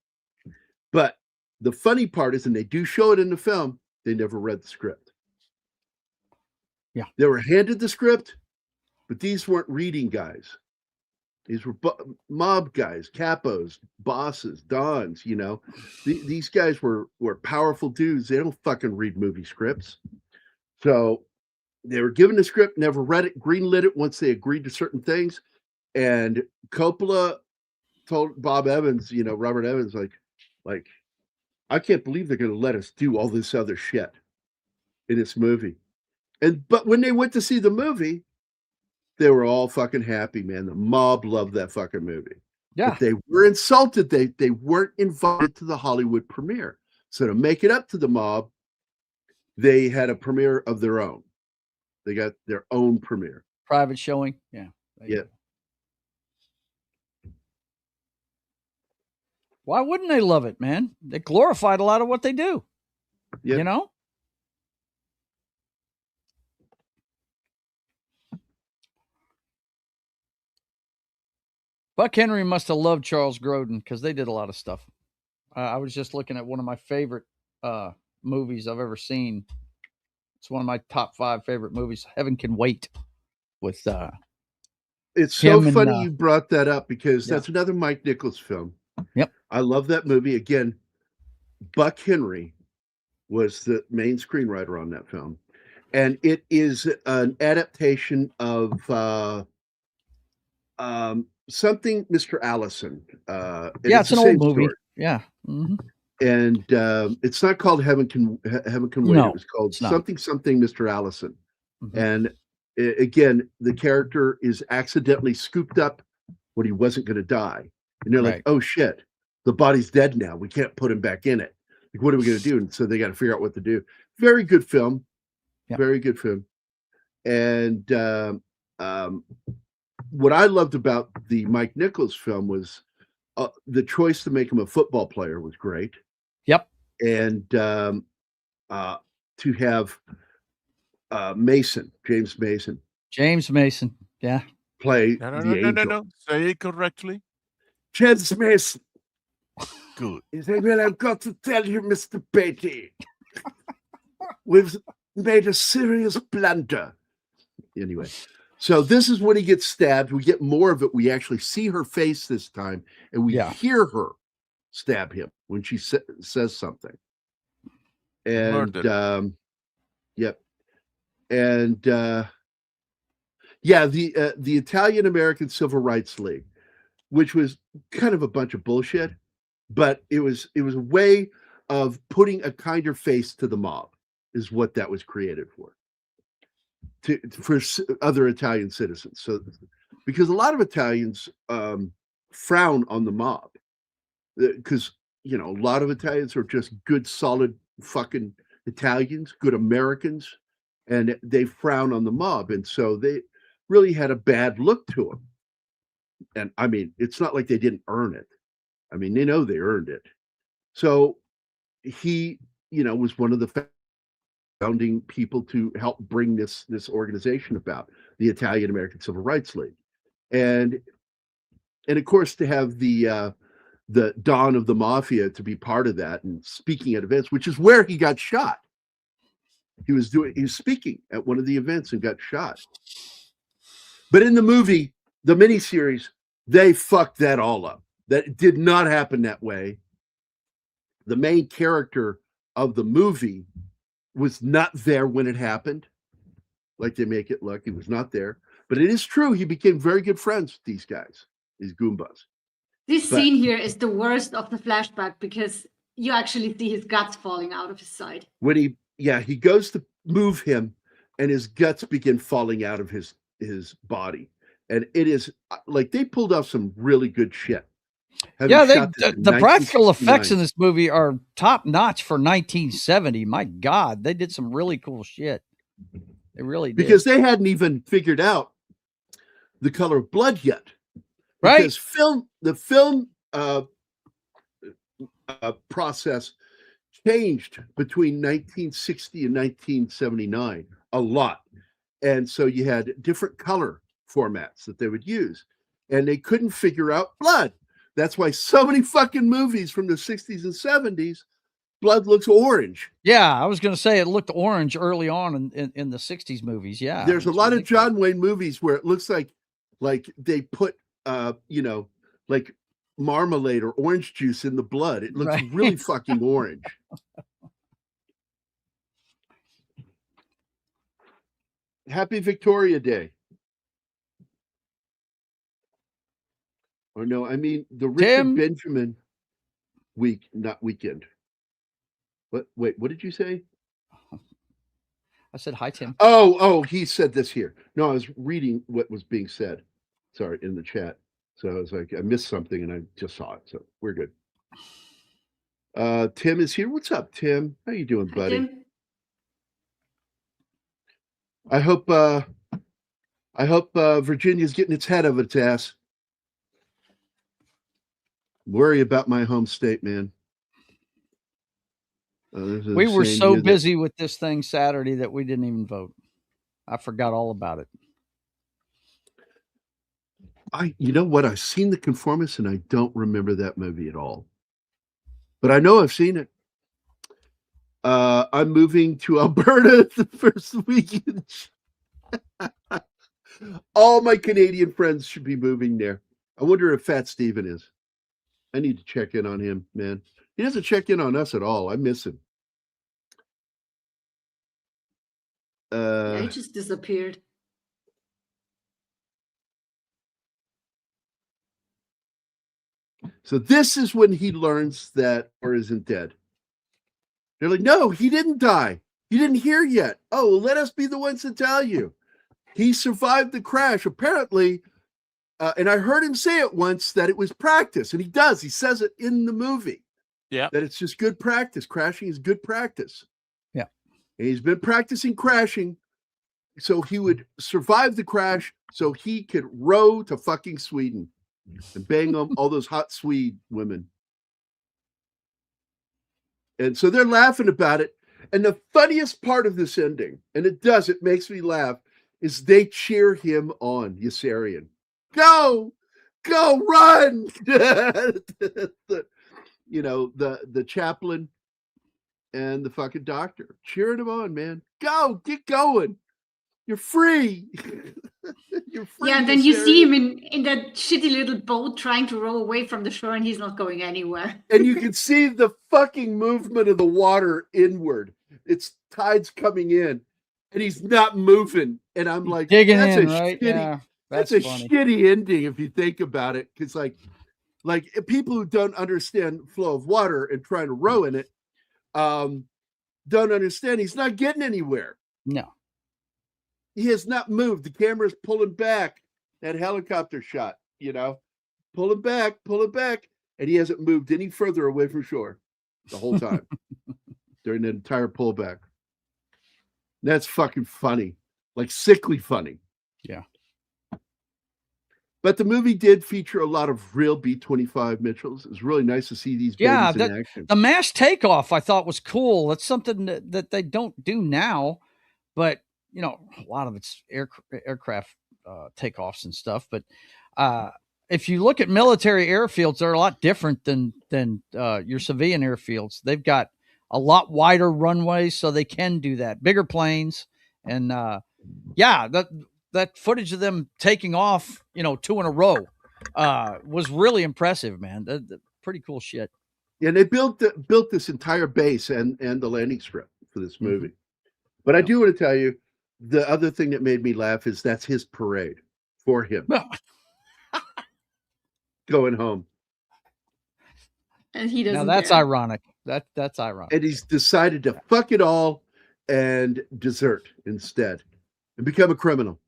But the funny part is, and they do show it in the film, they never read the script. Yeah. They were handed the script, but these weren't reading guys. These were mob guys, capos, bosses, dons, you know. These guys were powerful dudes. They don't fucking read movie scripts. So they were given the script, never read it, greenlit it once they agreed to certain things. And Coppola told Bob Evans, you know, Robert Evans, like, I can't believe they're going to let us do all this other shit in this movie. But when they went to see the movie, they were all fucking happy, man. The mob loved that fucking movie. Yeah. But they were insulted. They weren't invited to the Hollywood premiere. So to make it up to the mob, they had a premiere of their own. They got their own premiere. Private showing. Yeah. Yeah. Why wouldn't they love it, man? They glorified a lot of what they do. Yeah. You know? Buck Henry must have loved Charles Grodin, because they did a lot of stuff. I was just looking at one of my favorite movies I've ever seen. It's one of my top 5 favorite movies, Heaven Can Wait. With it's so him funny and, you brought that up, because yeah. that's another Mike Nichols film. Yep. I love that movie. Again, Buck Henry was the main screenwriter on that film. And it is an adaptation of something Mr. Allison. it's an old movie. Story. Yeah. Mm-hmm. And it's not called Heaven Can Wait. No, it was called it's not. something Mr. Allison. Mm-hmm. And again, the character is accidentally scooped up when he wasn't going to die. And they're like, Right. oh shit, the body's dead now. We can't put him back in it. Like, what are we going to do? And so they got to figure out what to do. Very good film. Yeah. Very good film. And what I loved about the Mike Nichols film was the choice to make him a football player was great. Yep. And to have James Mason, yeah, play No. the angel. Say it correctly. James Mason. Good. He said, well, I've got to tell you, Mr. Beatty, we've made a serious blunder. Anyway, so this is when he gets stabbed. We get more of it. We actually see her face this time, and we hear her stab him when she says something. And yep. And the Italian American Civil Rights League, which was kind of a bunch of bullshit, but it was a way of putting a kinder face to the mob, is what that was created for other Italian citizens. So because a lot of Italians frown on the mob, because a lot of Italians are just good, solid fucking Italians, good Americans, and they frown on the mob, and so they really had a bad look to them. And I mean, it's not like they didn't earn it. I mean, they know they earned it. So he, was one of the founding people to help bring this organization about, the Italian American Civil Rights League, and of course to have the Don of the Mafia to be part of that and speaking at events, which is where he got shot. He was speaking at one of the events and got shot. But in the movie, the miniseries, they fucked that all up. That did not happen that way. The main character of the movie was not there when it happened. Like they make it look, he was not there. But it is true, he became very good friends with these guys, these Goombas. This scene here is the worst of the flashback, because you actually see his guts falling out of his side. When he goes to move him, and his guts begin falling out of his body. And it is like they pulled off some really good shit having Yeah, shot this in the practical 1969. effects in this movie are top notch for 1970. My God, they did some really cool shit. They really did. Because they hadn't even figured out the color of blood yet. Right? Because the film process changed between 1960 and 1979 a lot. And so you had different color formats that they would use, and they couldn't figure out blood. That's why so many fucking movies from the 60s and 70s, blood looks orange. Yeah, I was going to say it looked orange early on in the 60s movies. Yeah. There's a it's lot of ridiculous. John Wayne movies where it looks like they put like marmalade or orange juice in the blood. It looks Right. really fucking orange. Happy Victoria Day. Or no, I mean the Richard Tim? Benjamin week, not weekend. What? Wait, what did you say? I said hi, Tim. Oh, he said this here. No, I was reading what was being said. Sorry, in the chat. So I was like, I missed something and I just saw it. So we're good. Tim is here. What's up, Tim? How you doing, buddy? Tim? I hope Virginia's getting its head out of its ass. Worry about my home state, man. We were so busy with this thing Saturday that we didn't even vote. I forgot all about it. You know what? I've seen The Conformist and I don't remember that movie at all. But I know I've seen it. I'm moving to Alberta the first weekend. All my Canadian friends should be moving there. I wonder if Fat Steven is. I need to check in on him, man. He doesn't check in on us at all. I miss him. He just disappeared. So this is when he learns that or isn't dead. They're like, no, he didn't die. You didn't hear yet. Oh, well, let us be the ones to tell you. He survived the crash. Apparently, and I heard him say it once that it was practice, and he does. He says it in the movie. Yeah. That it's just good practice. Crashing is good practice. Yeah. And he's been practicing crashing so he would survive the crash so he could row to fucking Sweden and bang on all those hot Swede women. And so they're laughing about it. And the funniest part of this ending, and it makes me laugh, is they cheer him on, Yossarian. Go, run. The chaplain and the fucking doctor cheering him on, man. Go, get going. You're free. You're free. Yeah, and then you see him in that shitty little boat trying to row away from the shore, and he's not going anywhere. And you can see the fucking movement of the water inward. It's tides coming in, and he's not moving. And I'm like, digging that's in, a right? shitty, Yeah, that's a funny. shitty ending if you think about it. Because like people who don't understand flow of water and trying to row in it, don't understand. He's not getting anywhere. No. He has not moved. The camera's pulling back. That helicopter shot, pull it back, and he hasn't moved any further away from shore the whole time during the entire pullback. That's fucking funny, like sickly funny. Yeah. But the movie did feature a lot of real B-25 Mitchells. It was really nice to see these babies in action. The mass takeoff I thought was cool. That's something that they don't do now, but a lot of it's aircraft takeoffs and stuff. But if you look at military airfields, they're a lot different than your civilian airfields. They've got a lot wider runways, so they can do that. Bigger planes, and that footage of them taking off, 2 in a row, was really impressive, man. Pretty cool shit. Yeah, they built this entire base and the landing strip for this movie. Mm-hmm. But I do want to tell you, the other thing that made me laugh is that's his parade for him going home. And he doesn't. Now that's care. ironic. That's ironic. And he's decided to fuck it all and desert instead and become a criminal.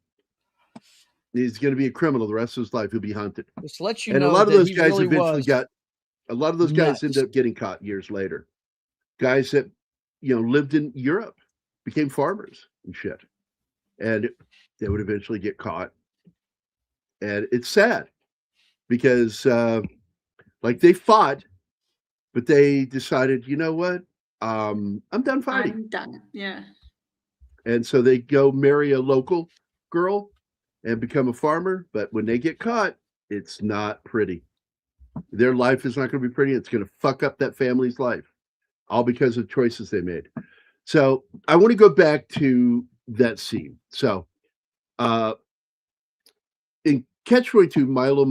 He's going to be a criminal the rest of his life. He'll be hunted. Just let you And a know lot of that those he guys really eventually was got. A lot of those guys nuts. ended up getting caught years later. Guys that lived in Europe, became farmers and shit, and they would eventually get caught. And it's sad because like they fought, but they decided, you know what? I'm done fighting. I'm done. Yeah. And so they go marry a local girl and become a farmer. But when they get caught, it's not pretty. Their life is not going to be pretty. It's going to fuck up that family's life, all because of choices they made. So I want to go back to that scene. So in Catch-22, Milo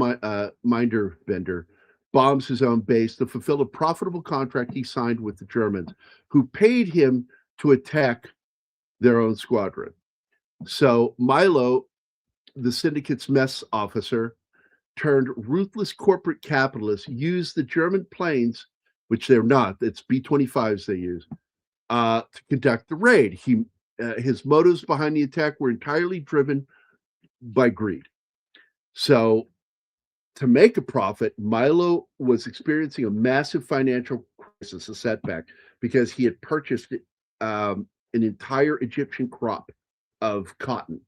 Minderbender bombs his own base to fulfill a profitable contract he signed with the Germans, who paid him to attack their own squadron. So Milo, the syndicate's mess officer, turned ruthless corporate capitalists, used the German planes, which they're not, it's B-25s they use, to conduct the raid. His motives behind the attack were entirely driven by greed. So to make a profit, Milo was experiencing a massive financial crisis, a setback, because he had purchased an entire Egyptian crop of cotton,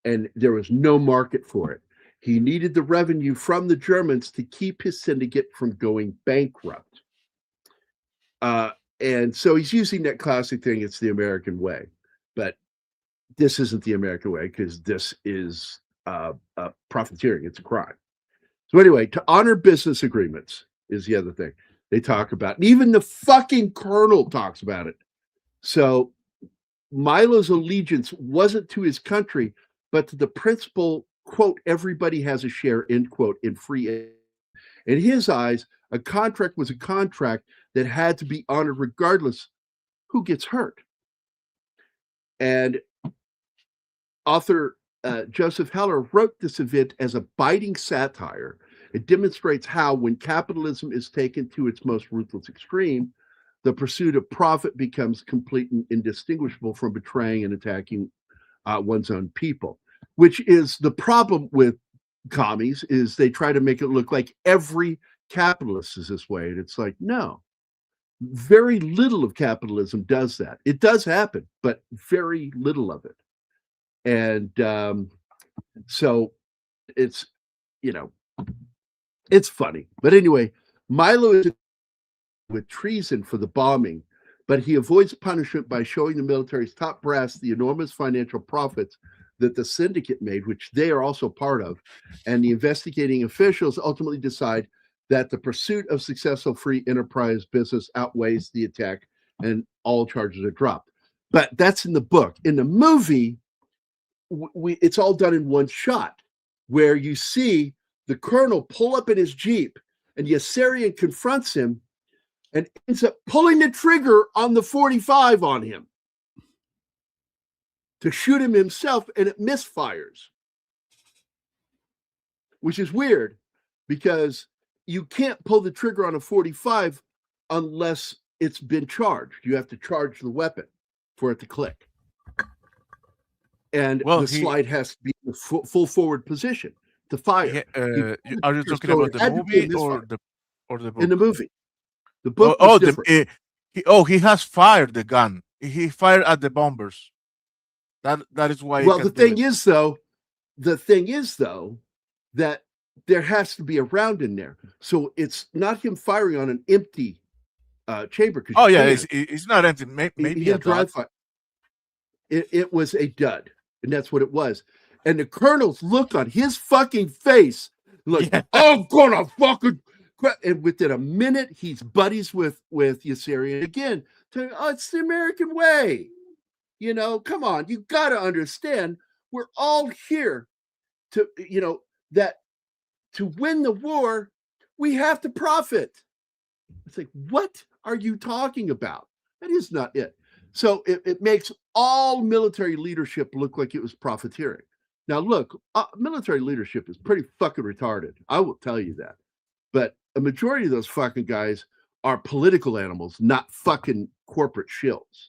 and there was no market for it. He needed the revenue from the Germans to keep his syndicate from going bankrupt. And so he's using that classic thing, it's the American way. But this isn't the American way, because this is profiteering. It's a crime. So anyway, to honor business agreements is the other thing they talk about. And even the fucking colonel talks about it. So Milo's allegiance wasn't to his country, but to the principle, quote, everybody has a share, end quote, in free aid. In his eyes, a contract was a contract that had to be honored regardless who gets hurt. And author Joseph Heller wrote this event as a biting satire. It demonstrates how, when capitalism is taken to its most ruthless extreme, the pursuit of profit becomes complete and indistinguishable from betraying and attacking one's own people, which is the problem with commies, is they try to make it look like every capitalist is this way. And it's like, no, very little of capitalism does that. It does happen, but very little of it. And so it's, it's funny. But anyway, Milo is with treason for the bombing, but he avoids punishment by showing the military's top brass the enormous financial profits that the syndicate made, which they are also part of. And the investigating officials ultimately decide that the pursuit of successful free enterprise business outweighs the attack, and all charges are dropped. But that's in the book. In the movie, it's all done in one shot, where you see the colonel pull up in his Jeep, and Yassarian confronts him and ends up pulling the trigger on the 45 on him to shoot him himself, and it misfires, which is weird because you can't pull the trigger on a 45 unless it's been charged. You have to charge the weapon for it to click. And the slide has to be in the full forward position to fire. Are you talking about the movie or the book? In the movie. The book was different. He has fired the gun. He fired at the bombers. That is why. Well, the thing is though, that there has to be a round in there. So it's not him firing on an empty chamber. Oh yeah, it's not empty. Maybe a dud. It was a dud, and that's what it was. And the colonel's look on his fucking face, like, I'm gonna fucking. And within a minute, he's buddies with Yassarian again. It's the American way. Come on, you got to understand, we're all here to, that to win the war, we have to profit. It's like, what are you talking about? That is not it. So it makes all military leadership look like it was profiteering. Now, look, military leadership is pretty fucking retarded. I will tell you that. But a majority of those fucking guys are political animals, not fucking corporate shills.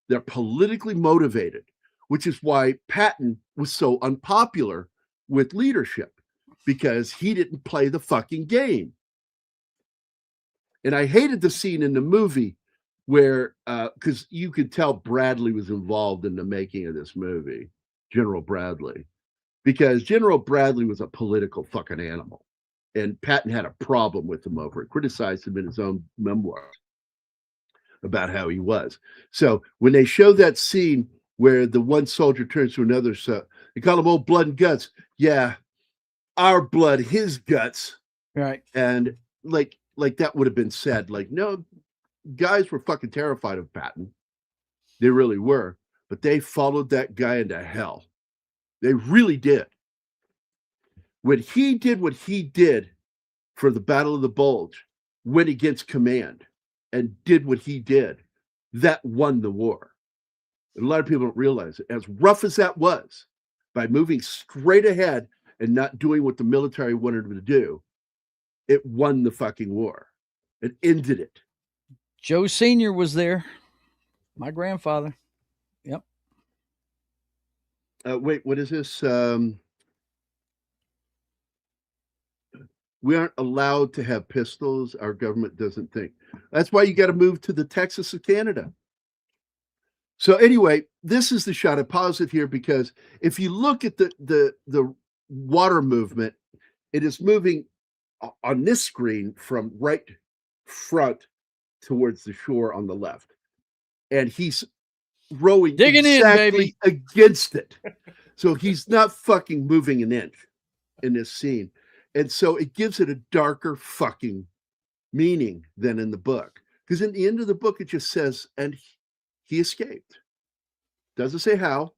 They're politically motivated, which is why Patton was so unpopular with leadership because he didn't play the fucking game. And I hated the scene in the movie where, because you could tell Bradley was involved in the making of this movie, General Bradley, because General Bradley was a political fucking animal. And Patton had a problem with him over it, criticized him in his own memoir about how he was. So when they show that scene where the one soldier turns to another, so they call him old blood and guts. Yeah, our blood, his guts. Right. And like that would have been said. Like, no, guys were fucking terrified of Patton. They really were. But they followed that guy into hell. They really did. When he did what he did for the Battle of the Bulge, went against command and did what he did, that won the war. And a lot of people don't realize it. As rough as that was, by moving straight ahead and not doing what the military wanted him to do, it won the fucking war. It ended it. Joe Sr. was there. My grandfather. Yep. Wait, what is this? We aren't allowed to have pistols. Our government doesn't think. That's why you got to move to the Texas of Canada. So anyway, this is the shot. I pause it here because if you look at the water movement, it is moving on this screen from right front towards the shore on the left. And he's rowing Digging exactly in, baby. Against it. So he's not fucking moving an inch in this scene. And so it gives it a darker fucking meaning than in the book. Because in the end of the book, it just says, and he escaped. Doesn't say how,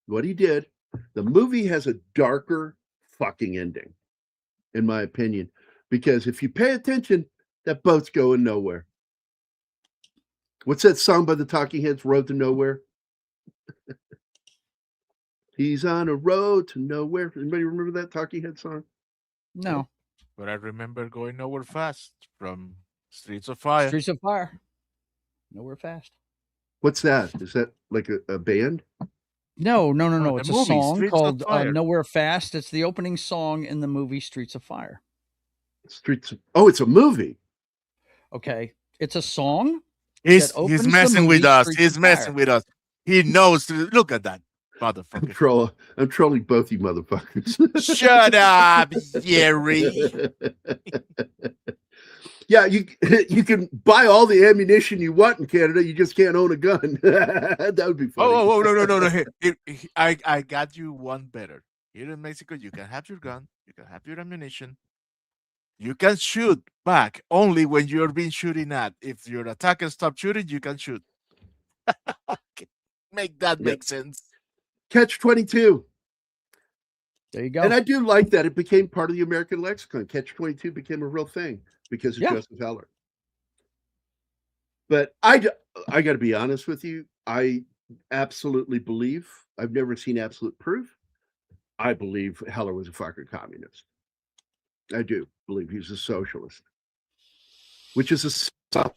what he did. The movie has a darker fucking ending, in my opinion. Because if you pay attention, that boat's going nowhere. What's that song by the Talking Heads, Road to Nowhere? He's on a road to nowhere. Anybody remember that Talking Head song? No. But I remember going nowhere fast from Streets of Fire. Streets of Fire. Nowhere Fast. What's that? Is that like a band? No. the It's a movie, song Streets of called Fire. Nowhere Fast. It's the opening song in the movie Streets of Fire. Oh, it's a movie. Okay. It's a song. He's opens the messing with movie us. Streets He's of messing Fire. with us. He knows. Look at that motherfucker. I'm trolling both you motherfuckers. Shut up, Jerry. Yeah, you can buy all the ammunition you want in Canada. You just can't own a gun. That would be funny. Oh, no. I got you one better. Here in Mexico, you can have your gun. You can have your ammunition. You can shoot back only when you're being shooting at. If your attacker stops shooting, you can shoot. Make sense. Catch-22. There you go. And I do like that. It became part of the American lexicon. Catch-22 became a real thing because of Joseph Heller. But I got to be honest with you. I absolutely believe, I've never seen absolute proof. I believe Heller was a fucking communist. I do believe he's a socialist, which is a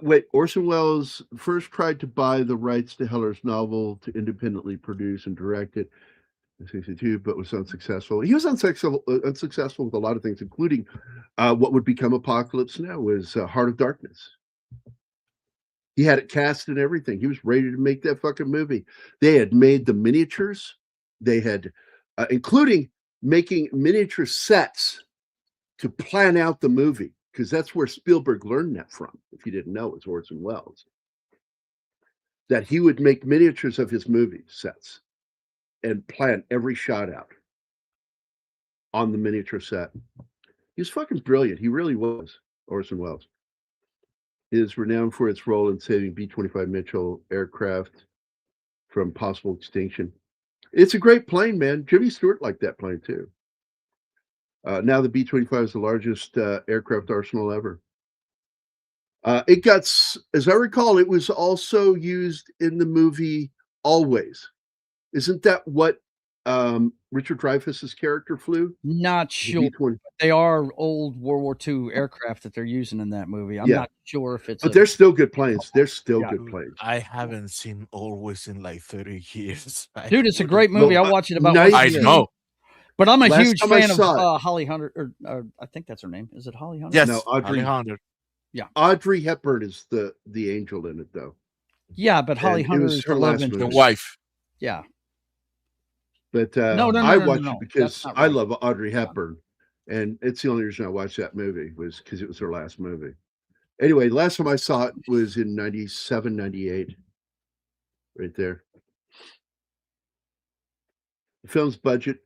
wait, Orson Welles first tried to buy the rights to Heller's novel to independently produce and direct it in 1962, but was unsuccessful. He was unsuccessful with a lot of things, including what would become Apocalypse Now, was Heart of Darkness. He had it cast and everything. He was ready to make that fucking movie. They had made the miniatures. They had, including making miniature sets to plan out the movie, because that's where Spielberg learned that from. If you didn't know, it's Orson Welles. That he would make miniatures of his movie sets and plan every shot out on the miniature set. He was fucking brilliant. He really was, Orson Welles. He is renowned for its role in saving B-25 Mitchell aircraft from possible extinction. It's a great plane, man. Jimmy Stewart liked that plane too. Now the B-25 is the largest aircraft arsenal ever. It got, as I recall, it was also used in the movie Always. Isn't that what Richard Dreyfuss's character flew? Not The sure. B-20. They are old World War II aircraft that they're using in that movie. I'm Yeah. not sure if it's. But they're still good planes. They're still Yeah. good planes. I haven't seen Always in like 30 years. Dude, it's a great movie. I watch it about Nice. once a I year. know. But I'm a Last huge time I fan of saw it- Holly Hunter. Or I think that's her name. Is it Holly Hunter? Yes, No, Audrey. Alejandro. Audrey Hepburn is the angel in it, though. Yeah, but Holly And it Hunter was is her the last love movie. The interest. wife. Yeah. But No, I watched no. it because That's not I right. love Audrey Hepburn, and it's the only reason I watched that movie was because it was her last movie. Anyway, last time I saw it was in 97, 98. Right there. The film's budget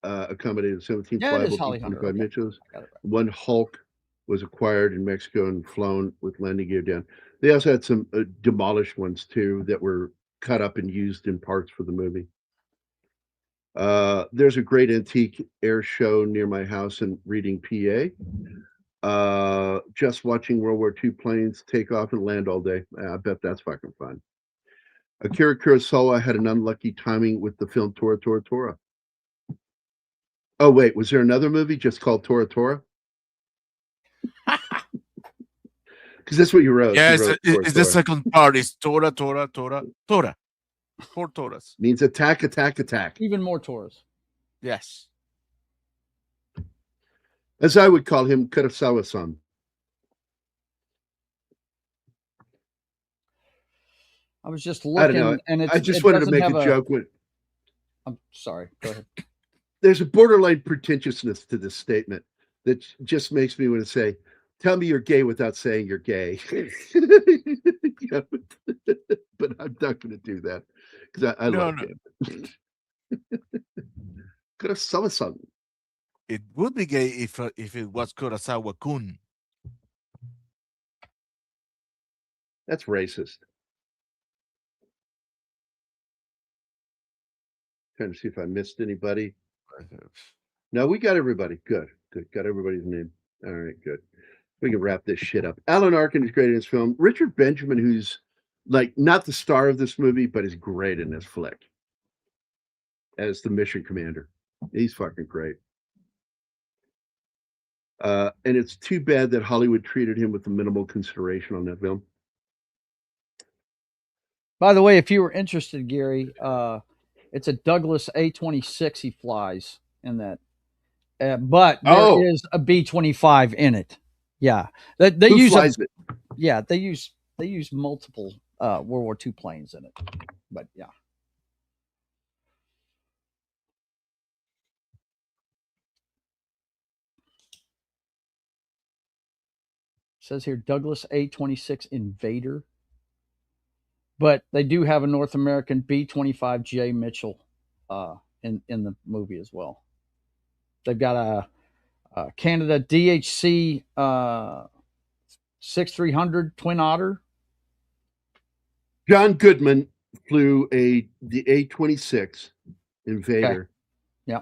accommodated 17 Yeah, it is flyable Holly Hunter. B-25 Okay. Mitchells. Got it right. One Hulk was acquired in Mexico and flown with landing gear down. They also had some demolished ones too that were cut up and used in parts for the movie. There's a great antique air show near my house in Reading, PA. Just watching World War II planes take off and land all day. I bet that's fucking fun. Akira Kurosawa had an unlucky timing with the film Tora Tora Tora. Oh, wait, was there another movie just called Tora Tora? Because that's what you wrote. You Yes, wrote Tora it's Tora. the second part. Is Tora, Tora, Tora, Tora. 4 Toras. Means attack, attack, attack. Even more tours. Yes. As I would call him, Kurosawa-san. I was just I don't looking, know. and I just wanted to make a joke with. I'm sorry. Go ahead. There's a borderline pretentiousness to this statement that just makes me want to say, tell me you're gay without saying you're gay. Yeah, but I'm not going to do that because I No, love no. him. Kurosawa-san. It would be gay if it was Kurosawa-kun. That's racist. Trying to see if I missed anybody. No, we got everybody. Good. Got everybody's name. All right, good. We can wrap this shit up. Alan Arkin is great in this film. Richard Benjamin, who's like not the star of this movie, but is great in this flick as the mission commander. He's fucking great. And it's too bad that Hollywood treated him with the minimal consideration on that film. By the way, if you were interested, Gary, it's a Douglas A-26 he flies in that. But there is a B-25 in it. Yeah. They Who use flies it? Yeah, they use multiple World War II planes in it. But yeah. It says here Douglas A-26 Invader. But they do have a North American B-25J Mitchell in the movie as well. They've got a Canada DHC 6300 Twin Otter. John Goodman flew the A-26 Invader. Okay. Yeah.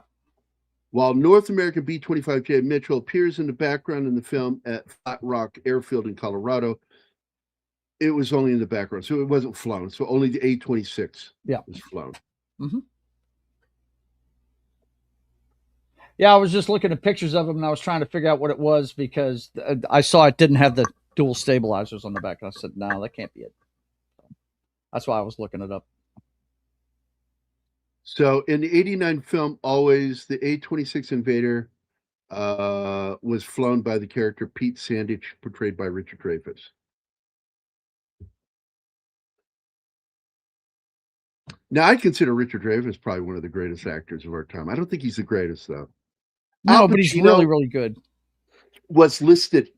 While North American B-25J Mitchell appears in the background in the film at Flat Rock Airfield in Colorado, it was only in the background, so it wasn't flown. So only the A-26 was flown. Mm-hmm. Yeah, I was just looking at pictures of them, and I was trying to figure out what it was because I saw it didn't have the dual stabilizers on the back. And I said, no, that can't be it. That's why I was looking it up. So in the 89 film, Always, the A-26 Invader was flown by the character Pete Sandich, portrayed by Richard Dreyfuss. Now, I consider Richard Dreyfuss probably one of the greatest actors of our time. I don't think he's the greatest, though. No, Al but he's Pacino really, really good. Was listed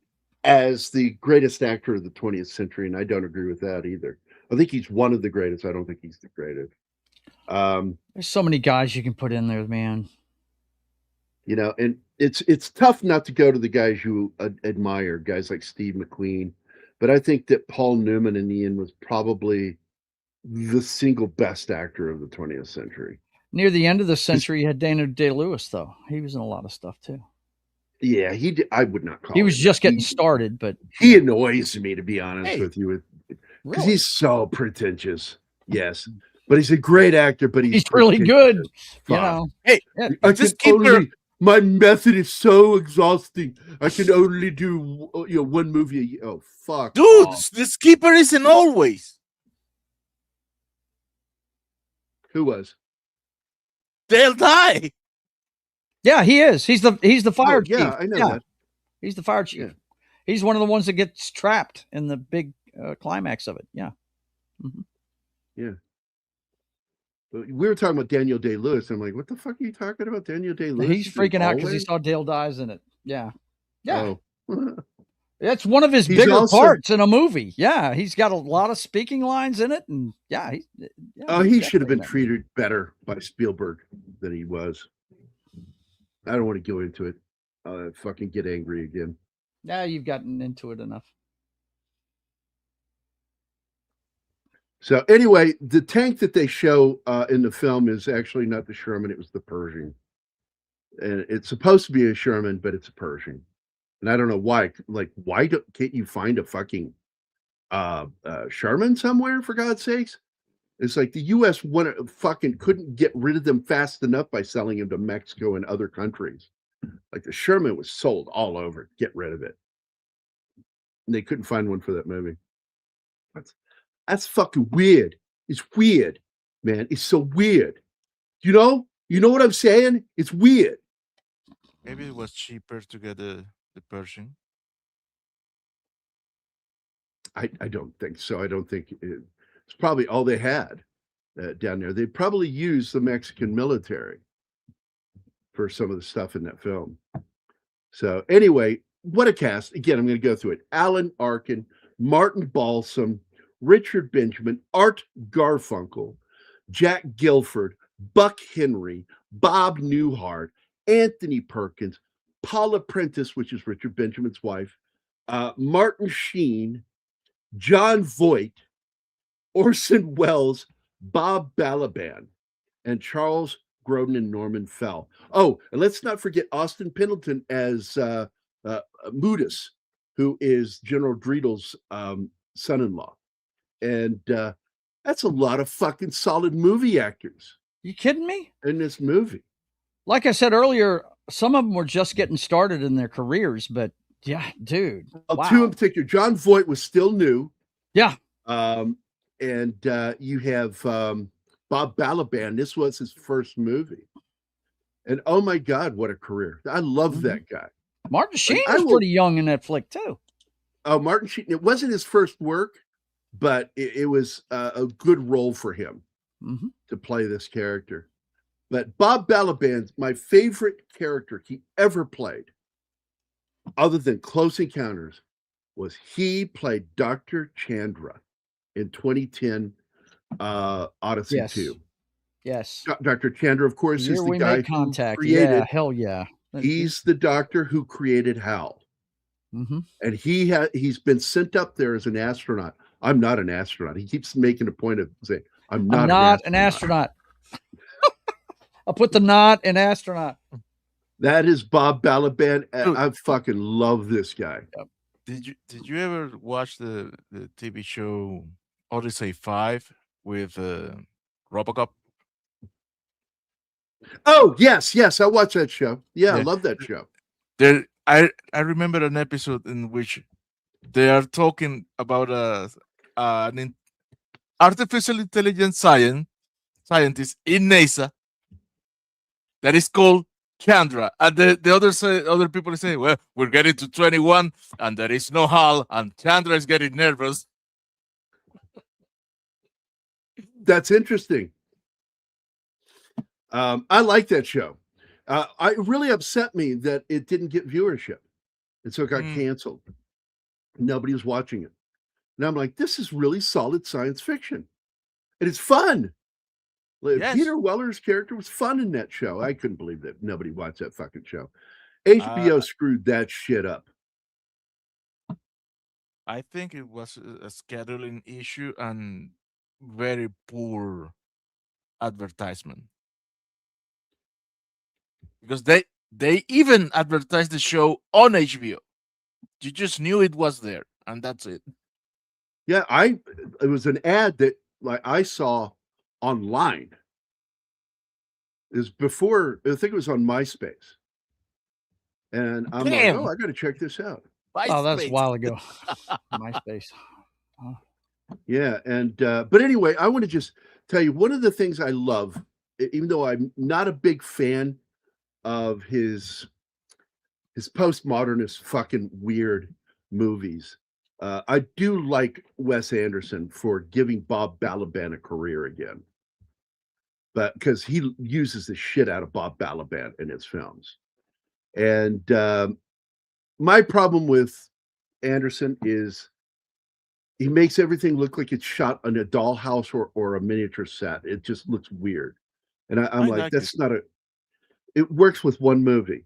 as the greatest actor of the 20th century, and I don't agree with that either. I think he's one of the greatest. I don't think he's the greatest. There's so many guys you can put in there, man. You know, and it's tough not to go to the guys you admire, guys like Steve McQueen. But I think that Paul Newman in the end was probably the single best actor of the 20th century. Near the end of the century, you had Daniel Day-Lewis, though. He was in a lot of stuff, too. Yeah, he did. I would not call He was him just that. getting started, but... He annoys me, to be honest Hey. with you, because Really? he's so pretentious. Yes. But he's a great actor. But He's really good. You fuck. know. Hey, Yeah. I this can keeper. only. My method is so exhausting. I can only do one movie a year. Oh fuck, Dude, off. the skipper isn't always. Who was? They'll die. Yeah, he is. He's the fire Oh, chief. yeah, I know that. He's the fire chief. Yeah. He's one of the ones that gets trapped in the big climax of it. Yeah. Mhm. Yeah. But we were talking about Daniel Day-Lewis. I'm like, what the fuck are you talking about, Daniel Day-Lewis? He's is in freaking out because he Always? saw Dale dies in it. Yeah. Yeah. Oh. It's one of his He's bigger also- parts in a movie. Yeah. He's got a lot of speaking lines in it. And yeah. He should have been definitely in that movie. treated better by Spielberg than he was. I don't want to go into it. Fucking get angry again. Yeah, you've gotten into it enough. So anyway, the tank that they show in the film is actually not the Sherman, it was the Pershing. And it's supposed to be a Sherman, but it's a Pershing. And I don't know why. Like, can't you find a fucking Sherman somewhere, for God's sakes? It's like the U.S. fucking couldn't get rid of them fast enough by selling them to Mexico and other countries. Like the Sherman was sold all over. Get rid of it. And they couldn't find one for that movie. That's fucking weird. It's weird, man. It's so weird. You know what I'm saying? It's weird. Maybe it was cheaper to get the Pershing. I don't think so. I don't think it's probably all they had down there. They probably used the Mexican military for some of the stuff in that film. So anyway, what a cast. Again, I'm going to go through it. Alan Arkin, Martin Balsam, Richard Benjamin, Art Garfunkel, Jack Gilford, Buck Henry, Bob Newhart, Anthony Perkins, Paula Prentice, which is Richard Benjamin's wife, Martin Sheen, John Voight, Orson Welles, Bob Balaban, and Charles Grodin and Norman Fell. Oh, and let's not forget Austin Pendleton as Mudis, who is General Driedel's son-in-law. And that's a lot of fucking solid movie actors. You kidding me? In this movie. Like I said earlier, some of them were just getting started in their careers, but yeah, dude. Well, two in particular. John Voight was still new. Yeah. And you have Bob Balaban. This was his first movie. And oh my God, what a career. I love that guy. Martin Sheen was pretty young in that flick too. Oh, Martin Sheen. It wasn't his first work, but it was a good role for him to play this character. But Bob Balaban's my favorite character he ever played, other than Close Encounters, was he played Dr. Chandra in 2010 Odyssey 2. Yes. Dr. Chandra, of course, Here is the we guy make contact. who created. Yeah, hell yeah. He's the doctor who created Hal. And he's been sent up there as an astronaut. I'm not an astronaut. He keeps making a point of saying, I'm not an astronaut. I'll put the not in astronaut. That is Bob Balaban. And I fucking love this guy. Did you ever watch the TV show Odyssey 5 with Robocop? Oh, yes. I watched that show. Yeah, I love that show. I remember an episode in which they are talking about an artificial intelligence scientist in NASA that is called Chandra, and the other people are saying, well, we're getting to 21 and there is no Hal, and Chandra is getting nervous. That's interesting. I like that show. It really upset me that it didn't get viewership, and so it got canceled. Nobody was watching it. And I'm like, this is really solid science fiction. And it's fun. Yes. Peter Weller's character was fun in that show. I couldn't believe that nobody watched that fucking show. HBO screwed that shit up. I think it was a scheduling issue and very poor advertisement. Because they even advertised the show on HBO. You just knew it was there, and that's it. Yeah, it was an ad that like I saw online. It was before, I think it was on MySpace. And I'm Damn. like, oh, I got to check this out. Oh, that's a MySpace. while ago. MySpace. Oh. Yeah. And, but anyway, I want to just tell you one of the things I love, even though I'm not a big fan of his postmodernist fucking weird movies. I do like Wes Anderson for giving Bob Balaban a career again. But because he uses the shit out of Bob Balaban in his films. And my problem with Anderson is he makes everything look like it's shot on a dollhouse or a miniature set. It just looks weird. And I'm like, that's not it works with one movie.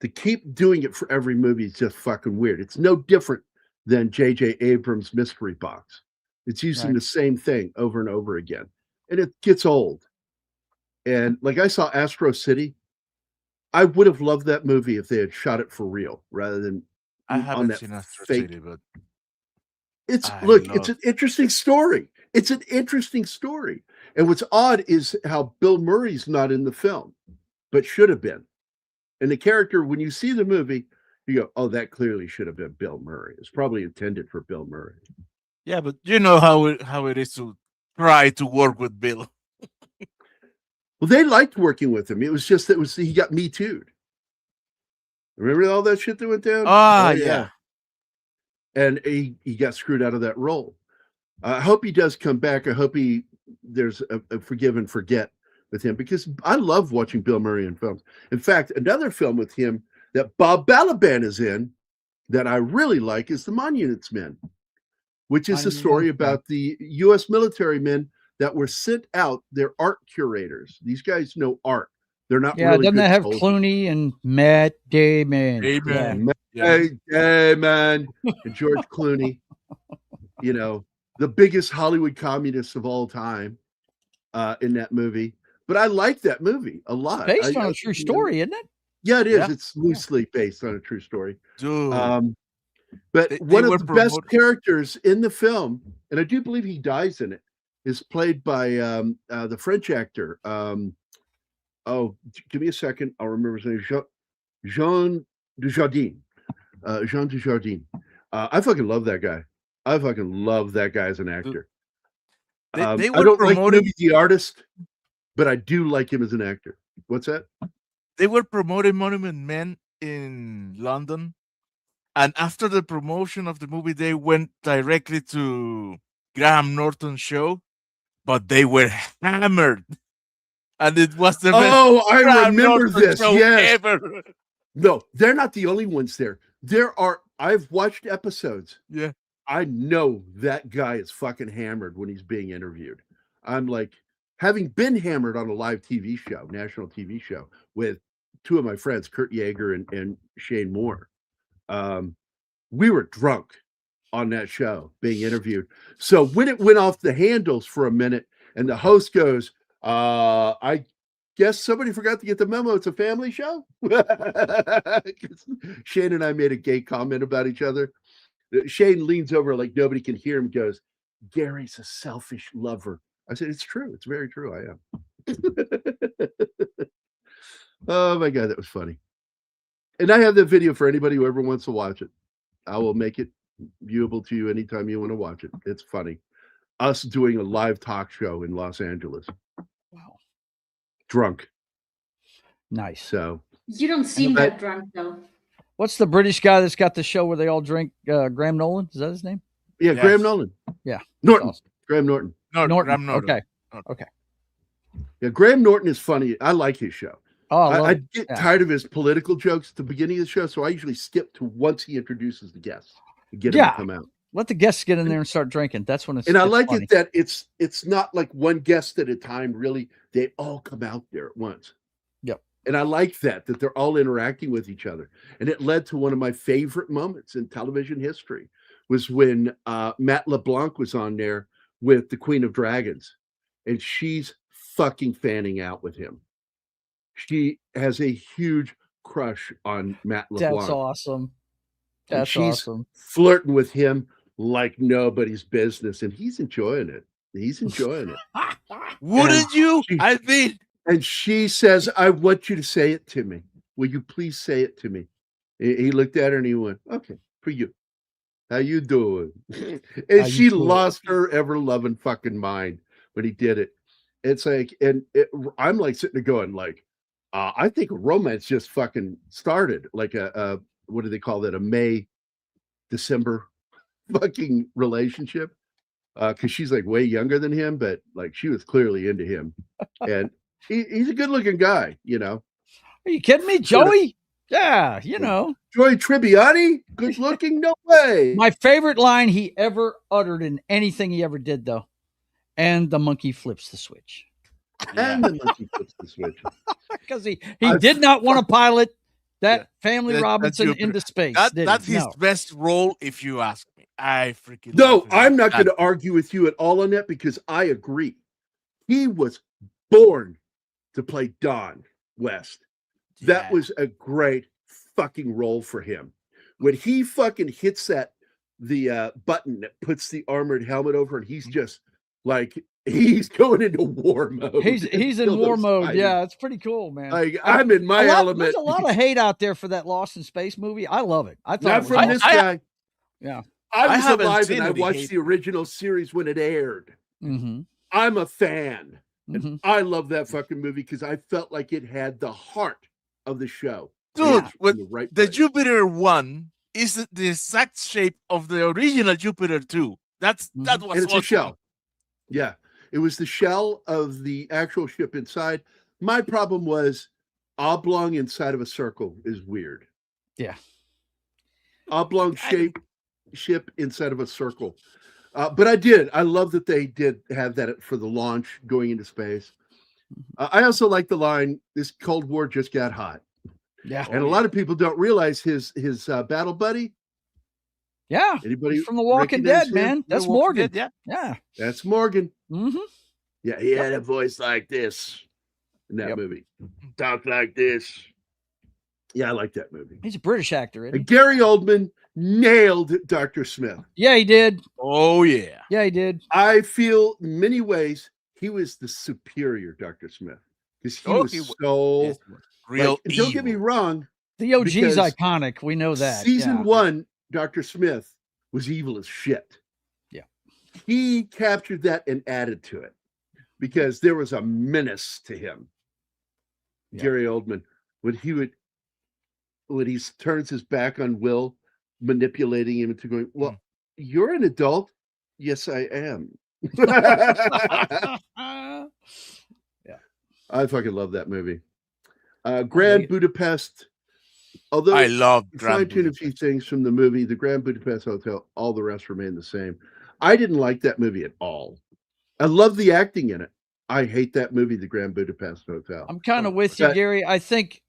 To keep doing it for every movie is just fucking weird. It's no different than J.J. Abrams' Mystery Box. It's using the same thing over and over again. And it gets old. And like I saw Astro City, I would have loved that movie if they had shot it for real rather than I on haven't that seen Astro fake. City, but It's I look, love- it's an interesting story. It's an interesting story. And what's odd is how Bill Murray's not in the film, but should have been. And the character, when you see the movie, you go, oh, that clearly should have been Bill Murray. It's probably intended for Bill Murray. yeah, but you know how it is to try to work with Bill. Well, they liked working with him. It was just that he got Me Too'd. Remember all that shit that went down? Ah, Oh, yeah. And he got screwed out of that role. I hope he does come back. I hope there's a forgive and forget with him, because I love watching Bill Murray in films. In fact, another film with him that Bob Balaban is in that I really like is The Monuments Men, which is a story about the U.S. military men that were sent out. They're art curators. These guys know art. They're not really doesn't good that have soldiers. Clooney and Matt Damon? Amen. Hey, man, and George Clooney, you know, the biggest Hollywood communists of all time in that movie. But I like that movie a lot. Based on a true story, isn't it? Yeah, it is. Yeah. It's loosely based on a true story. Dude. But They one were of the best promoted- characters in the film, and I do believe he dies in it, is played by the French actor. Oh, give me a second. I'll remember his name. Jean Dujardin. Jean Dujardin. I fucking love that guy. I fucking love that guy as an actor. They I were don't like the promoting movie The Artist, but I do like him as an actor. What's that? they were promoting Monument Men in London, and after the promotion of the movie, they went directly to Graham Norton's show, but they were hammered, and it was the best Oh, I Graham remember Norton this. show Yes. ever. No, they're not the only ones there. I've watched episodes. Yeah. I know that guy is fucking hammered when he's being interviewed. I'm like, having been hammered on a live TV show, national TV show, with two of my friends, Kurt Yeager and Shane Moore. We were drunk on that show being interviewed. So when it went off the handles for a minute and the host goes, I guess somebody forgot to get the memo. It's a family show. Shane and I made a gay comment about each other. Shane leans over like nobody can hear him, goes, Gary's a selfish lover. I said, it's true. It's very true. I am. Oh my God, that was funny. And I have that video for anybody who ever wants to watch it. I will make it viewable to you anytime you want to watch it. It's funny. Us doing a live talk show in Los Angeles. Wow. Drunk. Nice. Oh, So you don't seem that drunk though. What's the British guy that's got the show where they all drink? Graham Nolan? Is that his name? yeah, Yes. Graham Nolan. Yeah. Norton. Awesome. Graham Norton. Norton. Graham Norton. Okay. Yeah, Graham Norton is funny. I like his show. Oh, I love I it. get Yeah. tired of his political jokes at the beginning of the show, so I usually skip to once he introduces the guests to get him Yeah. to come out. Let the guests get in there and start drinking. That's when it's And I it's like funny. it that it's not like one guest at a time, really. They all come out there at once. Yep. And I like that they're all interacting with each other. And it led to one of my favorite moments in television history was when Matt LeBlanc was on there with the Queen of Dragons. And she's fucking fanning out with him. She has a huge crush on Matt LeBlanc. That's awesome. And That's she's awesome. flirting with him like nobody's business, and he's enjoying it. He's enjoying it. Wouldn't you? she- I mean, And she says, I want you to say it to me. Will you please say it to me? He looked at her and he went, okay, for you. How you doing? And she lost her ever-loving fucking mind when he did it. It's like, I'm like sitting there going like, I think romance just fucking started. Like a what do they call that? A May, December fucking relationship. Because she's like way younger than him, but like she was clearly into him. And he's a good-looking guy, you know. Are you kidding me, Joey? Yeah, you know. Joey Tribbiani, good looking, no way. My favorite line he ever uttered in anything he ever did, though. And the monkey flips the switch. And the monkey flips the switch. Because he did not want to pilot that Family That's Robinson Jupiter. into space. That's his best role, if you ask me. I freaking No, love him. I'm not going to argue with you at all on that because I agree. He was born to play Don West. That Yeah. was a great fucking role for him. When he fucking hits the button that puts the armored helmet over, and he's just like he's going into war mode. He's in war mode. Yeah, it's pretty cool, man. Like I'm in my element. There's a lot of hate out there for that Lost in Space movie. I love it. I thought Not it from was this awesome. guy. Yeah. I was haven't alive seen and I any watched hate. the original series when it aired. Mm-hmm. I'm a fan. Mm-hmm. And I love that fucking movie because I felt like it had the heart of the show. Dude, In with the right the place. Jupiter 1 is the exact shape of the original Jupiter 2. That was And it's awesome. a shell. Yeah. It was the shell of the actual ship inside. My problem was oblong inside of a circle is weird. Yeah. Oblong ship inside of a circle. But I love that they did have that for the launch going into space. I also like the line, this Cold War just got hot. Yeah. And a lot of people don't realize his battle buddy. Yeah. Anybody He's from The Walking recognize Dead, him? man. The That's Walking Morgan. Dead, Yeah. That's Morgan. Mm-hmm. Yeah, he had a voice like this in that movie. Talk like this. Yeah, I like that movie. He's a British actor, isn't he? And Gary Oldman nailed Dr. Smith. Yeah, he did. Oh, yeah. Yeah, he did. I feel in many ways he was the superior Dr. Smith because he was so Yes, real like, don't get me evil. wrong. The OG's Because iconic. We know that. Season yeah. 1, Dr. Smith was evil as shit. Yeah. He captured that and added to it because there was a menace to him. Yeah. Gary Oldman, when he turns his back on Will, manipulating him into going, well, you're an adult. Yes, I am. Yeah. I fucking love that movie. Grand Budapest. Although I love Grand fine-tune a few things from the movie, the Grand Budapest Hotel, all the rest remain the same. I didn't like that movie at all. I love the acting in it. I hate that movie, The Grand Budapest Hotel. I'm kind of with you, That- Gary. I think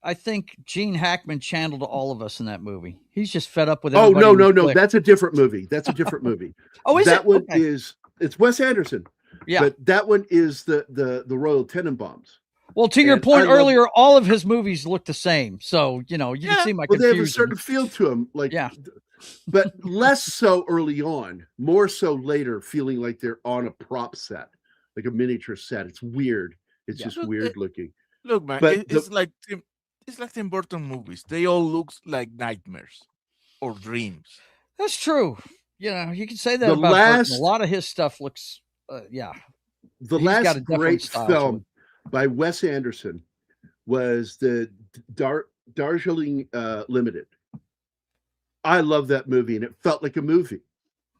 Gene Hackman channeled all of us in that movie. He's just fed up with Oh, everybody. no. in the clique. That's a different movie. That's a different movie. Oh, is that it? one Okay. it's Wes Anderson. Yeah. But that one is the Royal Tenenbaums. Well, to your and point I love- earlier, all of his movies look the same. So, you can see my Well, they have a confusion. certain feel to them. Like, Yeah. But less so early on, more so later, feeling like they're on a prop set, like a miniature set. It's weird. It's just Look, weird looking. Look, man, But it's like Tim Burton movies. They all look like nightmares or dreams. That's true. You can say that The about Burton. last- A lot of his stuff looks, The He's got a last different great style to film by Wes Anderson was the Darjeeling Limited. I love that movie, and it felt like a movie.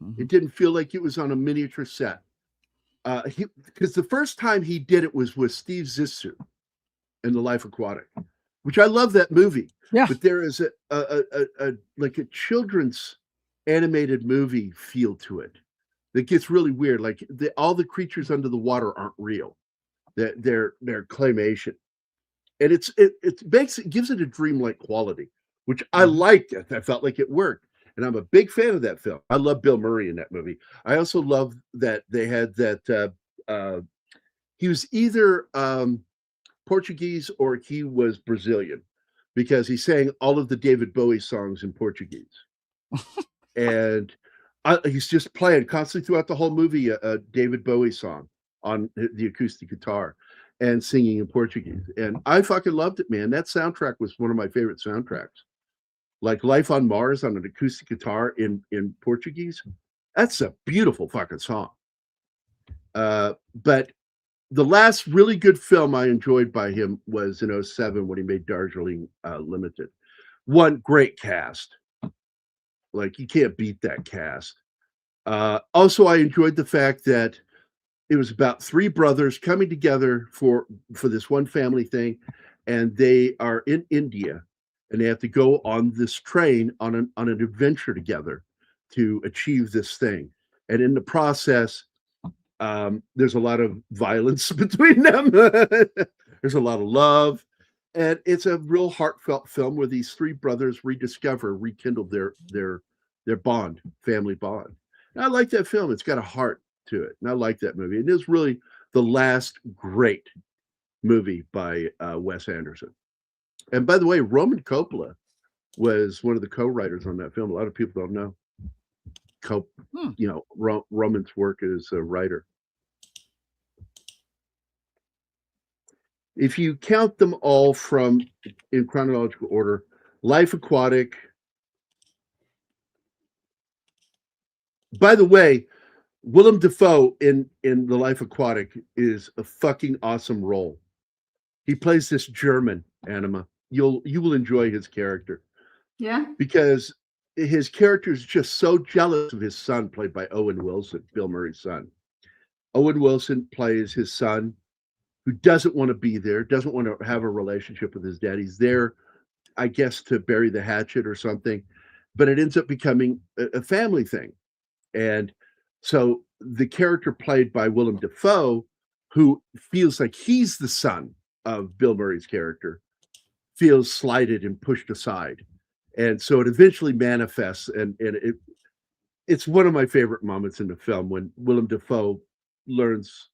Mhm. It didn't feel like it was on a miniature set. Because the first time he did it was with Steve Zissou in The Life Aquatic, which I love that movie. Yeah. But there is a like a children's animated movie feel to it that gets really weird. Like all the creatures under the water aren't real; they're claymation, and it gives it a dreamlike quality, which I liked. I felt like it worked. And I'm a big fan of that film. I love Bill Murray in that movie. I also love that they had that he was either Portuguese or he was Brazilian because he sang all of the David Bowie songs in Portuguese. And He's just playing constantly throughout the whole movie a David Bowie song on the acoustic guitar and singing in Portuguese. And I fucking loved it, man. That soundtrack was one of my favorite soundtracks. Like Life on Mars on an acoustic guitar in Portuguese. That's a beautiful fucking song. But the last really good film I enjoyed by him was in 2007 when he made Darjeeling Limited. One great cast. Like, you can't beat that cast. Also, I enjoyed the fact that it was about three brothers coming together for this one family thing, and they are in India, and they have to go on this train on an adventure together to achieve this thing. And in the process, there's a lot of violence between them. There's a lot of love, and it's a real heartfelt film where these three brothers rekindle their bond, family bond. And I like that film. It's got a heart to it, and I like that movie. It is really the last great movie by Wes Anderson. And by the way, Roman Coppola was one of the co-writers on that film. A lot of people don't know. Roman's work as a writer. If you count them all from in chronological order, Life Aquatic. By the way, Willem Dafoe in The Life Aquatic is a fucking awesome role. He plays this German, Anima. You will enjoy his character. Yeah. Because his character is just so jealous of his son, played by Owen Wilson, Bill Murray's son. Owen Wilson plays his son, who doesn't want to be there, doesn't want to have a relationship with his dad. He's there, I guess, to bury the hatchet or something, but it ends up becoming a family thing. And so the character played by Willem Dafoe, who feels like he's the son of Bill Murray's character, feels slighted and pushed aside. And so it eventually manifests, and it's one of my favorite moments in the film when Willem Dafoe learns,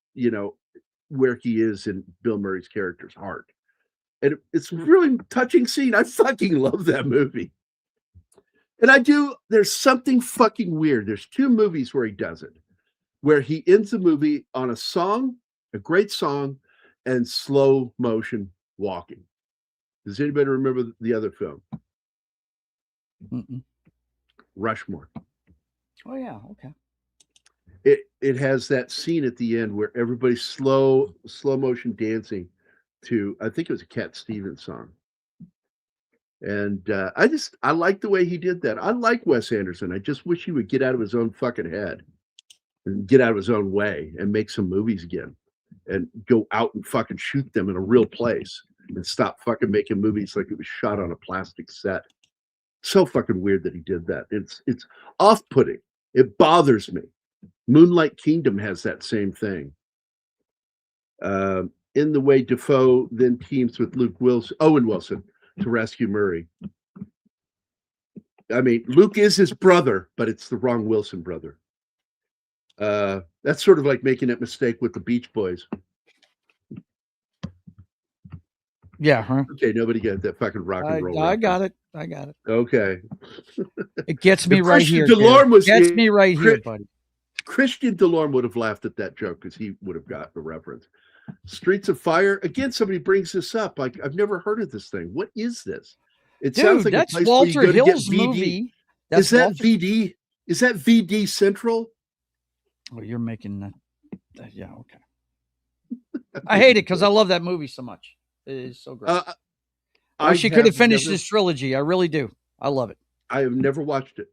where he is in Bill Murray's character's heart. And it's a really touching scene. I fucking love that movie. And there's something fucking weird. There's two movies where he does it, where he ends the movie on a song, a great song, and slow motion walking. Does anybody remember the other film? Mm-mm. Rushmore. Oh yeah, okay. It has that scene at the end where everybody's slow motion dancing to, I think it was a Cat Stevens song. And I like the way he did that. I like Wes Anderson. I just wish he would get out of his own fucking head and get out of his own way and make some movies again and go out and fucking shoot them in a real place and stop fucking making movies like it was shot on a plastic set. So fucking weird that he did that. It's off-putting. It bothers me. Moonlight Kingdom has that same thing. In the way Dafoe then teams with Owen Wilson to rescue Murray. I mean, Luke is his brother, but it's the wrong Wilson brother. That's sort of like making that mistake with the Beach Boys. Yeah, huh? Okay, nobody got that fucking rock and roll. I got it. Okay. It gets me right here. Gets me right here, buddy. Christian Delorme would have laughed at that joke because he would have got the reference. Streets of Fire. Again, somebody brings this up. Like, I've never heard of this thing. What is this? It sounds like that's a place Walter where you go Hill's to get VD. movie. Is that VD? Is that VD Central? Oh, you're making that. Yeah, okay. I hate it because I love that movie so much. It is so great. I wish he could have finished his trilogy. I really do. I love it. I have never watched it.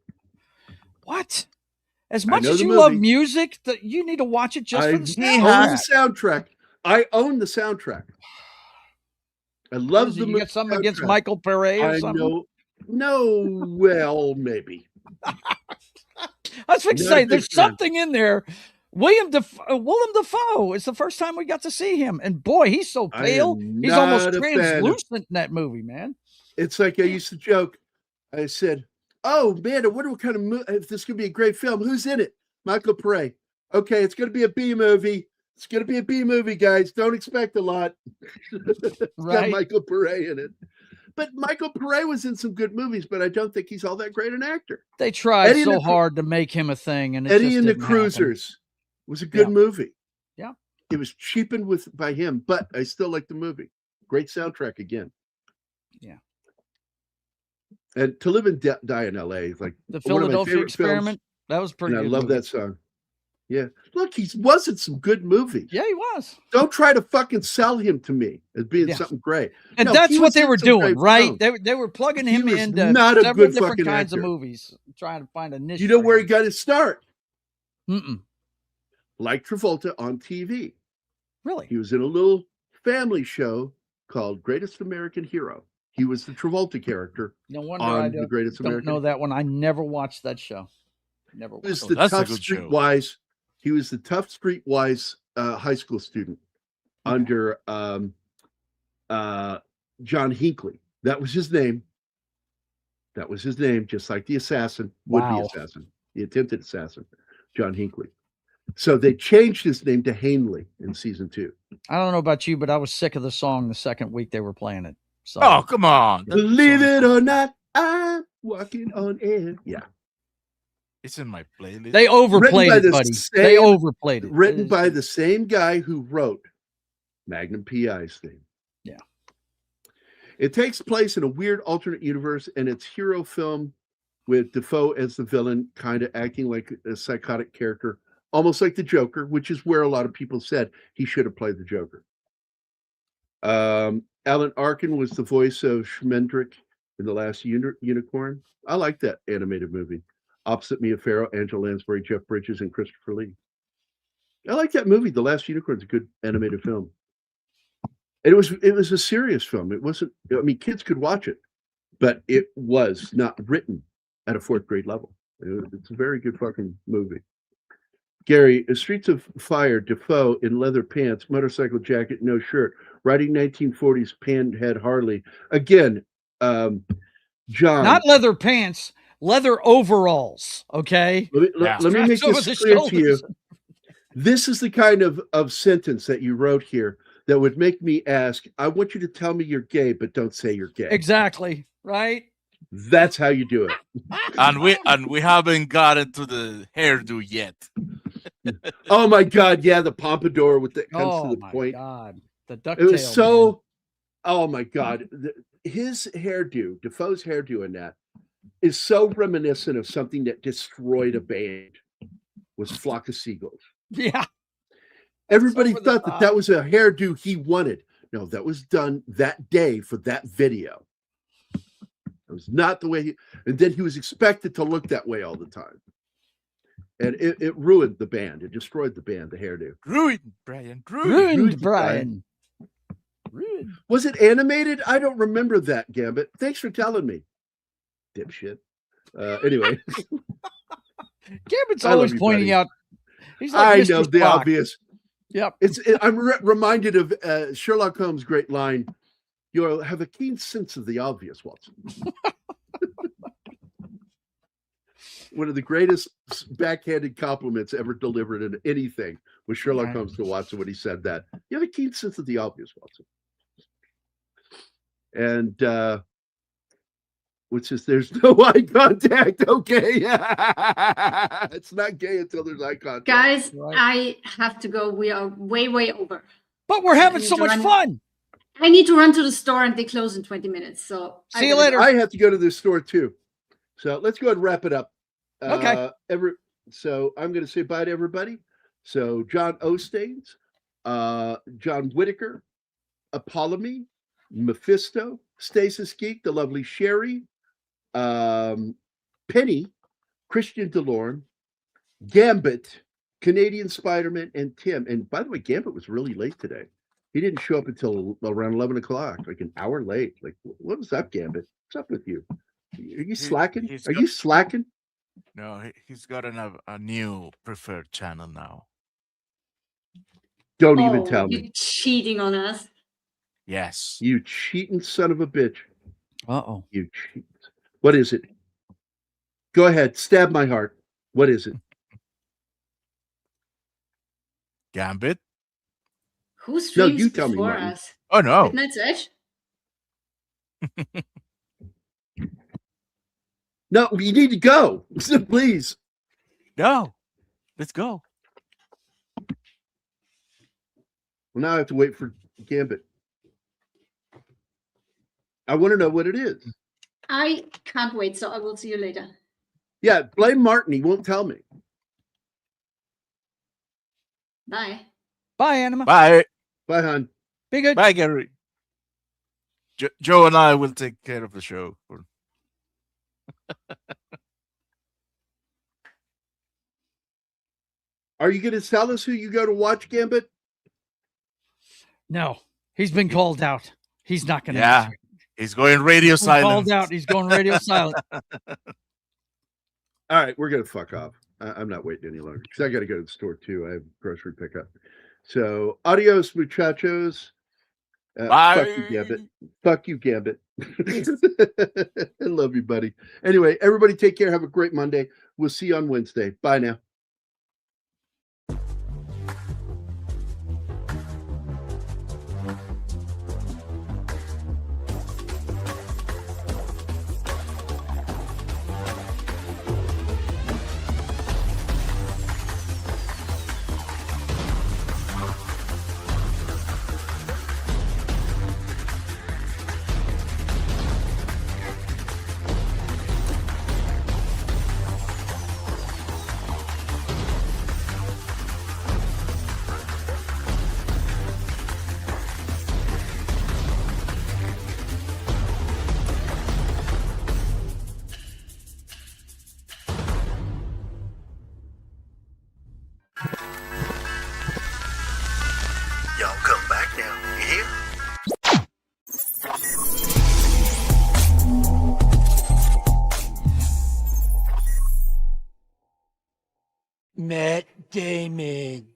What? As much as you love music, that you need to watch it just for the soundtrack. I own the soundtrack. I love the movie. You got something against Michael Pere or something? Know. No, well, maybe. I was going to say, there's something in there. Willem Dafoe. It's the first time we got to see him. And boy, he's so pale. He's almost translucent in that movie, man. It's like I used to joke. I said, oh, man, I wonder what kind of movie, if this could be a great film. Who's in it? Michael Pere. Okay, it's going to be a B movie. It's going to be a B movie, guys. Don't expect a lot. It's got Michael Pere in it. but Michael Pare was in some good movies, but I don't think he's all that great an actor. They tried Eddie and so the Cru- hard to make him a thing, and it Eddie just and the didn't happen. Cruisers was a good Yeah. movie. Yeah. It was cheapened by him, but I still like the movie. Great soundtrack again. Yeah. And To Live and Die in L.A. is like The one of my Philadelphia favorite Experiment. films, That was a pretty and I good. love movie. that song. Yeah, look, he was in some good movies. Yeah, he was. Don't try to fucking sell him to me as being Yeah. something great. And No, that's he what was they in were some doing, great right? films. They were plugging He him was into not a several good different fucking kinds actor. of movies, trying to find a niche. You know for where him. he got his start? Mm-mm. Like Travolta on TV. Really? He was in a little family show called Greatest American Hero. He was the Travolta character No wonder on I The Greatest don't American know that one. I never watched that show. Never He was watched the it. that's a tough good show. streetwise. He was the tough streetwise high school student under John Hinckley. That was his name. That was his name, just like the assassin, would-be Wow. assassin, the attempted assassin, John Hinckley. So they changed his name to Hanley in season 2. I don't know about you, but I was sick of the song the second week they were playing it. So Oh, come on. That Believe song- it or not, I'm walking on air. Yeah. It's in my playlist. they overplayed by it, the buddy. They same- overplayed it. Written It is- by the same guy who wrote Magnum PI's theme. Yeah. It takes place in a weird alternate universe, and it's hero film with Defoe as the villain, kind of acting like a psychotic character, almost like the Joker, which is where a lot of people said he should have played the Joker. Alan Arkin was the voice of Schmendrick in The Last Unicorn. I like that animated movie. Opposite Mia Farrow, Angela Lansbury, Jeff Bridges, and Christopher Lee. I like that movie. The Last Unicorn's a good animated film. And it was a serious film. It wasn't, I mean, kids could watch it, but it was not written at a 4th grade level. It's a very good fucking movie. Gary, Streets of Fire, Defoe in leather pants, motorcycle jacket, no shirt, riding 1940s panhead Harley. Again, John. not leather pants, leather overalls. Okay. Let me make Straps over this the clear to you. shoulders. This is the kind of sentence that you wrote here that would make me ask, I want you to tell me you're gay, but don't say you're gay. Exactly. Right. That's how you do it. and we haven't gotten to the hairdo yet. Oh my God. Yeah. The pompadour with that comes Oh to the my point. God. The ducktail. It was so, oh my God. His hairdo, Defoe's hairdo in that is so reminiscent of something that destroyed a band, was Flock of Seagulls. Yeah. Everybody over the thought that top. that was a hairdo he wanted. No, that was done that day for that video. It was not the way and then he was expected to look that way all the time. And it ruined the band. It destroyed the band, the hairdo. Ruined, Brian. Ruined. Ruined, Brian. Ruined. Was it animated? I don't remember that, Gambit. Thanks for telling me. Dipshit. Anyway. Gambit's I love always you, pointing buddy. out. He's like I Mr. know the Spock. obvious. Yep. I'm reminded of Sherlock Holmes' great line, "You'll have a keen sense of the obvious, Watson." One of the greatest backhanded compliments ever delivered in anything was Sherlock Right. Holmes to Watson when he said that. You have a keen sense of the obvious, Watson. And which is there's no eye contact. Okay. It's not gay until there's eye contact. Guys, Right. I have to go. We are way over. But we're having need so to much run. fun. I need to run to the store and they close in 20 minutes. So See you later. I have to go to the store too. So let's go ahead and wrap it up. Okay. So I'm going to say bye to everybody. So John Ostains, John Whitaker, Apollomy, Mephisto, Stasis Geek, the lovely Sherry, Penny, Christian DeLorme, Gambit, Canadian Spider-Man, and Tim. And by the way, Gambit was really late today. He didn't show up until around 11 o'clock, like an hour late. Like, what was up, Gambit? What's up with you? Are you slacking? he's Are got- you slacking? No, he's got a new preferred channel now. Don't even tell You're me. cheating on us. Yes. You cheating son of a bitch. Uh-oh. You cheat. What is it? Go ahead. Stab my heart. What is it? Gambit? Who streams you tell me, before Martin. us? Oh no. Midnight's Edge? No, you need to go. Please. No. Let's go. Well, now I have to wait for Gambit. I want to know what it is. I can't wait, so I will see you later. Yeah, blame Martin. He won't tell me. Bye. Bye, Anima. Bye. Bye, hon. Be good. Bye, Gary. Joe and I will take care of the show. Are you going to tell us who you go to watch, Gambit? No, he's been called out. He's not going to Yeah. answer. He's going radio He's silent. called out. He's going radio silent. All right, we're going to fuck off. I'm not waiting any longer because I got to go to the store too. I have grocery pickup. So, adios, muchachos. Bye. Fuck you, Gambit. Fuck you, Gambit. I love you, buddy. Anyway, everybody take care. Have a great Monday. We'll see you on Wednesday. Bye now. Y'all come back now, you hear? Matt Damon.